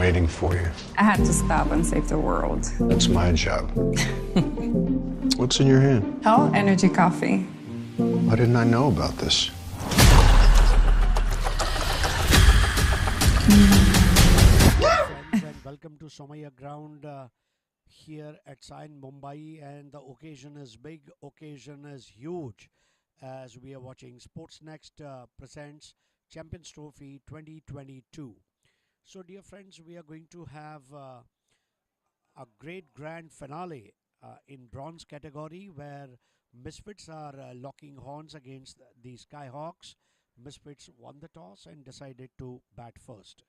waiting for you. I had to stop and save the world. That's my job. What's in your hand? Hell, energy coffee. Why didn't I know about this? Friends, and welcome to Somaya Ground here at Sain, Mumbai. And the occasion is big, occasion is huge, as we are watching Sportsnext presents Champions Trophy 2022. So, dear friends, we are going to have a great grand finale in bronze category where Misfits are locking horns against the Skyhawks. Misfits won the toss and decided to bat first.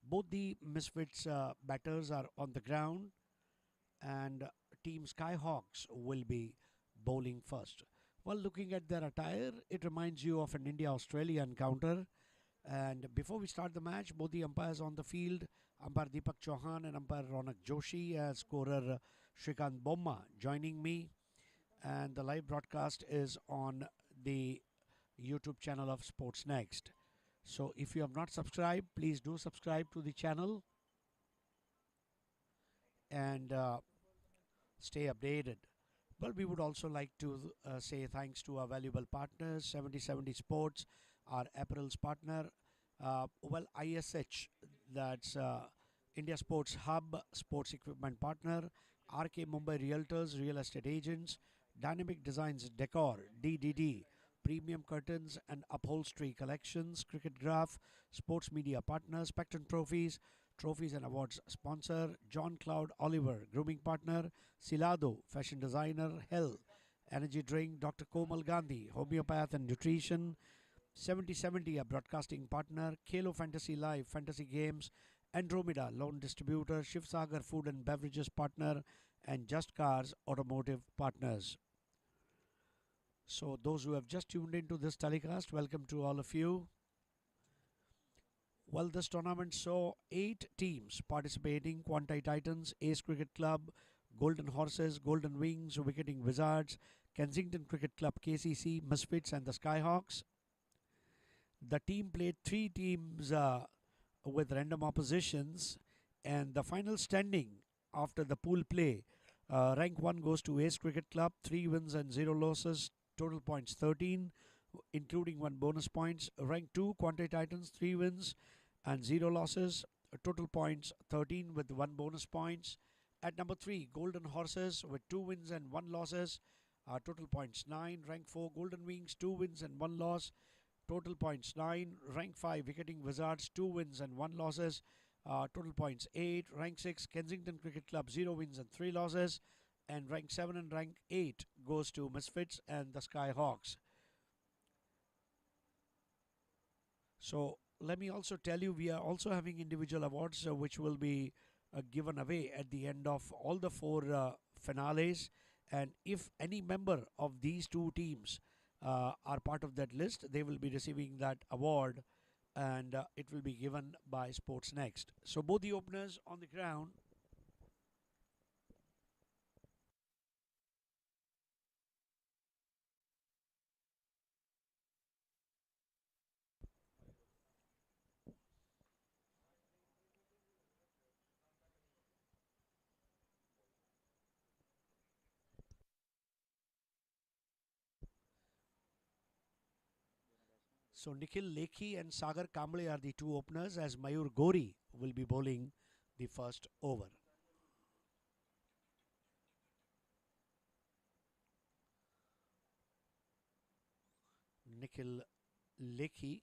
Both the Misfits batters are on the ground, and Team Skyhawks will be bowling first. Well, looking at their attire, it reminds you of an India-Australia encounter. And before we start the match, both the umpires on the field, umpire Deepak Chauhan and umpire Ronak Joshi, as scorer Shrikant Bomma joining me. And the live broadcast is on the YouTube channel of Sportsnext. So if you have not subscribed, please do subscribe to the channel and stay updated. Well, we would also like to say thanks to our valuable partners, 7070 Sports, our apparels partner, ISH, that's India Sports Hub, sports equipment partner, RK Mumbai Realtors, real estate agents, Dynamic Designs Decor, DDD, Premium Curtains and Upholstery Collections, Cricket Graph, Sports Media Partner, Spectrum Trophies, Trophies and Awards Sponsor, John Cloud Oliver, Grooming Partner, Silado, Fashion Designer, Hell, Energy Drink, Dr. Komal Gandhi, Homeopath and Nutrition, 7070, a broadcasting partner, Kalo Fantasy Live, Fantasy Games, Andromeda, Loan Distributor, Shiv Sagar Food and Beverages Partner, and Just Cars Automotive Partners. So those who have just tuned into this telecast, welcome to all of you. Well, this tournament saw 8 teams participating: Quantai Titans, Ace Cricket Club, Golden Horses, Golden Wings, Wicketing Wizards, Kensington Cricket Club, KCC, Misfits and the Skyhawks. The team played 3 teams with random oppositions, and the final standing after the pool play, rank 1 goes to Ace Cricket Club, 3 wins and 0 losses, total points 13, including 1 bonus points. Rank 2, Quantai Titans, 3 wins and 0 losses, total points 13 with 1 bonus points. At number 3, Golden Horses with 2 wins and 1 losses, total points 9. Rank 4, Golden Wings, 2 wins and 1 loss, total points 9. Rank 5, Wicketing Wizards, 2 wins and 1 losses, total points 8. Rank 6, Kensington Cricket Club, 0 wins and 3 losses. And rank 7 and rank 8 goes to Misfits and the Skyhawks. So let me also tell you, we are also having individual awards which will be given away at the end of all the 4 finales. And if any member of these 2 teams are part of that list, they will be receiving that award, and it will be given by Sportsnext. So both the openers on the ground. So Nikhil Lekhi and Sagar Kamble are the 2 openers, as Mayur Gori will be bowling the first over. Nikhil Lekhi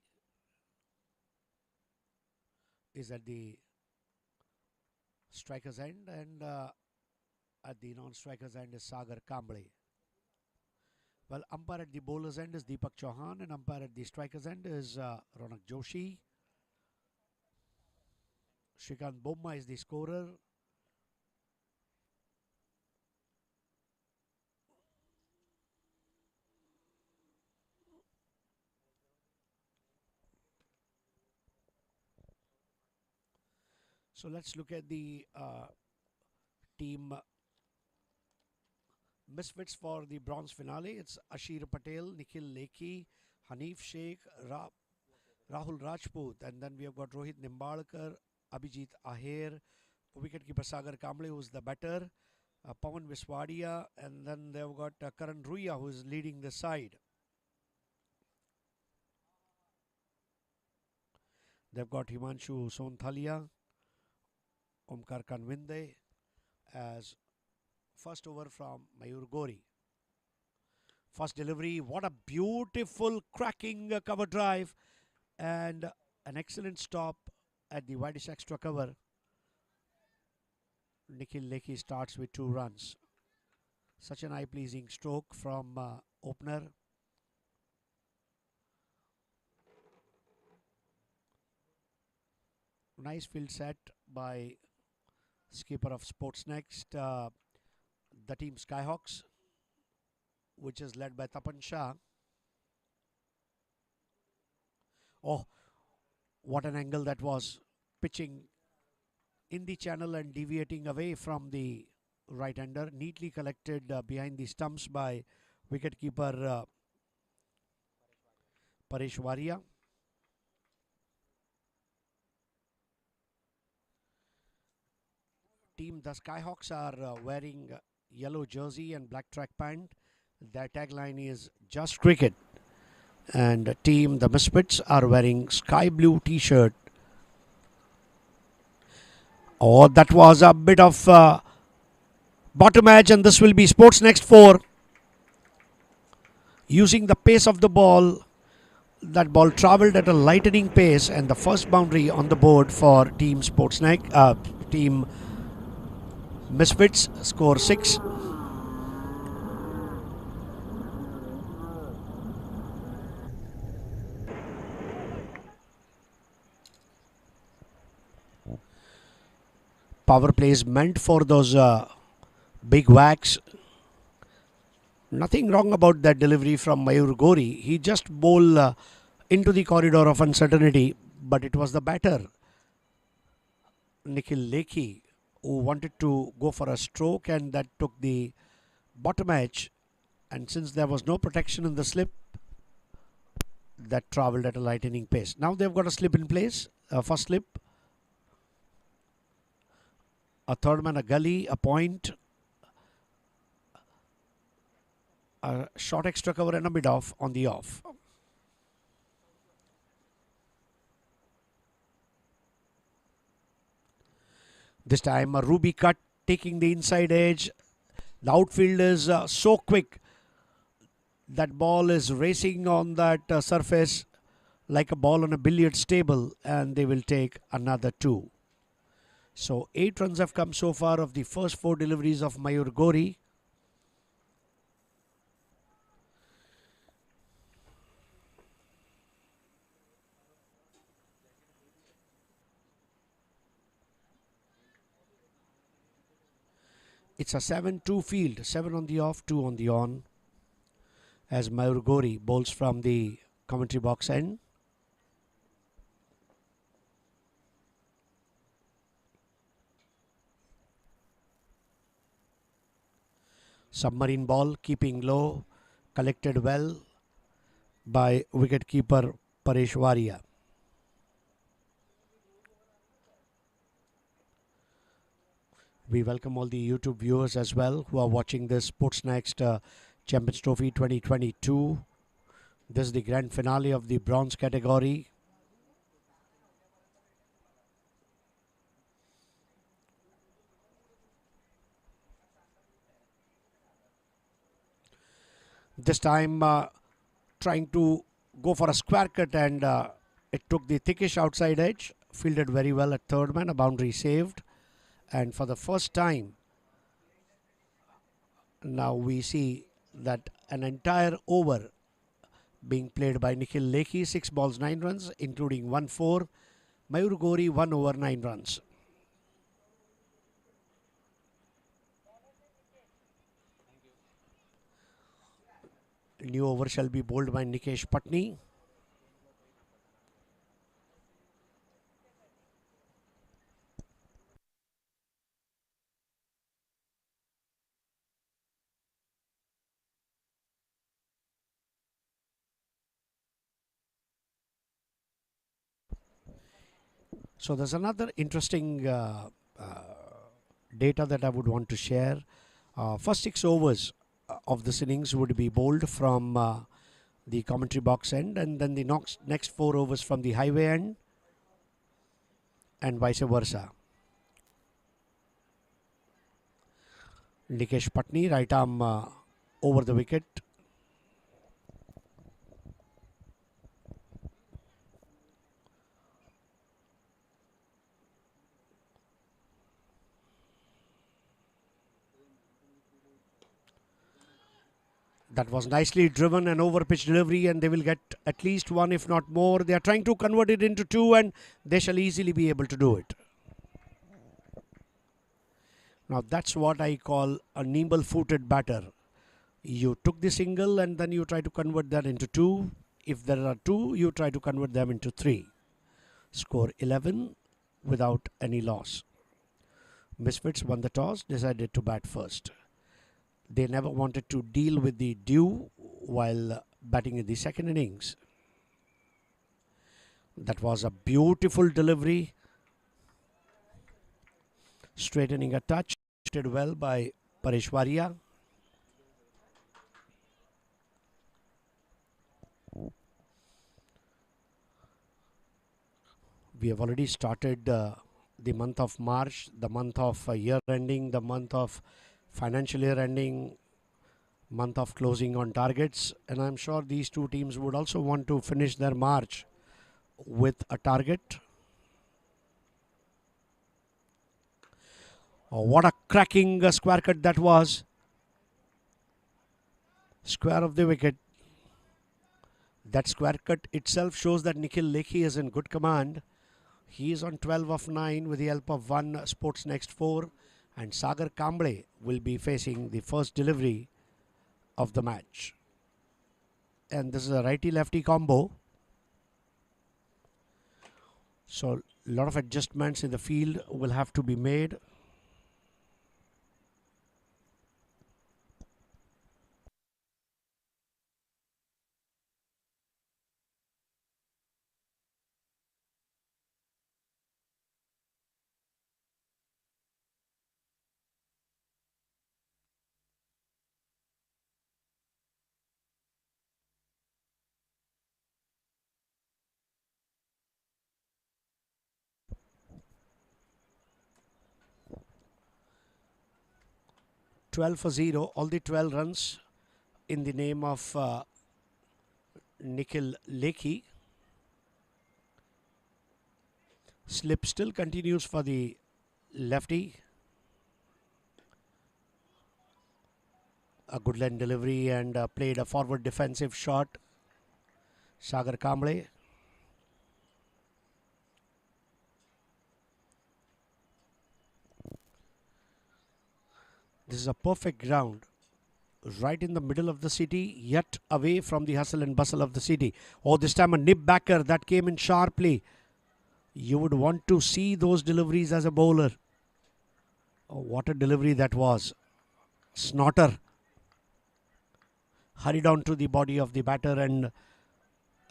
is at the striker's end, and at the non-striker's end is Sagar Kamble. Well, umpire at the bowler's end is Deepak Chauhan, and umpire at the striker's end is Ronak Joshi. Shrikant Bomma is the scorer. So let's look at the team Misfits for the bronze finale. It's Ashir Patel, Nikhil Lekhi, Hanif Sheikh, Rahul Rajput, and then we have got Rohit Nimbalkar, Abhijit Aher, wicketkeeper Sagar Kamble, who's the batter, Pawan Viswadia, and then they've got Karan Ruya, who is leading the side. They've got Himanshu Sonthalia, Omkar Kanwinde as first over from Mayur Gori. First delivery, what a beautiful cracking cover drive and an excellent stop at the widest extra cover. Nikhil Lekhi starts with 2 runs. Such an eye-pleasing stroke from opener. Nice field set by skipper of Sportsnext, the team Skyhawks, which is led by Tapan Shah. Oh, what an angle that was, pitching in the channel and deviating away from the right-hander, neatly collected behind the stumps by wicketkeeper Paresh Waria. Team the Skyhawks are wearing yellow jersey and black track pant. Their tagline is "Just Cricket." And team the Misfits are wearing sky blue t-shirt. Oh, that was a bit of bottom edge, and this will be Sportsnext 4. Using the pace of the ball, that ball travelled at a lightning pace, and the first boundary on the board for team Sportsnext, team Misfits, score 6. Power plays meant for those big whacks. Nothing wrong about that delivery from Mayur Gori. He just bowled into the corridor of uncertainty, but it was the batter, Nikhil Lekhi, who wanted to go for a stroke, and that took the bottom edge. And since there was no protection in the slip, that travelled at a lightning pace. Now they've got a slip in place, first slip, a third man, a gully, a point, a short extra cover and a mid off on the off. This time a ruby cut taking the inside edge. The outfield is so quick. That ball is racing on that surface like a ball on a billiards table, and they will take another 2. So 8 runs have come so far of the first 4 deliveries of Mayur Gori. It's a 7-2 field, 7 on the off, 2 on the on, as Mayur Gori bowls from the commentary box end. Submarine ball, keeping low, collected well by wicketkeeper Paresh Waria. We welcome all the YouTube viewers as well who are watching this Sportsnext Champions Trophy 2022. This is the grand finale of the bronze category. This time trying to go for a square cut, and it took the thickish outside edge. Fielded very well at third man, a boundary saved. And for the first time, now we see that an entire over being played by Nikhil Lekhi, 6 balls, 9 runs, including 1-4. Mayur Gori, 1 over, 9 runs. New over shall be bowled by Nikesh Patni. So there's another interesting data that I would want to share. First 6 overs of this innings would be bowled from the commentary box end, and then the next 4 overs from the highway end, and vice versa. Nikesh Patni, right arm over the wicket. That was nicely driven, an over pitch delivery, and they will get at least 1 if not more. They are trying to convert it into 2, and they shall easily be able to do it. Now that's what I call a nimble-footed batter. You took the single and then you try to convert that into 2. If there are 2, you try to convert them into 3. Score 11 without any loss. Misfits won the toss, decided to bat first. They never wanted to deal with the dew while batting in the second innings. That was a beautiful delivery. Straightening a touch. Did well by Pareshwaria. We have already started the month of March, the month of year ending, the month of financial year ending, month of closing on targets, and I'm sure these two teams would also want to finish their March with a target. Oh, what a cracking square cut that was. Square of the wicket. That square cut itself shows that Nikhil Lekhi is in good command. He is on 12 of 9 with the help of one Sportsnext 4, and Sagar Kamble will be facing the first delivery of the match. And this is a righty-lefty combo. So a lot of adjustments in the field will have to be made. $12 for 0, all the 12 runs in the name of Nikhil Lekhi. Slip still continues for the lefty. A good line delivery and played a forward defensive shot. Sagar Kamble. This is a perfect ground, right in the middle of the city, yet away from the hustle and bustle of the city. Oh, this time a nip backer that came in sharply. You would want to see those deliveries as a bowler. Oh, what a delivery that was. Snotter hurried on to the body of the batter, and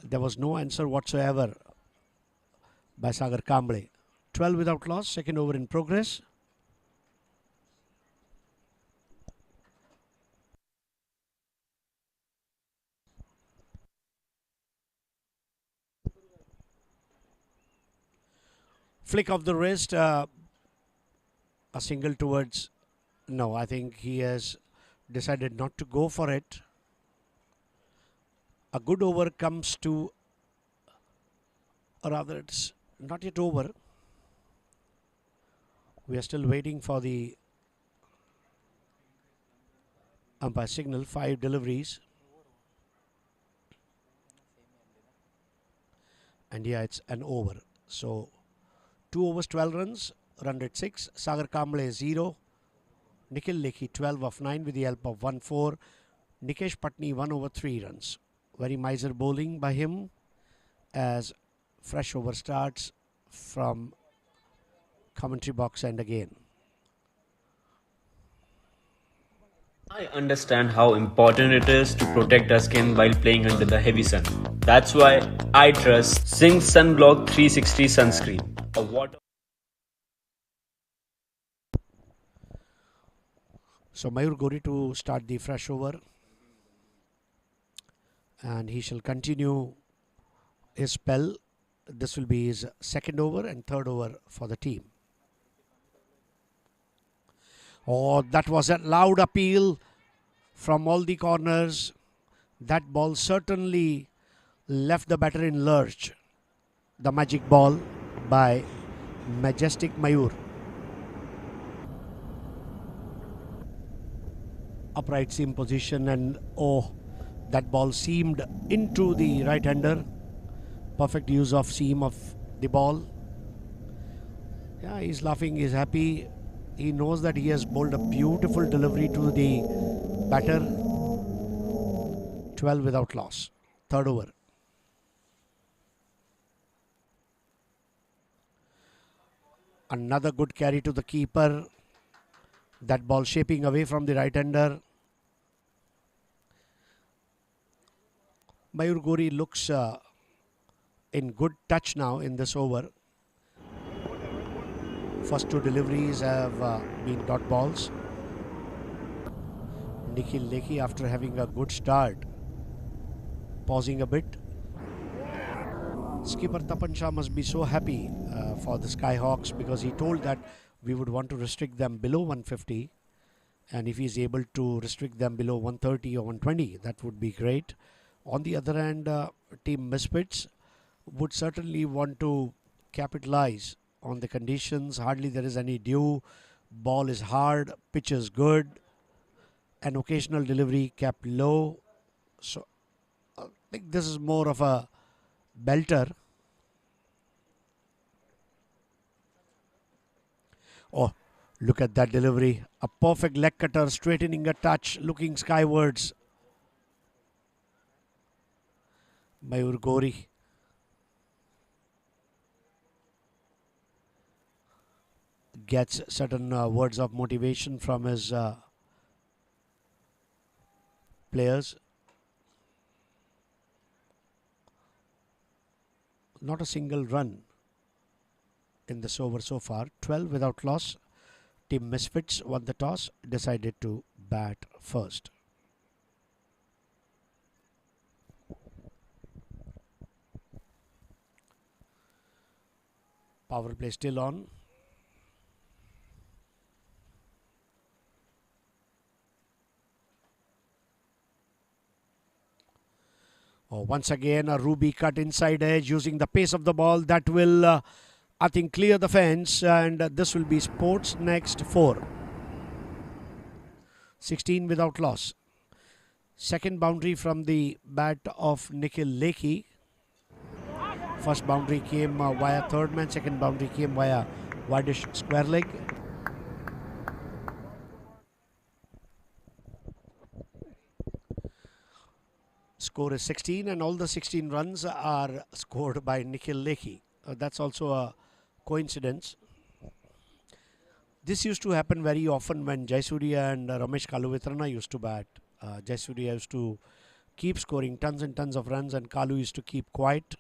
there was no answer whatsoever by Sagar Kamble. 12 without loss, second over in progress. Flick of the wrist, a single towards, no, I think he has decided not to go for it. A good over comes to, or rather it's not yet over. We are still waiting for the umpire signal. 5 deliveries. And yeah, it's an over. So 2 overs, 12 runs, run rate 6. Sagar Kamble 0. Nikhil Lekhi 12 of 9 with the help of 1-4. Nikesh Patni 1 over 3 runs. Very miser bowling by him as fresh over starts from commentary box end again. I understand how important it is to protect our skin while playing under the heavy sun. That's why I trust Zinc Sunblock 360 sunscreen. a water. So Mayur Gori to start the fresh over, and he shall continue his spell. This will be his second over and third over for the team. Oh, that was a loud appeal from all the corners. That ball certainly left the batter in lurch. The magic ball by Majestic Mayur. Upright seam position, and oh, that ball seamed into the right-hander. Perfect use of seam of the ball. Yeah, he's laughing, he's happy. He knows that he has bowled a beautiful delivery to the batter. 12 without loss. Third over. Another good carry to the keeper. That ball shaping away from the right-hander. Mayur Gori looks in good touch now in this over. First two deliveries have been dot balls. Nikhil Lekhi, after having a good start, pausing a bit. Skipper Tapan Shah must be so happy for the Skyhawks, because he told that we would want to restrict them below 150, and if he is able to restrict them below 130 or 120, that would be great. On the other hand, team Misfits would certainly want to capitalize on the conditions. Hardly there is any dew, ball is hard, pitch is good, an occasional delivery kept low. So I think this is more of a belter. Oh, look at that delivery. A perfect leg cutter, straightening a touch, looking skywards. Mayur Gori. Gets certain words of motivation from his players. Not a single run in this over so far. 12 without loss. Team Misfits won the toss, decided to bat first. Power play still on. Oh, once again a Ruby cut inside edge using the pace of the ball. That will, I think, clear the fence, and this will be Sportsnext 4. 16 without loss. Second boundary from the bat of Nikhil Lekhi. First boundary came via third man. Second boundary came via wideish square leg. Score is 16, and all the 16 runs are scored by Nikhil Lekhi. That's also a coincidence. This used to happen very often when Jayasuriya and Ramesh Kaluvitrana used to bat. Jayasuriya used to keep scoring tons and tons of runs, and Kalu used to keep quiet.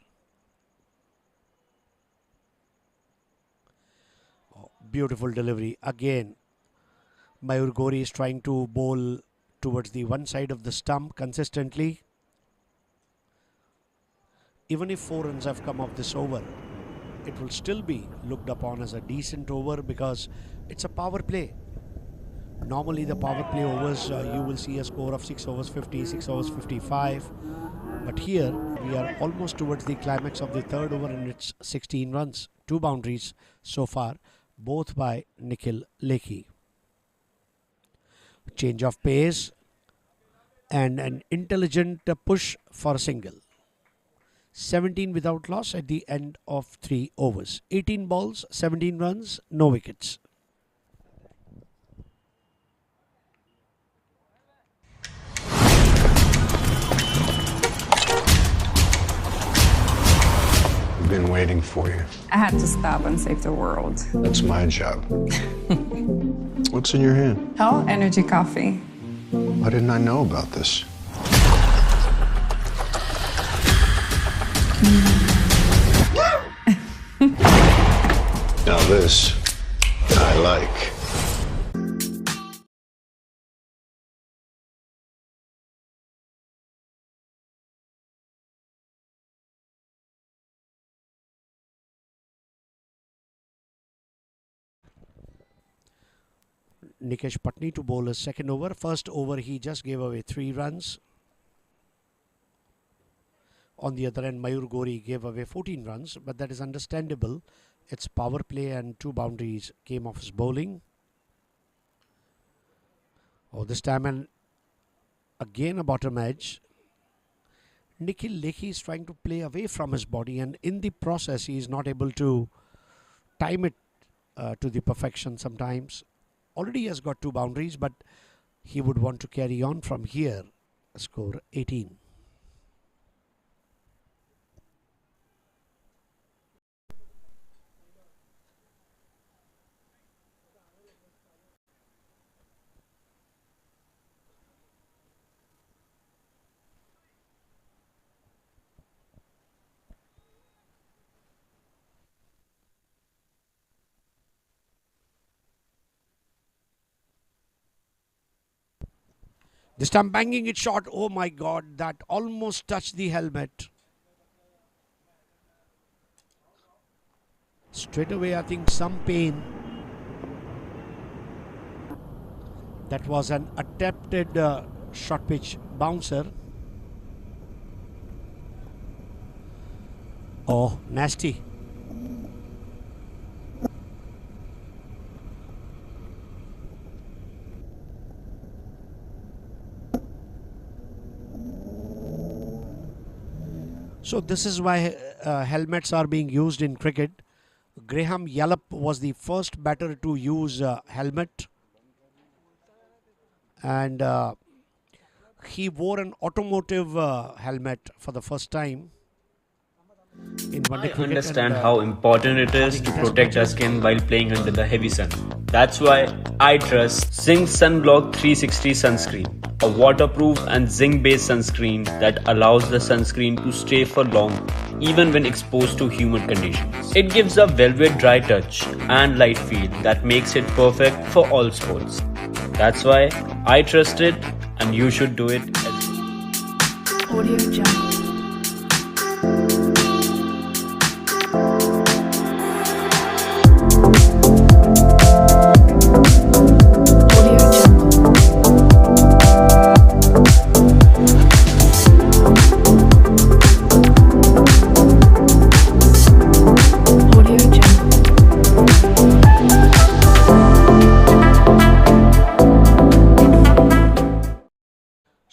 Oh, beautiful delivery. Again, Mayur Gori is trying to bowl towards the one side of the stump consistently. Even if 4 runs have come off this over, it will still be looked upon as a decent over because it's a power play. Normally the power play overs, you will see a score of 6 overs 50, 6 overs 55. But here we are almost towards the climax of the third over, and it's 16 runs. 2 boundaries so far, both by Nikhil Lekhi. Change of pace and an intelligent push for a single. 17 without loss at the end of 3 overs. 18 balls, 17 runs, no wickets. I've been waiting for you. I had to stop and save the world. That's my job. What's in your hand? Oh, energy coffee. Why didn't I know about this? this I like. Nikesh Patni to bowl his second over. First over, he just gave away 3 runs. On the other end, Mayur Gori gave away 14 runs, but that is understandable. It's power play and 2 boundaries came off his bowling. Oh, this time and again a bottom edge. Nikhil Lekhi is trying to play away from his body, and in the process, he is not able to time it to the perfection sometimes. Already he has got 2 boundaries, but he would want to carry on from here. Score 18. This time banging it short. Oh my God, that almost touched the helmet. Straight away, I think some pain. That was an attempted short pitch bouncer. Oh, nasty. So this is why helmets are being used in cricket. Graham Yallop was the first batter to use helmet, and he wore an automotive helmet for the first time in one day I cricket. understand how important it is to protect our skin while playing under the heavy sun. That's why I trust Zinc Sunblock 360 sunscreen, a waterproof and zinc-based sunscreen that allows the sunscreen to stay for long even when exposed to humid conditions. It gives a velvet dry touch and light feel that makes it perfect for all sports. That's why I trust it, and you should do it as well. Audio Jungle.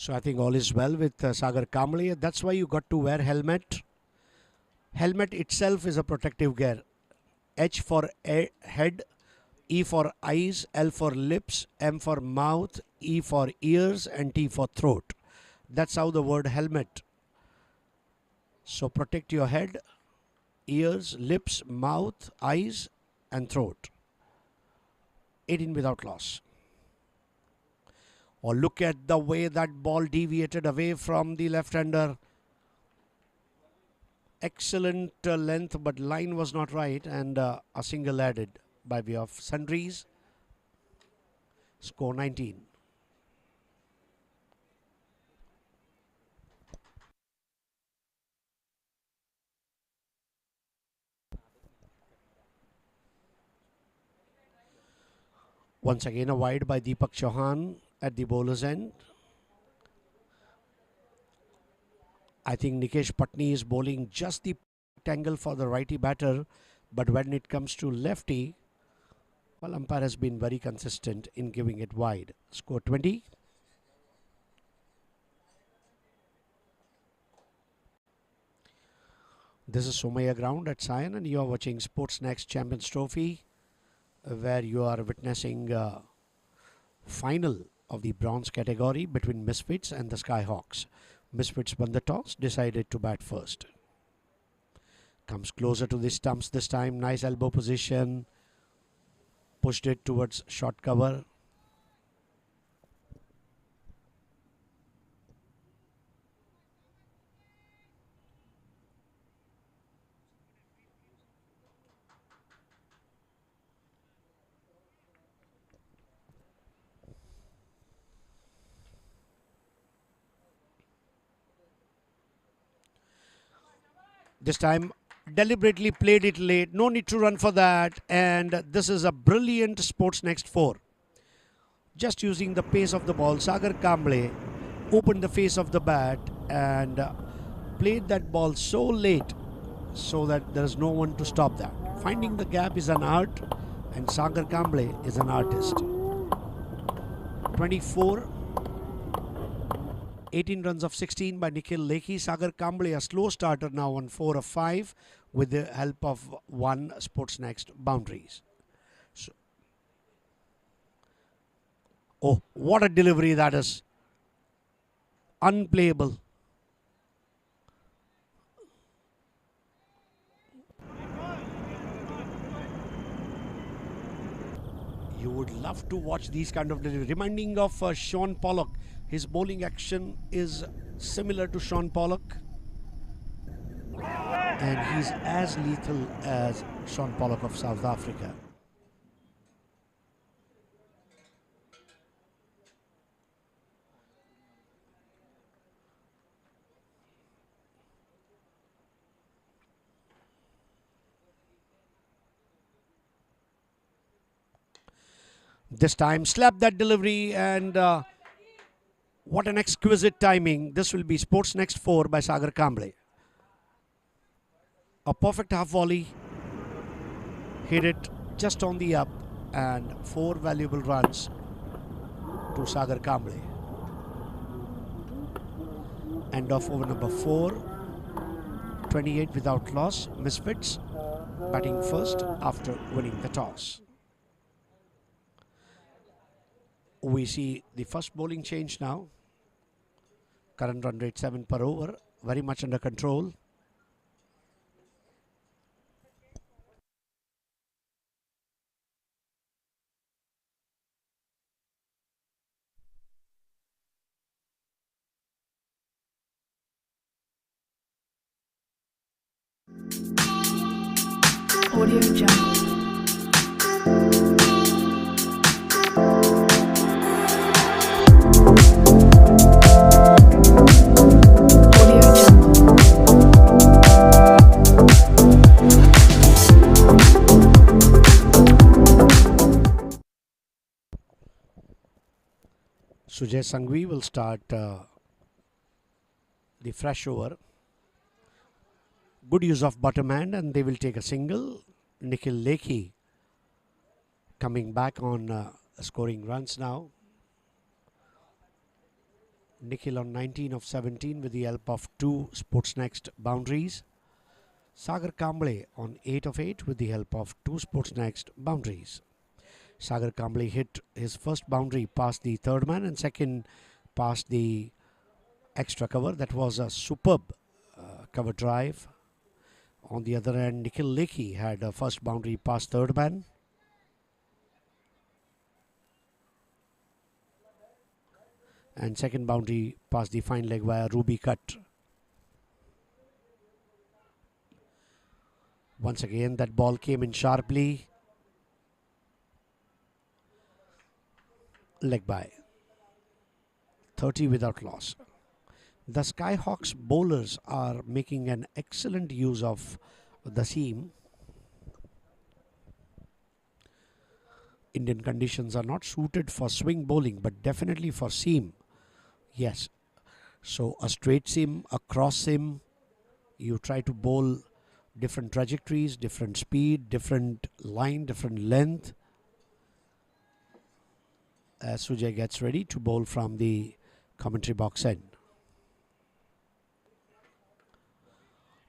So I think all is well with Sagar Kamble. That's why you got to wear helmet. Helmet itself is a protective gear. H for head, E for eyes, L for lips, M for mouth, E for ears, and T for throat. That's how the word helmet. So protect your head, ears, lips, mouth, eyes, and throat. 18 without loss. Or look at the way that ball deviated away from the left-hander. Excellent length, but line was not right, and a single added by way of sundries. Score 19. Once again a wide by Deepak Chauhan at the bowler's end. I think Nikesh Patni is bowling just the angle for the righty batter, but when it comes to lefty, well, umpire has been very consistent in giving it wide. Score 20. This is Somaya Ground at Sion, and you are watching Sportsnext Champions Trophy, where you are witnessing final of the bronze category between Misfits and the Skyhawks. Misfits won the toss, decided to bat first. Comes closer to the stumps this time. Nice elbow position. Pushed it towards short cover. This time deliberately played it late. No need to run for that. And this is a brilliant Sportsnext 4. Just using the pace of the ball, Sagar Kamble opened the face of the bat and played that ball so late so that there is no one to stop that. Finding the gap is an art, and Sagar Kamble is an artist. 24, 18 runs of 16 by Nikhil Lekhi. Sagar Kamble, a slow starter now on 4 of 5 with the help of one Sportsnext boundaries. So, oh, what a delivery that is. Unplayable. You would love to watch these kind of delivery. Reminding of Sean Pollock. His bowling action is similar to Sean Pollock. And he's as lethal as Sean Pollock of South Africa. This time slapped that delivery, and what an exquisite timing. This will be Sportsnext 4 by Sagar Kamble. A perfect half volley. Hit it just on the up, and 4 valuable runs to Sagar Kamble. End of over number 4. 28 without loss. Misfits batting first after winning the toss. We see the first bowling change now. Current run rate 7 per over. Very much under control. Audio Jungle. Sujay Sangvi will start the fresh over. Good use of bottom hand, and they will take a single. Nikhil Lekhi coming back on scoring runs now. Nikhil on 19 of 17 with the help of 2 Sportsnext boundaries. Sagar Kamble on 8 of 8 with the help of 2 Sportsnext boundaries. Sagar Kamble hit his first boundary past the third man and second past the extra cover. That was a superb cover drive. On the other hand, Nikhil Lekhi had a first boundary past third man. And second boundary past the fine leg via Ruby cut. Once again, that ball came in sharply. Leg by. 30 without loss. The Skyhawks bowlers are making an excellent use of the seam. Indian conditions are not suited for swing bowling, but definitely for seam. Yes. So a straight seam, a cross seam, you try to bowl different trajectories, different speed, different line, different length. As Sujay gets ready to bowl from the commentary box end.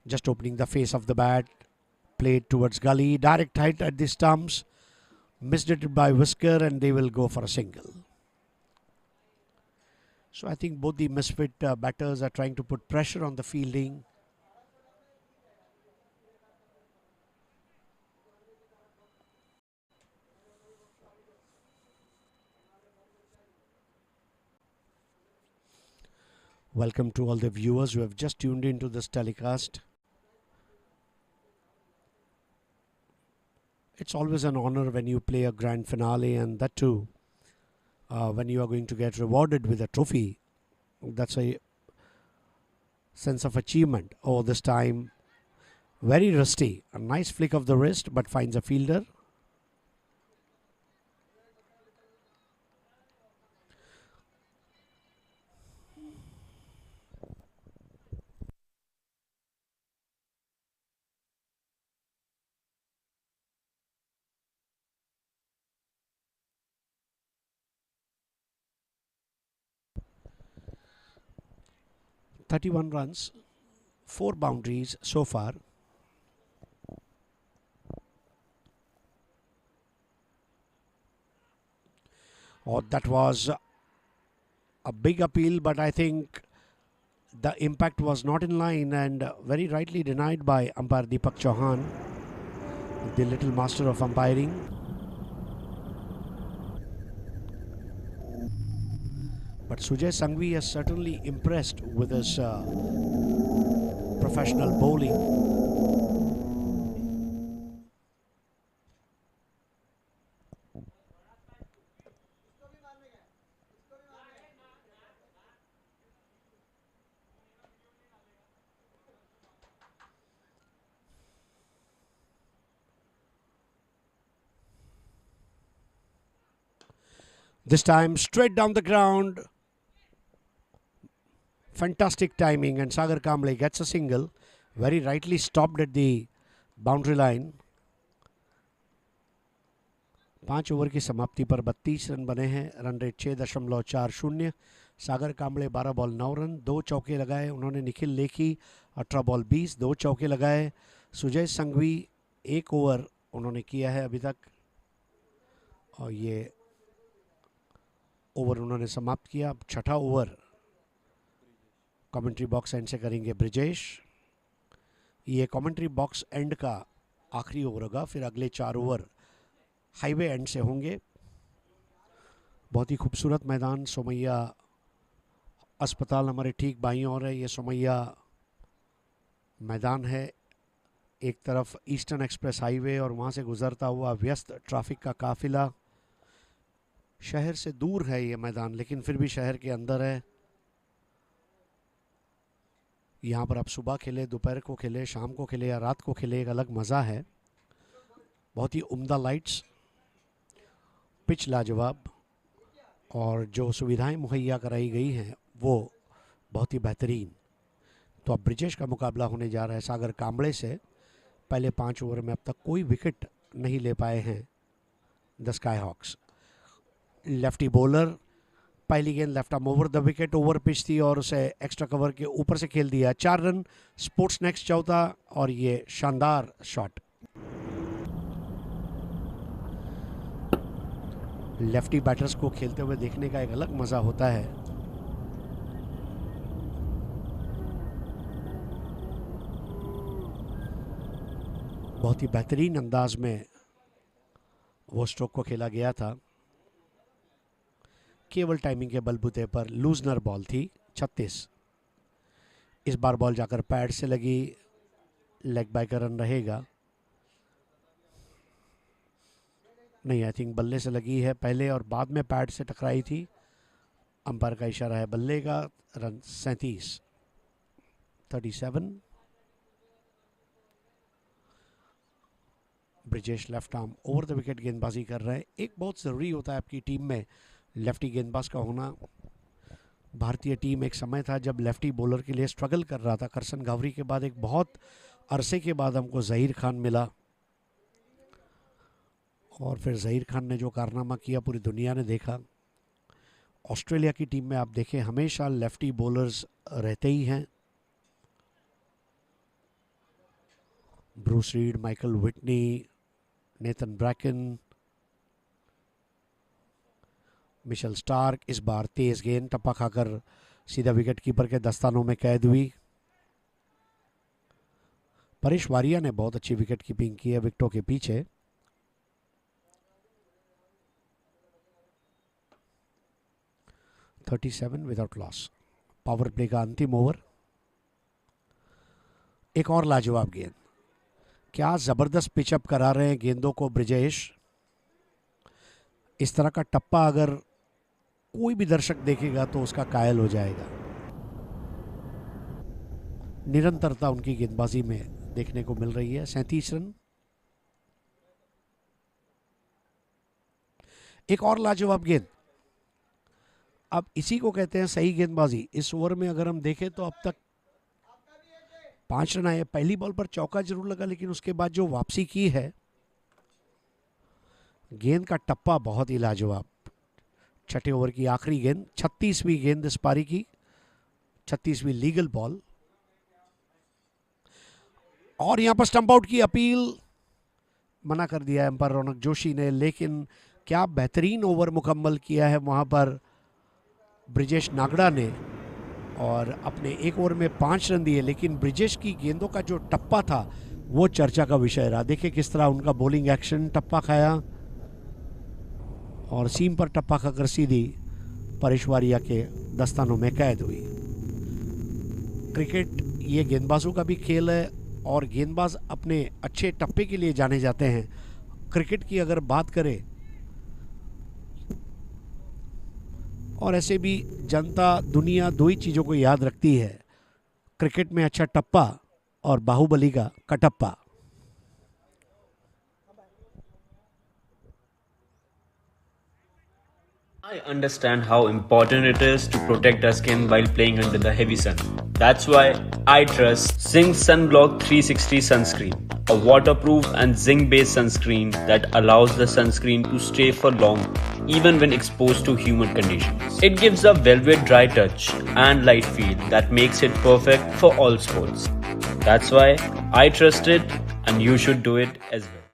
Just opening the face of the bat, played towards gully, direct height at the stumps, missed it by whisker, and they will go for a single. So I think both the Misfit batters are trying to put pressure on the fielding. Welcome to all the viewers who have just tuned into this telecast. It's always an honor when you play a grand finale, and that too when you are going to get rewarded with a trophy. That's a sense of achievement. Oh, this time Very rusty. A nice flick of the wrist, but finds a fielder. "31 runs, 4 boundaries so far." Oh, that was a big appeal, but I think the impact was not in line and very rightly denied by umpire Deepak Chauhan, the little master of umpiring. But Sujay Sanghvi has certainly impressed with his professional bowling. This time straight down the ground. Fantastic timing, and Sagar Kamble gets a single. Very rightly stopped at the boundary line. 5 over की समाप्ति पर 32 run बने हैं. Run rate 6.40. सागर Kamble 12 ball 9 run, 2 चौके लगाए उन्होंने. Nikhil Lekhi 18 ball 20, 2 चौके लगाए. सुजय संघवी 1 ओवर उन्होंने किया है अभी तक, और ये ओवर उन्होंने समाप्त किया. अब छठा ओवर कमेंट्री बॉक्स एंड से करेंगे ब्रिजेश. ये कमेंट्री बॉक्स एंड का आखिरी ओवर होगा, फिर अगले 4 ओवर हाईवे एंड से होंगे. बहुत ही खूबसूरत मैदान. सोमैया अस्पताल हमारे ठीक बाईं ओर है. ये सोमैया मैदान है. एक तरफ ईस्टर्न एक्सप्रेस हाईवे और वहाँ से गुजरता हुआ व्यस्त ट्रैफिक का काफिला. शहर से दूर है ये मैदान, लेकिन फिर भी शहर के अंदर है. यहाँ पर आप सुबह खेले, दोपहर को खेले, शाम को खेले या रात को खेले, एक अलग मज़ा है. बहुत ही उम्दा लाइट्स, पिच लाजवाब, और जो सुविधाएं मुहैया कराई गई हैं वो बहुत ही बेहतरीन. तो अब ब्रिजेश का मुकाबला होने जा रहा है सागर कांबले से. पहले 5 ओवर में अब तक कोई विकेट नहीं ले पाए हैं the Sky Hawks. Lefty bowler, पहली गेंद left arm over the wicket. Over pitch थी और उसे एक्स्ट्रा कवर के ऊपर से खेल दिया. 4 रन. स्पोर्ट्स नेक्स्ट चौथा, और ये शानदार शॉट. लेफ्टी बैटर्स को खेलते हुए देखने का एक अलग मज़ा होता है. बहुत ही बेहतरीन अंदाज में वो स्ट्रोक को खेला गया था. केवल टाइमिंग के बलबूते पर लूजनर बॉल थी. 36. इस बार बॉल जाकर पैड से लगी. लेग बाय का रन रहेगा. नहीं, आई थिंक बल्ले से लगी है पहले और बाद में पैड से टकराई थी. अंपायर का इशारा है बल्ले का. Run 37. 37. Brijesh left arm over the wicket गेंदबाजी कर रहे हैं. एक बहुत ज़रूरी होता है आपकी टीम में लेफ्टी गेंदबाज का होना. भारतीय टीम एक समय था जब लेफ्टी बॉलर के लिए स्ट्रगल कर रहा था. करसन गावरी के बाद एक बहुत अरसे के बाद हमको ज़हीर खान मिला, और फिर ज़हीर खान ने जो कारनामा किया पूरी दुनिया ने देखा. ऑस्ट्रेलिया की टीम में आप देखें हमेशा लेफ्टी बॉलर्स रहते ही हैं. Bruce read, Michael Whitney, Nathan Bracon, Mitchell Starc. इस बार तेज गेंद टप्पा खाकर सीधा विकेट कीपर के दस्तानों में कैद हुई. परेश वारिया ने बहुत अच्छी विकेट कीपिंग की है विकेटों के पीछे. (37 विदाउट लॉस. पावर प्ले का अंतिम ओवर. एक और लाजवाब गेंद. क्या ज़बरदस्त पिचअप करा रहे हैं गेंदों को ब्रिजेश. इस तरह का टप्पा अगर कोई भी दर्शक देखेगा तो उसका कायल हो जाएगा. निरंतरता उनकी गेंदबाजी में देखने को मिल रही है। 37 रन। एक और लाजवाब गेंद। अब इसी को कहते हैं सही गेंदबाजी। इस ओवर में अगर हम देखें तो अब तक 5 रन आए। पहली बॉल पर चौका जरूर लगा, लेकिन उसके बाद जो वापसी की है, गेंद का टप्पा बहुत ही लाजवाब। छठे ओवर की आखिरी गेंद, 36वीं गेंद इस पारी की, 36वीं लीगल बॉल। और यहां पर स्टंप आउट की अपील मना कर दिया एम्पायर रौनक जोशी ने, लेकिन क्या बेहतरीन ओवर मुकम्मल किया है वहां पर ब्रिजेश नागड़ा ने, और अपने एक ओवर में 5 रन दिए। लेकिन ब्रिजेश की गेंदों का जो टप्पा था वो चर्चा का विषय रहा। देखिए किस तरह उनका बॉलिंग एक्शन, टप्पा खाया और सीम पर टप्पा खाकर सीधी परेश वारिया के दस्तानों में कैद हुई। क्रिकेट ये गेंदबाजों का भी खेल है और गेंदबाज अपने अच्छे टप्पे के लिए जाने जाते हैं। क्रिकेट की अगर बात करें, और ऐसे भी जनता दुनिया दो ही चीज़ों को याद रखती है, क्रिकेट में अच्छा टप्पा और बाहुबली का Kattappa. I understand how important it is to protect our skin while playing under the heavy sun. That's why I trust Zinc Sunblock 360 sunscreen, a waterproof and zinc-based sunscreen that allows the sunscreen to stay for long even when exposed to humid conditions. It gives a velvet dry touch and light feel that makes it perfect for all sports. That's why I trust it and you should do it as well.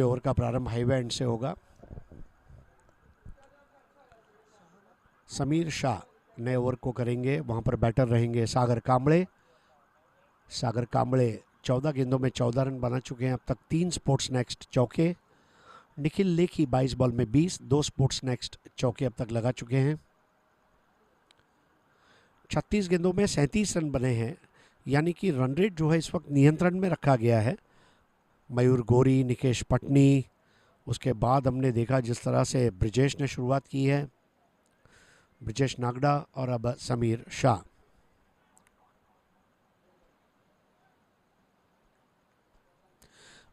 Over का प्रारंभ highway and से होगा। समीर शाह नए over को करेंगे। वहां पर batter रहेंगे सागर कांबळे। सागर कांबळे 14 गेंदों में 14 रन बना चुके हैं अब तक। 3 स्पोर्ट्स नेक्स्ट चौके। निखिल लेखी 22 बॉल में 20, 2 स्पोर्ट्स नेक्स्ट चौके अब तक लगा चुके हैं। 36 गेंदों में 37 रन बने हैं, यानी कि रन रेट जो है इस वक्त नियंत्रण में रखा गया है। मयूर गोरी, निकेश पटनी, उसके बाद हमने देखा जिस तरह से ब्रिजेश ने शुरुआत की है, ब्रिजेश नागड़ा, और अब समीर शाह।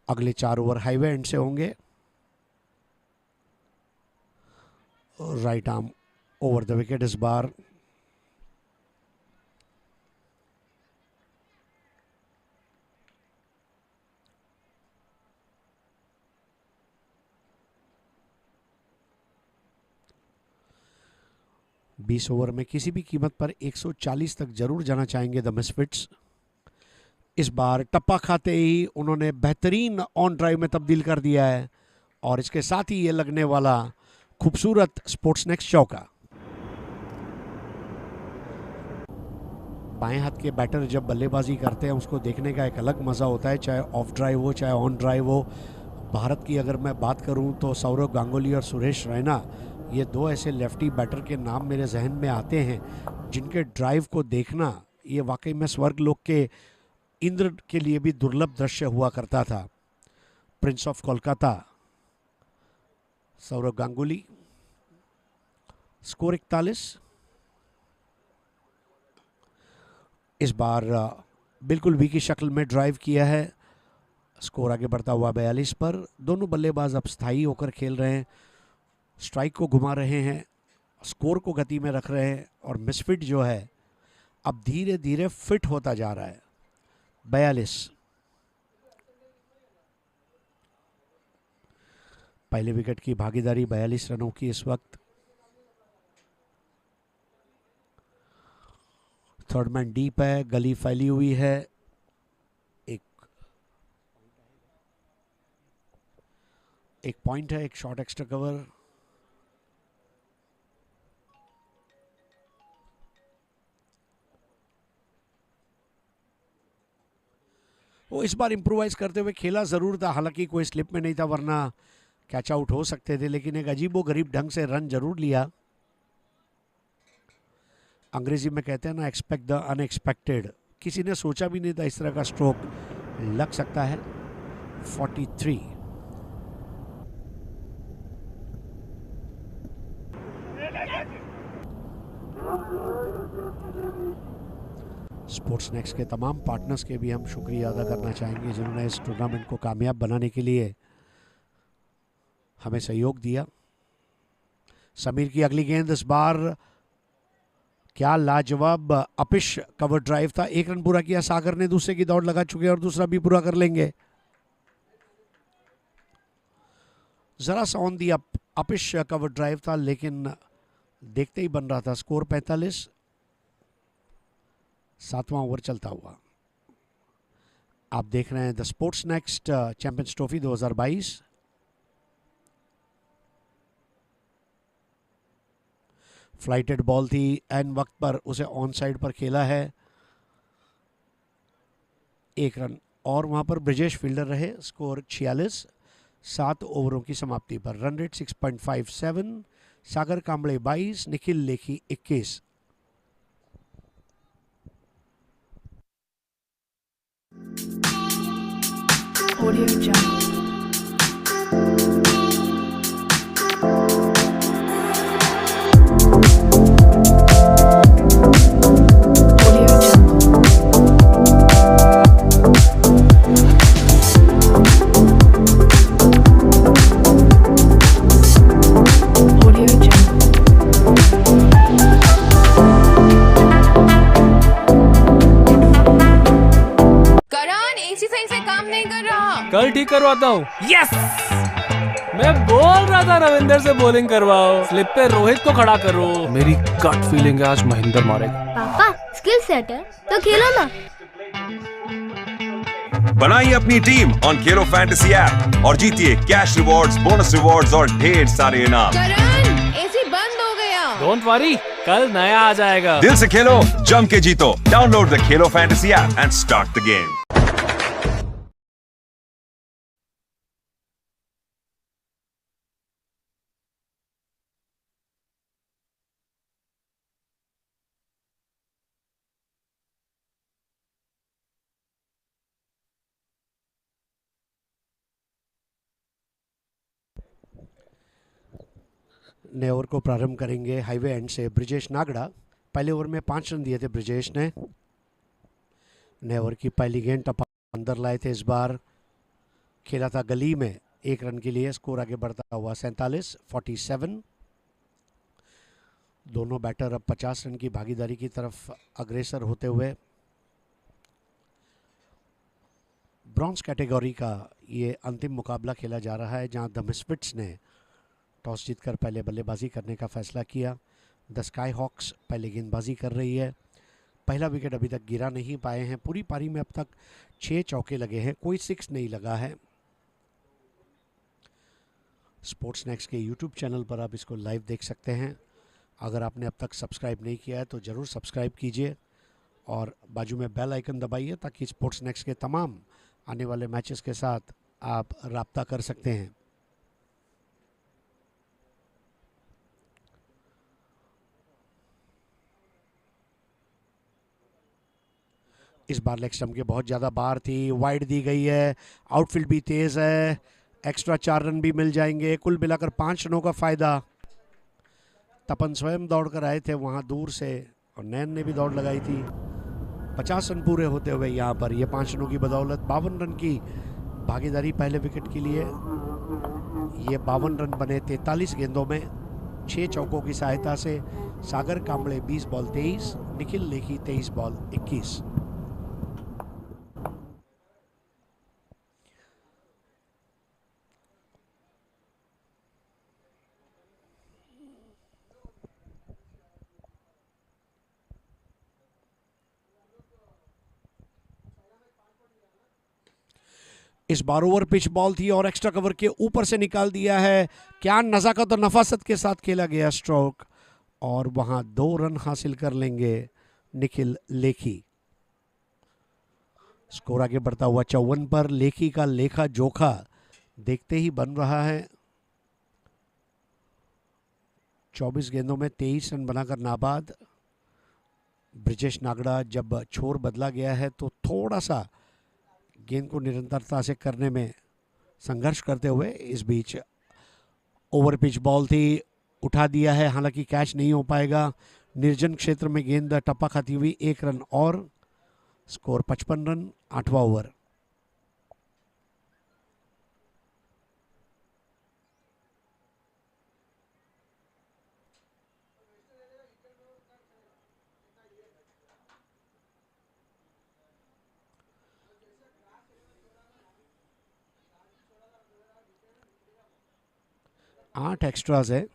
अगले 4 ओवर हाईवे एंड से होंगे। Right arm over the wicket इस बार। बीस ओवर में किसी भी कीमत पर 140 तक जरूर जाना चाहेंगे द मिसफिट्स। इस बार टप्पा खाते ही उन्होंने बेहतरीन ऑन ड्राइव में तब्दील कर दिया है, और इसके साथ ही ये लगने वाला खूबसूरत स्पोर्ट्स नेक्स्ट चौका। बाएं हाथ के बैटर जब बल्लेबाजी करते हैं उसको देखने का एक अलग मज़ा होता है, चाहे ऑफ ड्राइव हो चाहे ऑन ड्राइव हो। भारत की अगर मैं बात करूं तो सौरव गांगुली और सुरेश रैना, ये 2 ऐसे लेफ्टी बैटर के नाम मेरे जहन में आते हैं जिनके ड्राइव को देखना ये वाकई में स्वर्ग लोक के इंद्र के लिए भी दुर्लभ दृश्य हुआ करता था। Prince of Kolkata Saurav Ganguly. Score 41। इस बार बिल्कुल वी की शक्ल में ड्राइव किया है। स्कोर आगे बढ़ता हुआ 42 पर। दोनों बल्लेबाज अब स्थायी होकर खेल रहे हैं, स्ट्राइक को घुमा रहे हैं, स्कोर को गति में रख रहे हैं, और मिसफिट जो है अब धीरे धीरे फिट होता जा रहा है। 42। पहले विकेट की भागीदारी 42 रनों की इस वक्त। थर्ड मैन डीप है, गली फैली हुई है। एक पॉइंट है, एक शॉर्ट एक्स्ट्रा कवर। वो इस बार इम्प्रोवाइज करते हुए खेला जरूर था, हालांकि कोई स्लिप में नहीं था, वरना कैच आउट हो सकते थे, लेकिन एक अजीबो गरीब ढंग से रन जरूर लिया। अंग्रेजी में कहते हैं ना, एक्सपेक्ट द अनएक्सपेक्टेड। किसी ने सोचा भी नहीं था इस तरह का स्ट्रोक लग सकता है। 43। स्पोर्ट्स नेक्स्ट के तमाम पार्टनर्स के भी हम शुक्रिया अदा करना चाहेंगे जिन्होंने इस टूर्नामेंट को कामयाब बनाने के लिए हमें सहयोग दिया। समीर की अगली गेंद इस बार क्या लाजवाब अपिश कवर ड्राइव था। 1 रन पूरा किया। सागर ने दूसरे की दौड़ लगा चुके और दूसरा भी पूरा कर लेंगे। जरा सा on the uppish cover drive था लेकिन देखते ही बन रहा था। स्कोर 45। 7वां ओवर चलता हुआ। आप देख रहे हैं the Sports Next Champions Trophy 2022। Flighted ball थी, एंड वक्त पर उसे ऑन साइड पर खेला है। 1 रन और वहां पर ब्रिजेश फील्डर रहे। स्कोर 46। 7 ओवरों की समाप्ति पर रन रेट 6.57। सागर कांबळे 22, निखिल लेखी 21। Audio Jungle. कल ठीक करवाता हूँ। यस, मैं बोल रहा था रविंदर से बॉलिंग करवाओ, स्लिप पे रोहित को खड़ा करो। मेरी गट फीलिंग है आज महेंद्र मारेगा। पापा स्किल सेट है तो खेलो ना। बनाइए अपनी team on Khelo fantasy app और जीतिए कैश रिवॉर्ड्स, बोनस रिवॉर्ड्स और ढेर सारे इनाम। करण, एसी बंद हो गया। डोंट वरी, कल नया आ जाएगा। दिल से खेलो, जम के जीतो। Download the Khelo fantasy app and start the game. नए ओवर को प्रारंभ करेंगे हाईवे एंड से ब्रिजेश नागड़ा। पहले ओवर में 5 रन दिए थे ब्रिजेश ने। नए ओवर की पहली गेंद टप्पा अंदर लाए थे। इस बार खेला था गली में 1 रन के लिए। स्कोर आगे बढ़ता हुआ 47-47। दोनों बैटर अब 50 रन की भागीदारी की तरफ अग्रसर होते हुए ब्रॉन्ज कैटेगरी का ये अंतिम मुकाबला खेला जा रहा है, जहां द मिसफिट्स ने टॉस जीतकर पहले बल्लेबाजी करने का फैसला किया। द स्काईहॉक्स पहले गेंदबाजी कर रही है। पहला विकेट अभी तक गिरा नहीं पाए हैं। पूरी पारी में अब तक 6 चौके लगे हैं, कोई 6 नहीं लगा है। स्पोर्ट्स नेक्स्ट के यूट्यूब चैनल पर आप इसको लाइव देख सकते हैं। अगर आपने अब तक सब्सक्राइब नहीं किया है तो ज़रूर सब्सक्राइब कीजिए और बाजू में बेल आइकन दबाइए ताकि स्पोर्ट्स नेक्स्ट के तमाम आने वाले मैचेस के साथ आप राब्ता कर सकते हैं। इस बार लेग स्टंप के बहुत ज़्यादा बार थी, वाइड दी गई है। आउटफील्ड भी तेज़ है, एक्स्ट्रा 4 रन भी मिल जाएंगे। कुल मिलाकर 5 रनों का फ़ायदा। तपन स्वयं दौड़ कर आए थे वहाँ दूर से और नैन ने भी दौड़ लगाई थी। 50 रन पूरे होते हुए यहाँ पर ये 5 रनों की बदौलत 52 रन की भागीदारी पहले विकेट के लिए। ये 52 रन बने 43 गेंदों में 6 चौकों की सहायता से। सागर कांबळे 20 बॉल 23, निखिल लेखी 23 बॉल 21। इस बार ओवर पिच बॉल थी और एक्स्ट्रा कवर के ऊपर से निकाल दिया है। क्या नज़ाकत और नफासत के साथ खेला गया स्ट्रोक और वहां 2 रन हासिल कर लेंगे निखिल लेखी। स्कोर आगे बढ़ता हुआ 54 पर। लेखी का लेखा जोखा देखते ही बन रहा है। 24 गेंदों में 23 रन बनाकर नाबाद। ब्रिजेश नागड़ा जब छोर बदला गया है तो थोड़ा सा गेंद को निरंतरता से करने में संघर्ष करते हुए इस बीच ओवर पिच बॉल थी, उठा दिया है, हालांकि कैच नहीं हो पाएगा। निर्जन क्षेत्र में गेंद टप्पा खाती हुई 1 रन और स्कोर 55 रन, 8वां ओवर। आठ एक्स्ट्राज है।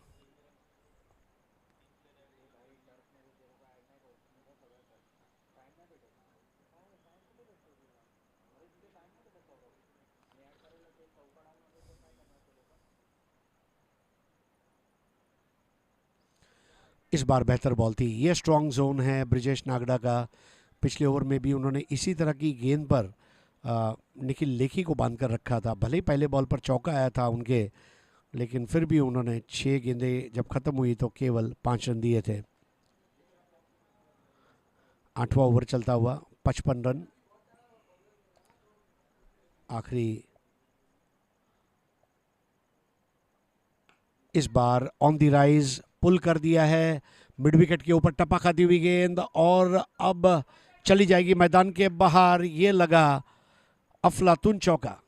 इस बार बेहतर बॉल थी। ये स्ट्रॉन्ग जोन है ब्रिजेश नागड़ा का। पिछले ओवर में भी उन्होंने इसी तरह की गेंद पर निखिल लेखी को बांध कर रखा था। भले ही पहले बॉल पर चौका आया था उनके, लेकिन फिर भी उन्होंने 6 गेंदें जब खत्म हुई तो केवल 5 रन दिए थे। 8वां ओवर चलता हुआ, 55 रन। आखिरी इस बार ऑन द राइज पुल कर दिया है। मिड विकेट के ऊपर टपा खाती हुई गेंद और अब चली जाएगी मैदान के बाहर। ये लगा अफलातून चौका।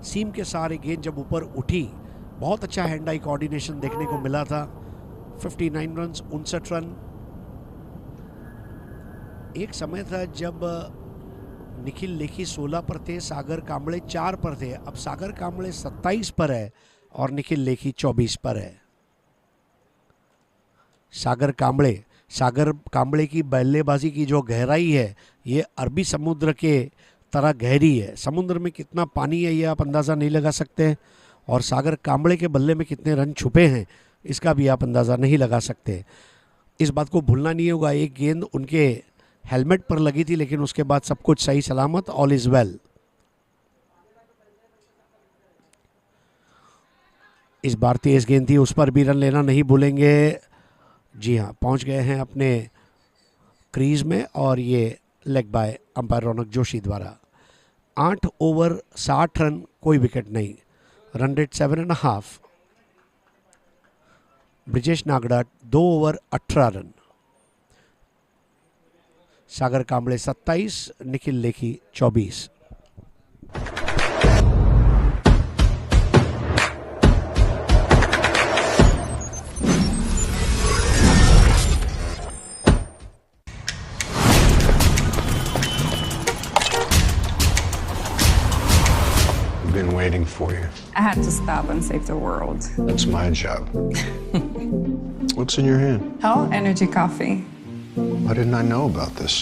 सीम के सारे गेंद जब ऊपर उठी, बहुत अच्छा हैंड आई कोऑर्डिनेशन देखने को मिला था। 59 रन, 59 रन। एक समय था जब निखिल लेखी 16 पर थे, सागर कांबळे 4 पर थे। अब सागर कांबळे 27 पर है और निखिल लेखी 24 पर है। सागर कांबळे की बल्लेबाजी की जो गहराई है, ये अरबी समुद्र के तरह गहरी है। समुद्र में कितना पानी है ये आप अंदाज़ा नहीं लगा सकते, और सागर कांबळे के बल्ले में कितने रन छुपे हैं इसका भी आप अंदाज़ा नहीं लगा सकते। इस बात को भूलना नहीं होगा, एक गेंद उनके हेलमेट पर लगी थी, लेकिन उसके बाद सब कुछ सही सलामत, ऑल इज वेल। इस बार तेज गेंद थी, उस पर भी रन लेना नहीं भूलेंगे। जी हाँ, पहुंच गए हैं अपने क्रीज में और ये लेग बाय अंपायर रौनक जोशी द्वारा। 8 ओवर 60 रन, कोई विकेट नहीं। Run rate 7.5। Brijesh Nagda 2 over 18 run. Sagar Kamble 27, Nikhil Lekhi 24। Been waiting for you. I had to stop and save the world. That's my job. What's in your hand? Hell, energy coffee. Why didn't I know about this?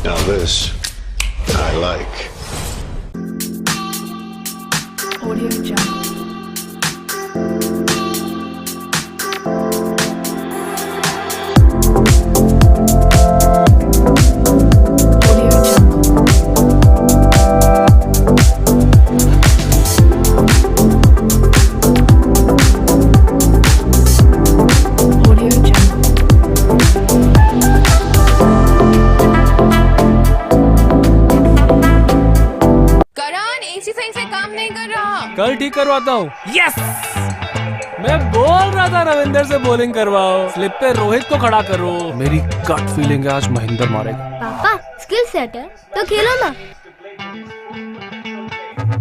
Now this I like. Audio Jungle. कल ठीक करवाता हूँ। Yes, मैं बोल रहा था रविंदर से bowling करवाओ, स्लिप पे रोहित को खड़ा करो। मेरी गट फीलिंग है आज महेंद्र मारेगा। पापा स्किल सेट है तो खेलो ना।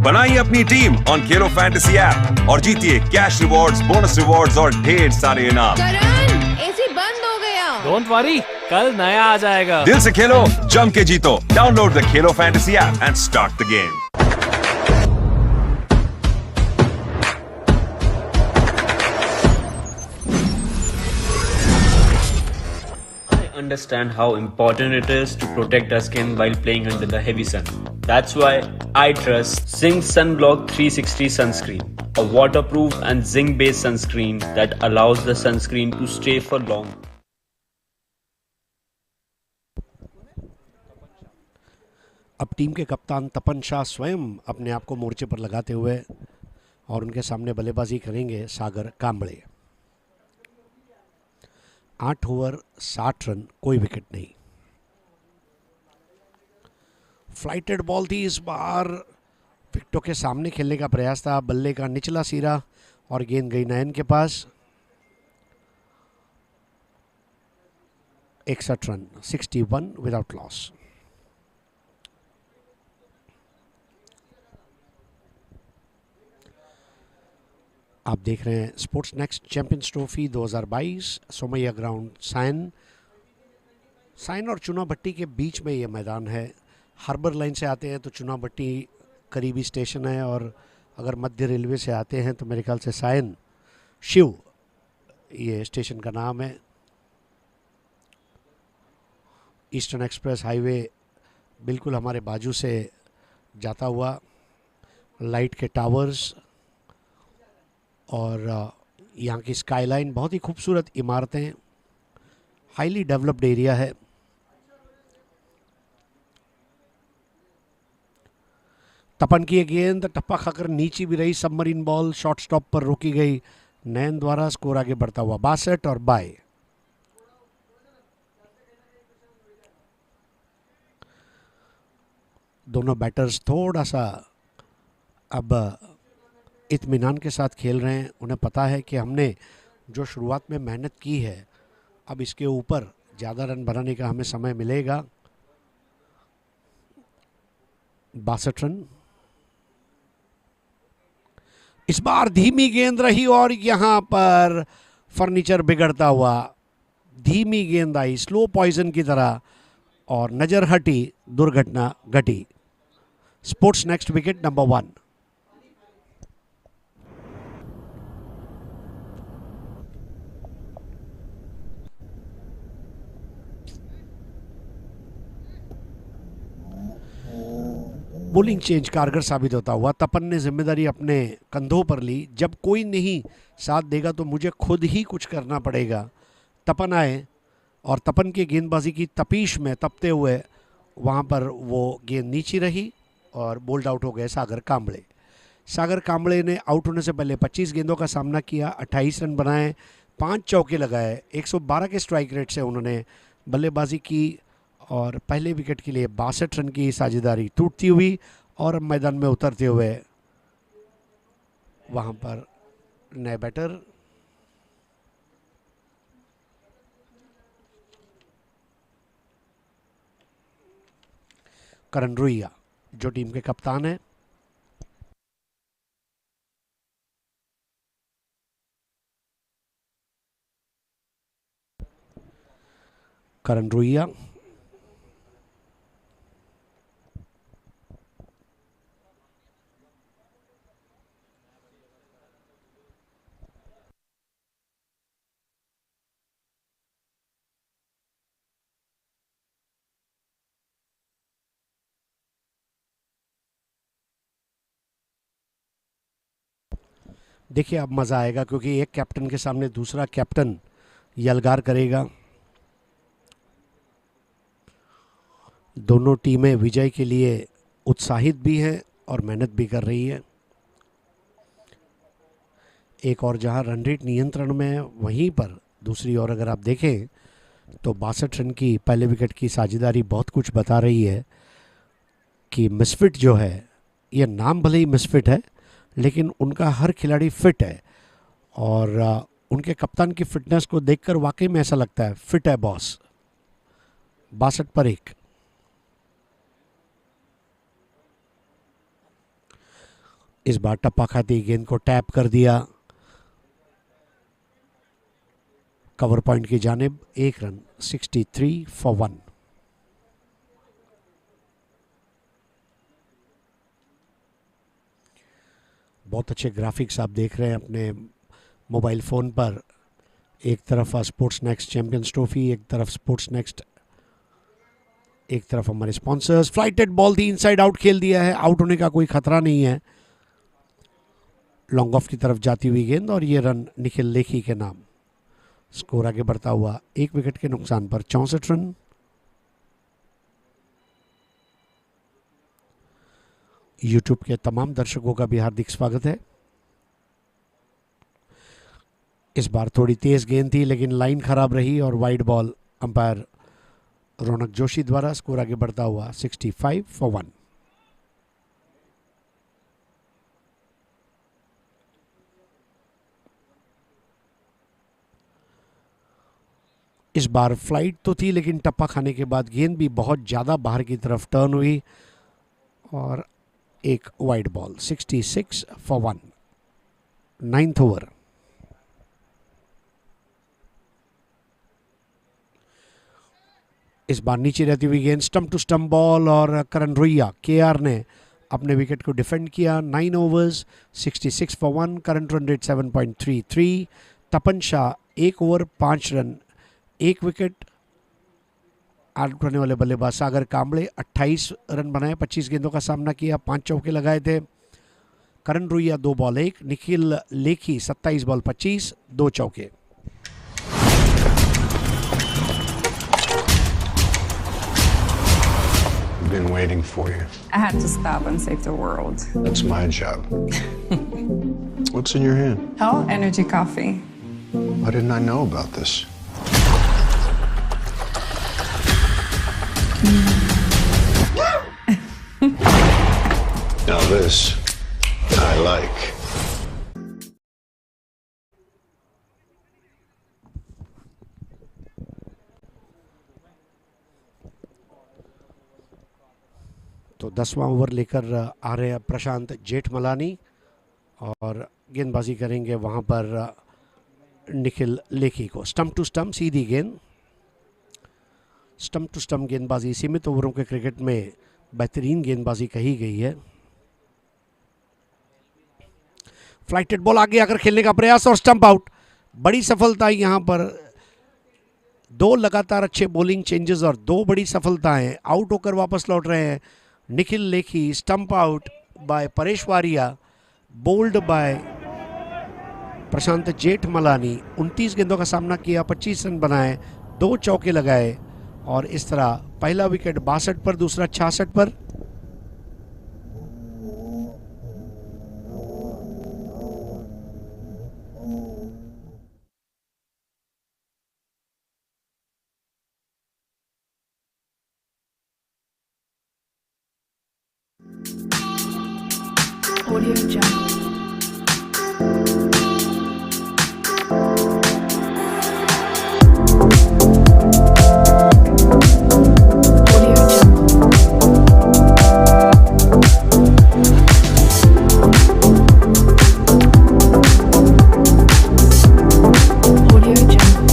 बनाइए अपनी team on Khelo fantasy app और जीतिए कैश रिवॉर्ड्स, बोनस रिवॉर्ड्स और ढेर सारे इनाम। करण, एसी बंद हो गया। डोंट वरी, कल नया आ जाएगा। दिल से खेलो, जम के जीतो। Download the Khelo fantasy app and start the game. Understand how important it is to protect our skin while playing under the heavy sun. That's why I trust Zinc Sunblock 360 sunscreen, a waterproof and zinc based sunscreen that allows the sunscreen to stay for long. अब team के कप्तान तपन शाह स्वयं अपने आप को मोर्चे पर लगाते हुए और उनके सामने बल्लेबाजी करेंगे सागर कांबळे। 8 ओवर 60 रन, कोई विकेट नहीं। फ्लाइटेड बॉल थी इस बार, विकेटों के सामने खेलने का प्रयास था, बल्ले का निचला सिरा और गेंद गई नयन के पास। 61 रन, 61 विदाउट लॉस। आप देख रहे हैं Sports Next Champions Trophy 2022, Somaiya ground Sion और चुनाभट्टी के बीच में ये मैदान है। हार्बर लाइन से आते हैं तो चुनाभट्टी करीबी स्टेशन है, और अगर मध्य रेलवे से आते हैं तो मेरे ख्याल से साइन शिव ये स्टेशन का नाम है। ईस्टर्न एक्सप्रेस हाईवे बिल्कुल हमारे बाजू से जाता हुआ, लाइट के टावर्स और यहाँ की स्काईलाइन, बहुत ही खूबसूरत इमारतें, हाईली डेवलप्ड एरिया है। तपन की गेंद टप्पा खाकर नीचे भी रही, सबमरीन बॉल शॉर्ट स्टॉप पर रोकी गई नयन द्वारा। स्कोर आगे बढ़ता हुआ 62 और बाय। दोनों बैटर्स थोड़ा सा अब इत्मीनान के साथ खेल रहे हैं। उन्हें पता है कि हमने जो शुरुआत में मेहनत की है, अब इसके ऊपर ज़्यादा रन बनाने का हमें समय मिलेगा। 62 रन। इस बार धीमी गेंद रही और यहां पर फर्नीचर बिगड़ता हुआ, धीमी गेंद आई स्लो पॉइजन की तरह और नजर हटी, दुर्घटना घटी। Sports next wicket number 1। Bowling change कारगर साबित होता हुआ तपन ने जिम्मेदारी अपने कंधों पर ली। जब कोई नहीं साथ देगा तो मुझे खुद ही कुछ करना पड़ेगा। तपन आए और तपन की गेंदबाजी की तपीश में तपते हुए वहाँ पर वो गेंद नीचे रही और बोल्ड आउट हो गए सागर कांबळे। सागर कांबळे ने आउट होने से पहले 25 गेंदों का सामना किया, 28 रन बनाए, 5 चौके लगाए, 112 के स्ट्राइक रेट से उन्होंने बल्लेबाजी की और पहले विकेट के लिए 62 रन की साझेदारी टूटती हुई और मैदान में उतरते हुए वहां पर नए बैटर करण रुइया जो टीम के कप्तान हैं। करण रुइया देखिए अब मज़ा आएगा क्योंकि एक कैप्टन के सामने दूसरा कैप्टन यलगार करेगा। दोनों टीमें विजय के लिए उत्साहित भी हैं और मेहनत भी कर रही है। एक और जहां रन रेट नियंत्रण में है, वहीं पर दूसरी ओर अगर आप देखें तो 62 रन की पहले विकेट की साझेदारी बहुत कुछ बता रही है कि मिसफिट जो है, ये नाम भले ही मिसफिट है लेकिन उनका हर खिलाड़ी फिट है और उनके कप्तान की फिटनेस को देखकर वाकई में ऐसा लगता है फिट है बॉस। 62 पर 1। इस बार टप्पा खाती गेंद को टैप कर दिया कवर पॉइंट की जानिब। 1 रन, 63 फॉर 1। बहुत अच्छे ग्राफिक्स आप देख रहे हैं अपने मोबाइल फ़ोन पर। एक तरफ स्पोर्ट्स नेक्स्ट चैंपियंस ट्रॉफी, एक तरफ स्पोर्ट्स नेक्स्ट, एक तरफ हमारे स्पॉन्सर्स। फ्लाइटेड बॉल थी, इनसाइड आउट खेल दिया है, आउट होने का कोई खतरा नहीं है। लॉन्ग ऑफ की तरफ जाती हुई गेंद और ये रन निखिल लेखी के नाम। स्कोर आगे बढ़ता हुआ 1 विकेट के नुकसान पर 64 रन। यूट्यूब के तमाम दर्शकों का भी हार्दिक स्वागत है। इस बार थोड़ी तेज गेंद थी लेकिन लाइन खराब रही और वाइड बॉल अंपायर रौनक जोशी द्वारा। स्कोर आगे बढ़ता हुआ 65 फॉर 1। इस बार फ्लाइट तो थी लेकिन टप्पा खाने के बाद गेंद भी बहुत ज़्यादा बाहर की तरफ टर्न हुई और एक wide ball. 66 for 1, 9th over. इस बार नीचे रहती हुई गेंद, स्टंप टू स्टंप बॉल और करण रोहिया केआर ने अपने विकेट को डिफेंड किया। 9 overs, 66 for 1, current run rate 7.33। Tapan Shah 1 over 5 run 1 wicket. Out होने वाले बल्लेबाज सागर कांबळे 28 रन बनाए, 25 गेंदों का सामना किया, 5 चौके लगाए थे। करण रोहिया 2 बॉल 1, निखिल लेखी 27 बॉल 25, 2 चौके। Been waiting for you. I had to stop and save the world. That's my job. What's in your hand? Hell, energy coffee. Why didn't I know about this? Now this, I like. तो 10वां over लेकर आ रहे हैं प्रशांत जेठमलानी और गेंदबाजी करेंगे वहाँ पर निखिल लेखी को। स्टंप टू स्टंप सीधी गेंद। स्टंप टू स्टंप गेंदबाजी सीमित ओवरों के क्रिकेट में बेहतरीन गेंदबाजी कही गई है। फ्लाइटेड बॉल आगे आकर खेलने का प्रयास और स्टंप आउट। बड़ी सफलता यहाँ पर, 2 लगातार अच्छे बॉलिंग चेंजेस और 2 बड़ी सफलताएं। आउट होकर वापस लौट रहे हैं Nikhil Lekhi. Stump out by Paresh Variya, bowled by Prashant Jethmalani. 29 गेंदों का सामना किया, 25 रन बनाए, 2 चौके लगाए और इस तरह पहला विकेट 62 पर, दूसरा 66 पर। Audio Jungle. Audio Jungle. Audio Jungle.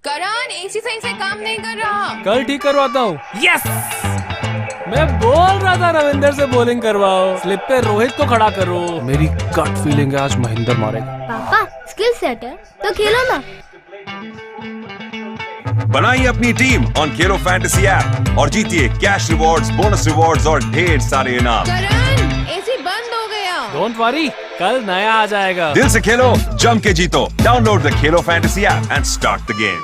करण एसी सही से काम नहीं कर रहा। कल ठीक करवाता हूँ। यस, मैं बोल रहा था रविंदर से बॉलिंग करवाओ, स्लिप पे रोहित को खड़ा करो। मेरी गट फीलिंग है आज महेंद्र मारेगा। पापा स्किल सेट है तो खेलो ना। बनाइए अपनी team on Khelo fantasy app और जीतिए कैश रिवॉर्ड्स, बोनस रिवॉर्ड्स और ढेर सारे इनाम। करण एसी बंद हो गया। डोंट वरी, कल नया आ जाएगा। दिल से खेलो, जम के जीतो। Download the Khelo fantasy app and start the game.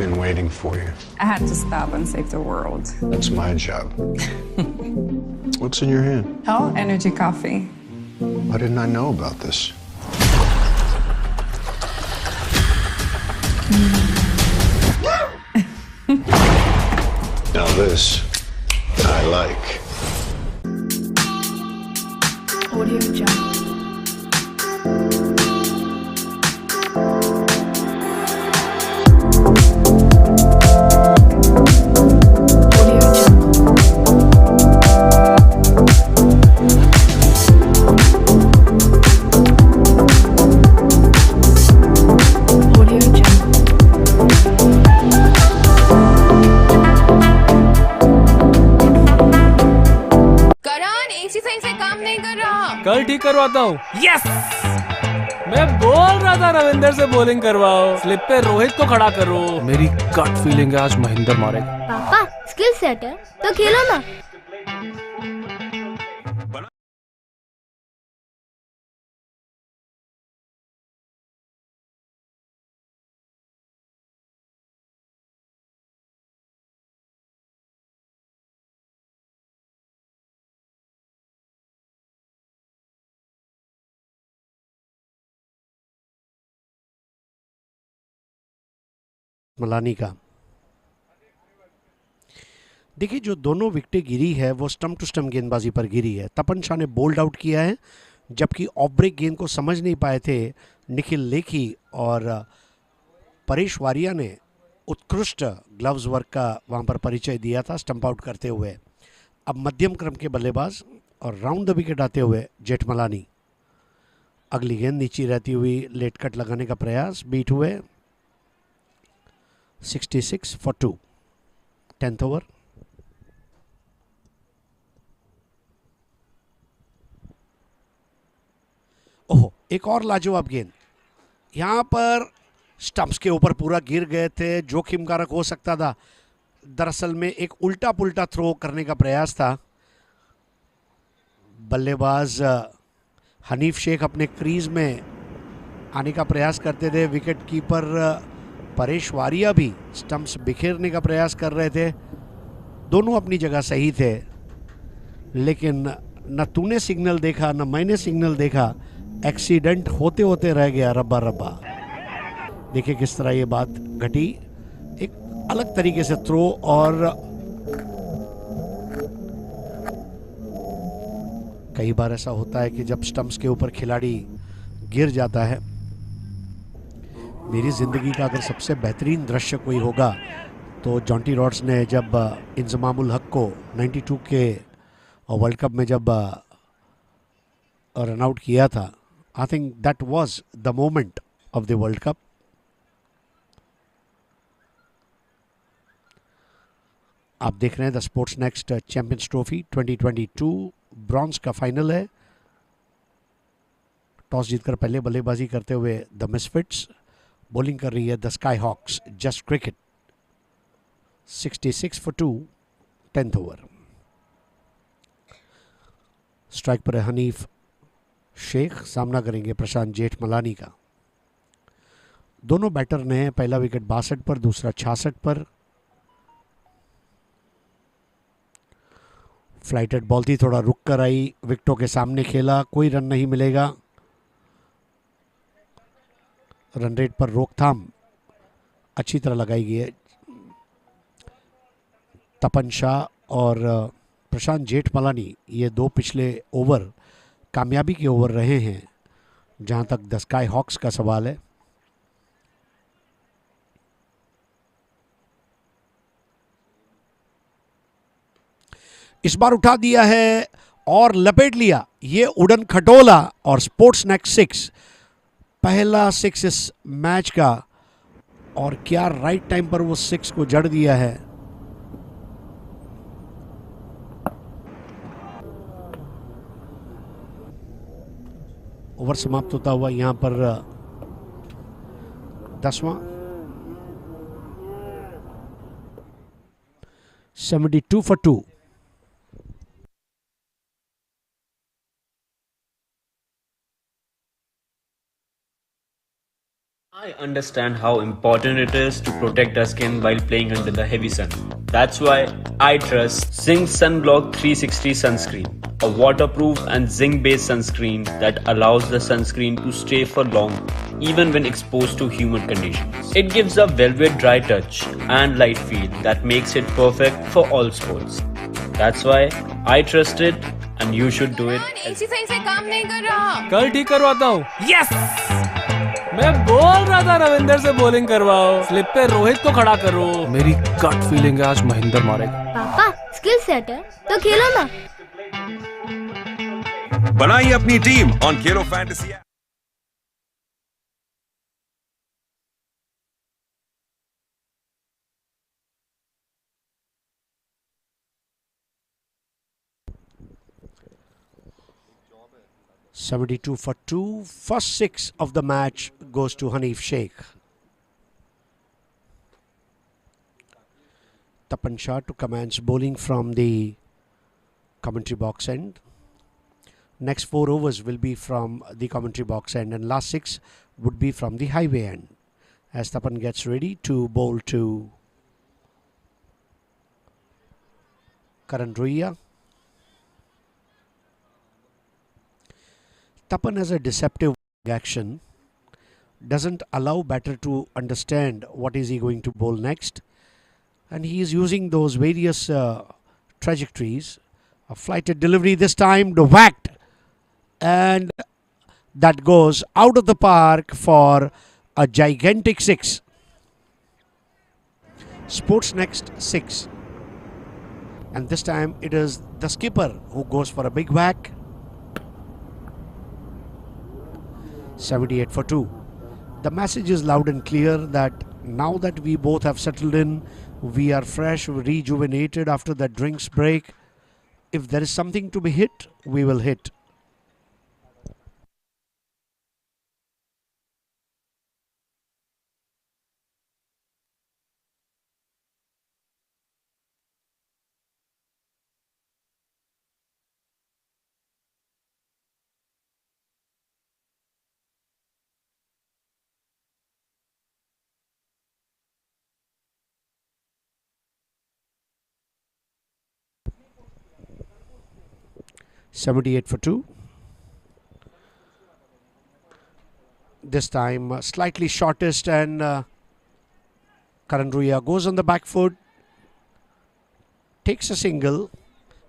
Been waiting for you. I had to stop and save the world. That's my job. What's in your hand? Hell, energy coffee. Why didn't I know about this? Now this, I like. Audio Jungle. Audio Jungle. Audio Jungle. Karan AC सही से काम नहीं कर रहा। कल ठीक करवाता हूँ। यस, मैं बोल रहा था रविंदर से बॉलिंग करवाओ, स्लिप पे रोहित को खड़ा करो। मेरी गट फीलिंग है आज महेंद्र मारेगा। पापा स्किल सेट है तो खेलो ना। मलानी का। देखिए, जो दोनों विकेटें गिरी है वो स्टंप टू स्टंप गेंदबाजी पर गिरी है। तपन शाह ने बोल्ड आउट किया है, जबकि ऑफ ब्रेक गेंद को समझ नहीं पाए थे निखिल लेखी और परेश वारिया ने उत्कृष्ट ग्लव्स वर्क का वहां पर परिचय दिया था स्टंप आउट करते हुए। अब मध्यम क्रम के बल्लेबाज और राउंड द विकेट आते हुए जेठमलानी। अगली गेंद नीचे रहती हुई लेट कट लगाने का प्रयास, बीट हुए 66 फॉर 2, 10th ओवर। ओहो, एक और लाजवाब गेंद। यहां पर स्टंप्स के ऊपर पूरा गिर गए थे, जोखिम कारक हो सकता था। दरअसल में एक उल्टा पुल्टा थ्रो करने का प्रयास था। बल्लेबाज हनीफ शेख अपने क्रीज में आने का प्रयास करते थे। विकेट कीपर परेश वारिया भी स्टंप्स बिखेरने का प्रयास कर रहे थे। दोनों अपनी जगह सही थे, लेकिन न तूने सिग्नल देखा न मैंने सिग्नल देखा। एक्सीडेंट होते होते रह गया रब्बा रब्बा। देखिए किस तरह ये बात घटी। एक अलग तरीके से थ्रो, और कई बार ऐसा होता है कि जब स्टंप्स के ऊपर खिलाड़ी गिर जाता है। मेरी जिंदगी का अगर सबसे बेहतरीन दृश्य कोई होगा तो जॉन्टी रॉड्स ने जब इंजमामुल हक को 92 के वर्ल्ड कप में जब रन आउट किया था, I think that was the moment of the world cup. आप देख रहे हैं the Sports Next Champions Trophy 2022 bronze का फाइनल है। टॉस जीतकर पहले बल्लेबाजी करते हुए द मिसफिट्स, बॉलिंग कर रही है the Skyhawks. Just cricket 66 for 2, 10th over. Strike पर है हनीफ शेख, सामना करेंगे प्रशांत जेठमलानी का। दोनों बैटर ने पहला विकेट 62 पर, दूसरा 66 पर। फ्लाइटेड बॉल थी, थोड़ा रुक कर आई, विकेटों के सामने खेला, कोई रन नहीं मिलेगा। रन रेट पर रोकथाम अच्छी तरह लगाई गई है। तपन शाह और प्रशांत जेठमलानी, ये दो पिछले ओवर कामयाबी के ओवर रहे हैं जहां तक द स्काई हॉक्स का सवाल है। इस बार उठा दिया है और लपेट लिया ये उड़न खटोला, और स्पोर्ट्स नेक्स्ट 6, पहला 6 इस मैच का। और क्या राइट टाइम पर वो 6 को जड़ दिया है। ओवर समाप्त होता हुआ यहां पर 10वां 72 for 2। I understand how important it is to protect our skin while playing under the heavy sun. That's why I trust Zinc Sunblock 360 sunscreen, a waterproof and zinc-based sunscreen that allows the sunscreen to stay for long even when exposed to humid conditions. It gives a velvet dry touch and light feel that makes it perfect for all sports. That's why I trust it and you should do it. AC सही से काम नहीं कर रहा। कल ठीक करवाता हूँ। यस, मैं बोल रहा था रविंदर से बॉलिंग करवाओ, स्लिप पे रोहित को खड़ा करो। मेरी गट फीलिंग है आज महेंद्र मारेगा। पापा स्किल सेट है तो खेलो ना। बनाइए अपनी team on Khelo fantasy app. $72 for 2. First 6 of the match goes to Hanif Sheikh. Tapan Shah to commence bowling from the commentary box end. Next 4 overs will be from the commentary box end, and last 6 would be from the highway end. As Tapan gets ready to bowl to Karan Ruia. Tapan has a deceptive action, doesn't allow batter to understand what is he going to bowl next, and he is using those various trajectories. A flighted delivery this time, the whacked, and that goes out of the park for a gigantic 6. Sportsnext 6. And this time it is the skipper who goes for a big whack. 78 for 2. The message is loud and clear that now that we both have settled in, we are fresh, rejuvenated after that drinks break. If there is something to be hit, we will hit. $78 for 2. This time slightly shortest, and Karan Ruya goes on the back foot, takes a single,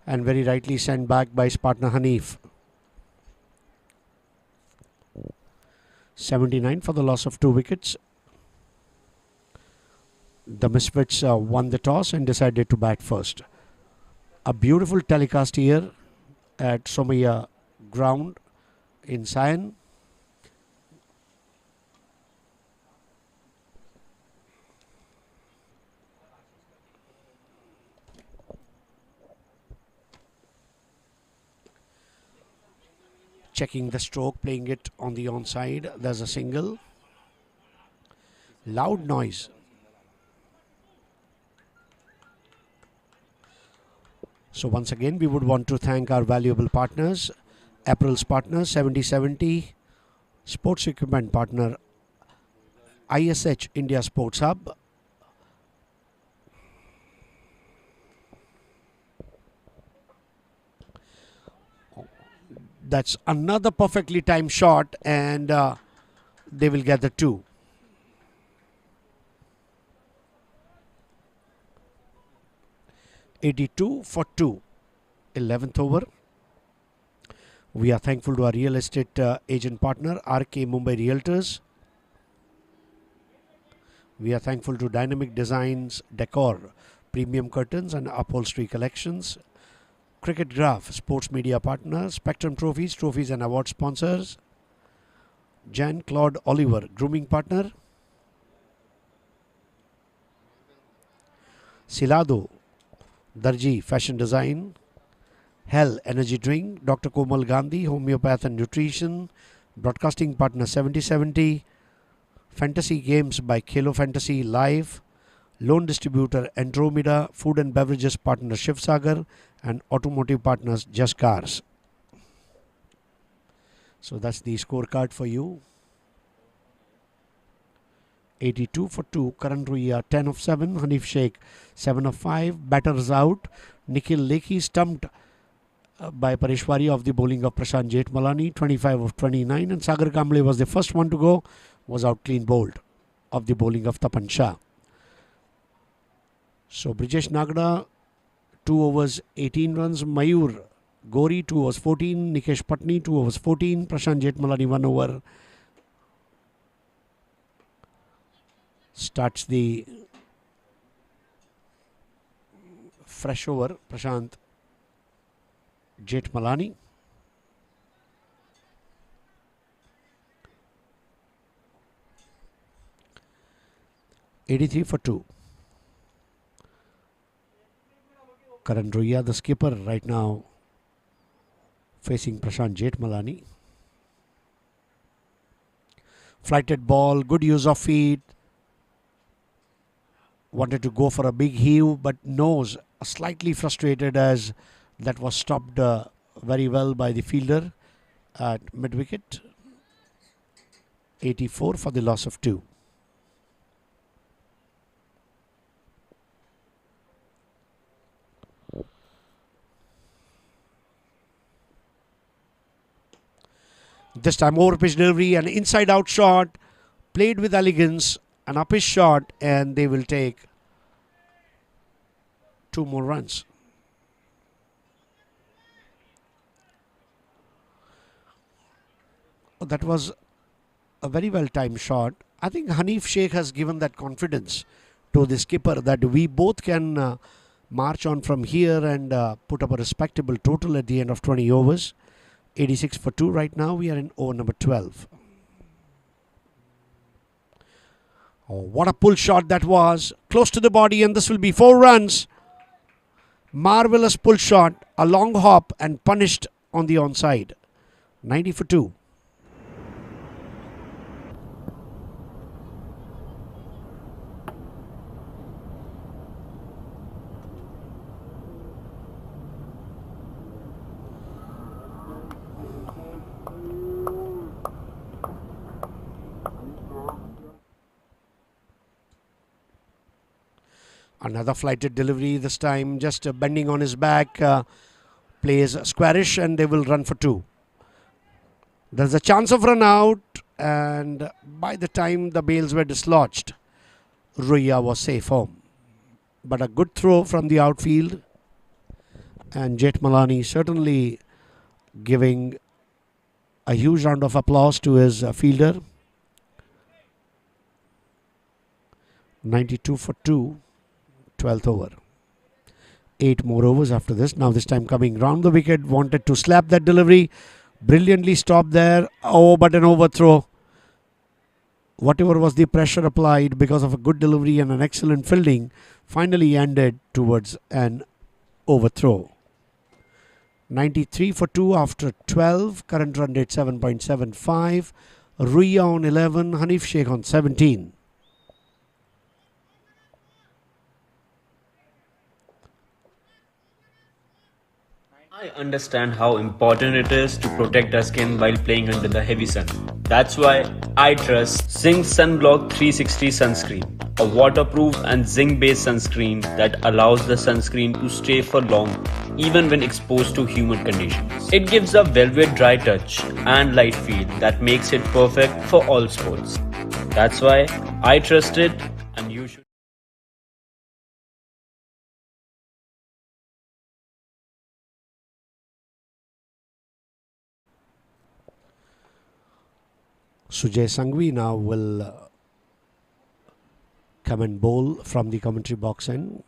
and very rightly sent back by his partner Hanif. 79 for the loss of 2 wickets. The Misfits won the toss and decided to bat first. A beautiful telecast here at Somaya ground in Sion. Checking the stroke, playing it on the onside. There's a single. Loud noise. So once again, we would want to thank our valuable partners. April's partner 7070, sports equipment partner ISH India Sports Hub, that's another perfectly timed shot, and they will get the 2. $82 for 2. 11th over. We are thankful to our real estate agent partner RK Mumbai Realtors. We are thankful to Dynamic Designs Decor, Premium Curtains and Upholstery Collections. Cricket Graph, Sports Media Partner. Spectrum Trophies, Trophies and Award Sponsors. Jan Claude Oliver, Grooming Partner. Silado, Darji Fashion Design. Hell Energy Drink, Dr. Komal Gandhi, Homeopath and Nutrition. Broadcasting Partner 7070. Fantasy Games by Khelo Fantasy Live. Loan Distributor Andromeda. Food and Beverages Partner Shiv Sagar. And Automotive Partners Just Cars. So that's the scorecard for you. 82 for 2. Karan Ruya 10 of 7. Hanif Sheikh 7 of 5. Batters out. Nikhil Lekhi stumped by Parishwari of the bowling of Prashant Jethmalani 25 of 29. And Sagar Kamble was the first one to go. Was out clean bowled of the bowling of Tapan Shah. So Brijesh Nagda 2 overs 18 runs. Mayur Gori 2 overs 14. Nikesh Patni 2 overs 14. Prashant Jethmalani 1 over. Starts the fresh over. Prashant Jethmalani. $83 for 2. Karan Ruya, the skipper, right now facing Prashant Jethmalani. Flighted ball, good use of feet. Wanted to go for a big heave, but nose slightly frustrated as that was stopped very well by the fielder at mid-wicket. 84 for the loss of 2. This time over pitch delivery and inside out shot. played with elegance, an up his shot, and they will take 2 more runs. That was a very well timed shot. I think Hanif Sheikh has given that confidence to the skipper that we both can march on from here and put up a respectable total at the end of 20 overs. 86 for 2 right now. We are in over number 12. Oh, what a pull shot that was. Close to the body, and this will be 4 runs. Marvelous pull shot, a long hop, and punished on the onside. 90 for 2. Another flighted delivery, this time just bending on his back, plays squarish, and they will run for 2. There's a chance of run out, and by the time the bails were dislodged, Ruya was safe home. But a good throw from the outfield, and Jethmalani certainly giving a huge round of applause to his fielder. 92 for 2. 12th over. 8 more overs after this. Now this time coming round the wicket. Wanted to slap that delivery. Brilliantly stopped there. Oh, but an overthrow. Whatever was the pressure applied because of a good delivery and an excellent fielding finally ended towards an overthrow. 93 for 2 after 12. Current run rate 7.75. Ruya on 11. Hanif Sheikh on 17. I understand how important it is to protect our skin while playing under the heavy sun. That's why I trust Zinc Sunblock 360 Sunscreen, a waterproof and zinc-based sunscreen that allows the sunscreen to stay for long even when exposed to humid conditions. It gives a velvet dry touch and light feel that makes it perfect for all sports. That's why I trust it, and you should. Sujay Sangvi now will come and bowl from the commentary box end.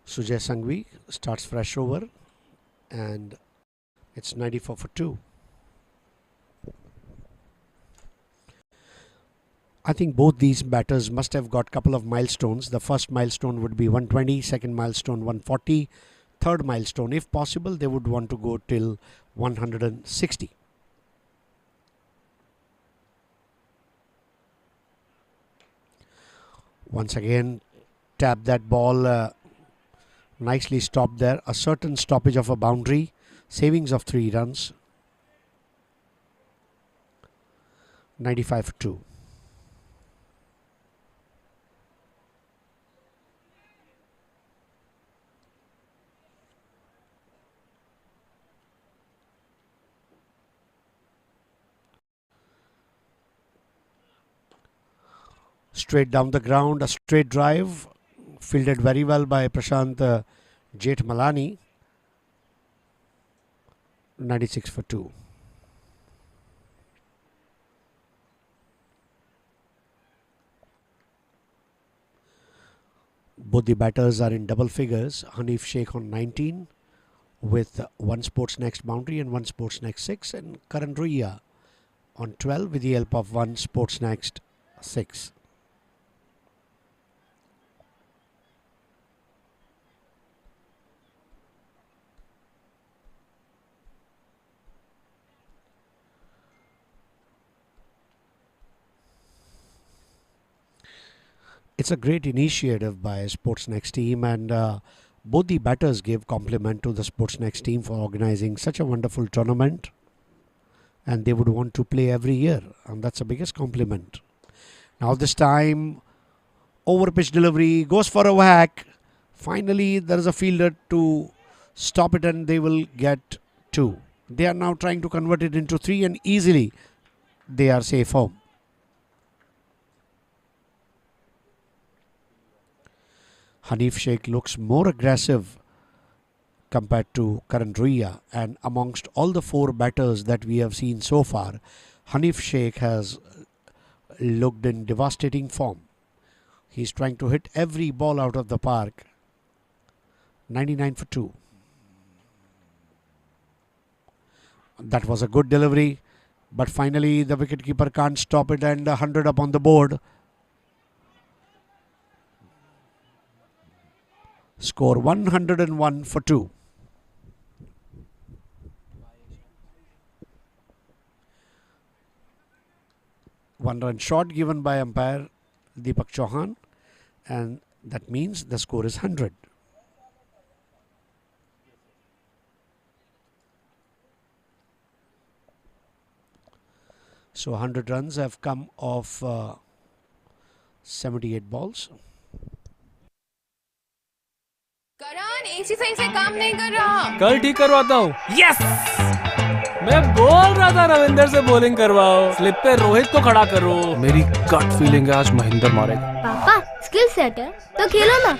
Sujay Sangvi starts fresh over, and it's 94 for 2. I think both these batters must have got a couple of milestones. The first milestone would be 120, second milestone 140, third milestone, if possible, they would want to go till 160. Once again, tap that ball, nicely stopped there. A certain stoppage of a boundary, savings of 3 runs. 95 for 2. Straight down the ground, a straight drive, fielded very well by Prashant Jethmalani. 96 for 2. Both the batters are in double figures. Hanif Sheikh on 19 with one Sportsnext boundary and one Sportsnext 6, and Karan Ruia on 12 with the help of one Sportsnext 6. It's a great initiative by Sportsnext team, and both the batters gave compliment to the Sportsnext team for organizing such a wonderful tournament, and they would want to play every year, and that's the biggest compliment. Now this time, over pitch delivery, goes for a whack. Finally, there is a fielder to stop it, and they will get 2. They are now trying to convert it into 3, and easily they are safe home. Hanif Sheikh looks more aggressive compared to Karan Ruia, and amongst all the 4 batters that we have seen so far, Hanif Sheikh has looked in devastating form. He's trying to hit every ball out of the park. 99 for 2. That was a good delivery, but finally the wicketkeeper can't stop it, and 100 up on the board. Score 101 for 2. One run short given by umpire Deepak Chauhan, and that means the score is 100. So 100 runs have come off 78 balls. Karan AC सही से काम नहीं कर रहा। कल ठीक करवाता हूँ। यस, मैं बोल रहा था रविंदर से बॉलिंग करवाओ, स्लिप पे रोहित को खड़ा करो। मेरी गट फीलिंग है आज महेंद्र मारेगा। पापा स्किल सेट है तो खेलो ना।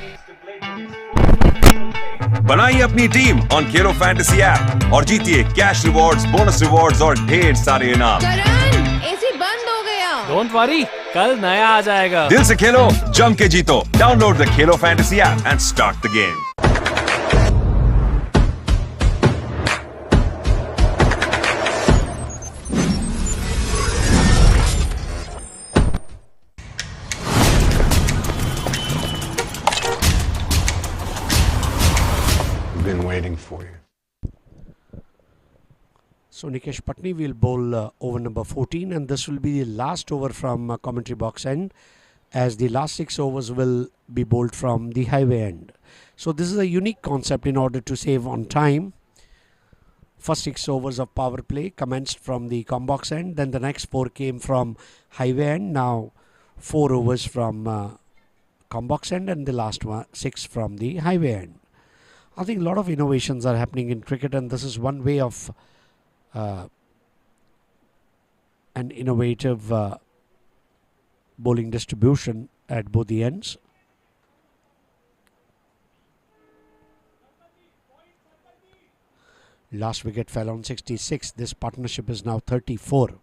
बनाइए अपनी team on Khelo fantasy app और जीतिए कैश रिवॉर्ड्स, बोनस रिवॉर्ड्स और ढेर सारे इनाम। करण एसी बंद हो गया। डोंट वरी, कल नया आ जाएगा। दिल से खेलो, जम के जीतो। Download the Khelo fantasy app and start the game. Been waiting for you. So Nikesh Patni will bowl over number 14, and this will be the last over from commentary box end, as the last 6 overs will be bowled from the highway end. So this is a unique concept in order to save on time. First 6 overs of power play commenced from the combox end, then the next 4 came from highway end. Now 4 overs from combox end, and the last 6 from the highway end. I think a lot of innovations are happening in cricket, and this is one way of an innovative bowling distribution at both the ends. Last wicket fell on 66. This partnership is now 34.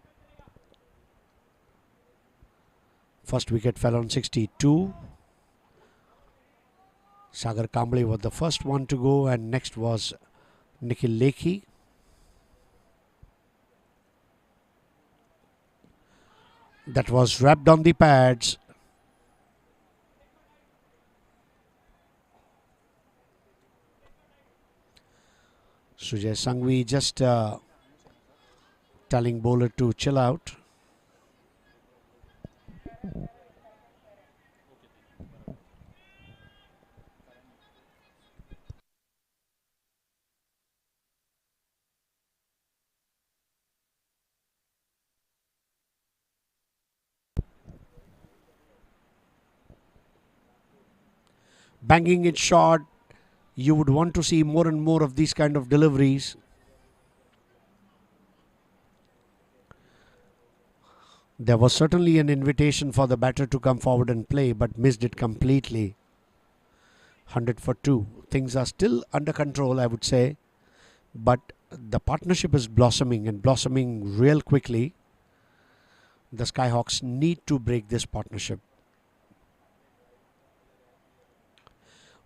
First wicket fell on 62. Sagar Kamble was the first one to go, and next was Nikhil Lekhi. That was wrapped on the pads. Sujay Sangvi just telling bowler to chill out. Banging it short. You would want to see more and more of these kind of deliveries. There was certainly an invitation for the batter to come forward and play, but missed it completely. 100 for 2. Things are still under control, I would say, but the partnership is blossoming, and blossoming real quickly. The Skyhawks need to break this partnership.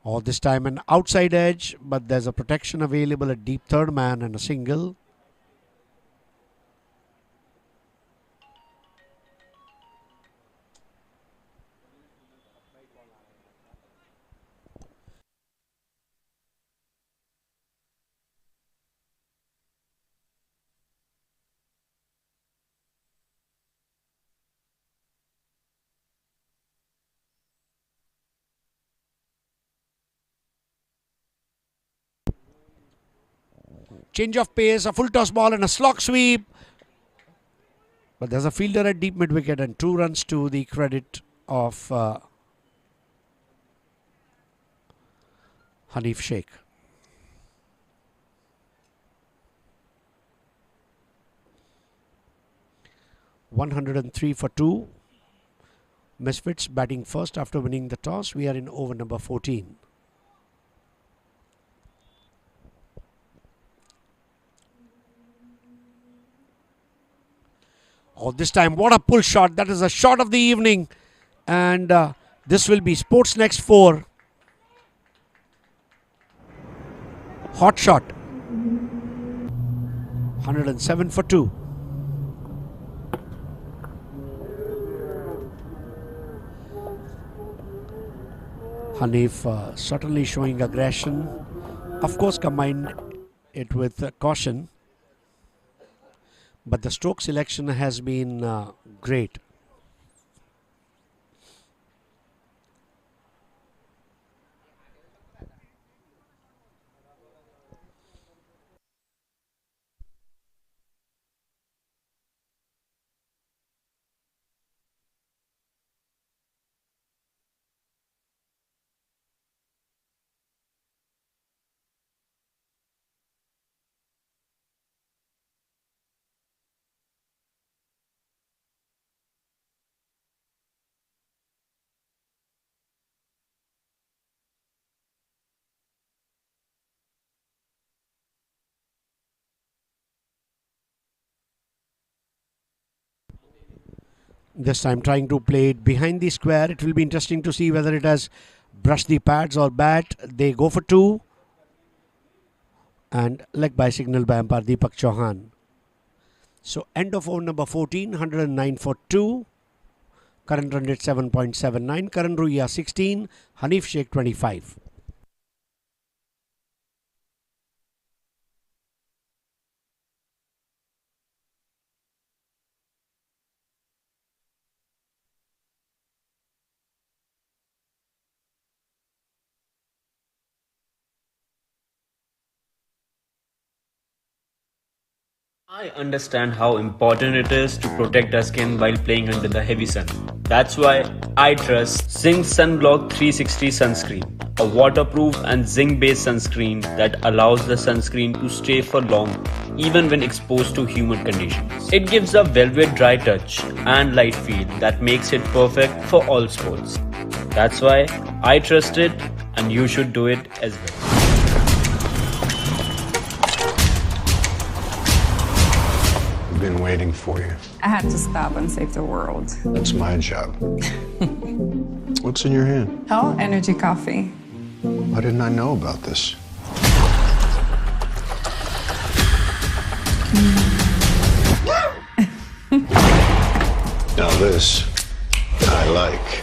Or this time an outside edge, but there's a protection available at deep third man and a single. Change of pace, a full toss ball and a slog sweep. But there's a fielder at deep mid wicket and 2 runs to the credit of Hanif Sheikh. (103 for 2). Misfits batting first after winning the toss. We are in over number 14. Oh, this time, what a pull shot. That is a shot of the evening. And this will be Sportsnext 4. Hot shot. 107 for 2. Hanif certainly showing aggression. Of course, combined it with caution. But the stroke selection has been great. This time trying to play it behind the square. It will be interesting to see whether it has brushed the pads or bat. They go for 2. And leg by signal by umpire Deepak Chauhan. So end of over number 14, 109 for 2. Current run rate 7.79. Karan Ruia 16. Hanif Sheikh 25. I understand how important it is to protect our skin while playing under the heavy sun. That's why I trust Zinc Sunblock 360 sunscreen, a waterproof and zinc-based sunscreen that allows the sunscreen to stay for long even when exposed to humid conditions. It gives a velvet dry touch and light feel that makes it perfect for all sports. That's why I trust it, and you should do it as well. Been waiting for you. I had to stop and save the world. That's my job. What's in your hand? Hell, energy coffee. Why didn't I know about this? Now this, I like.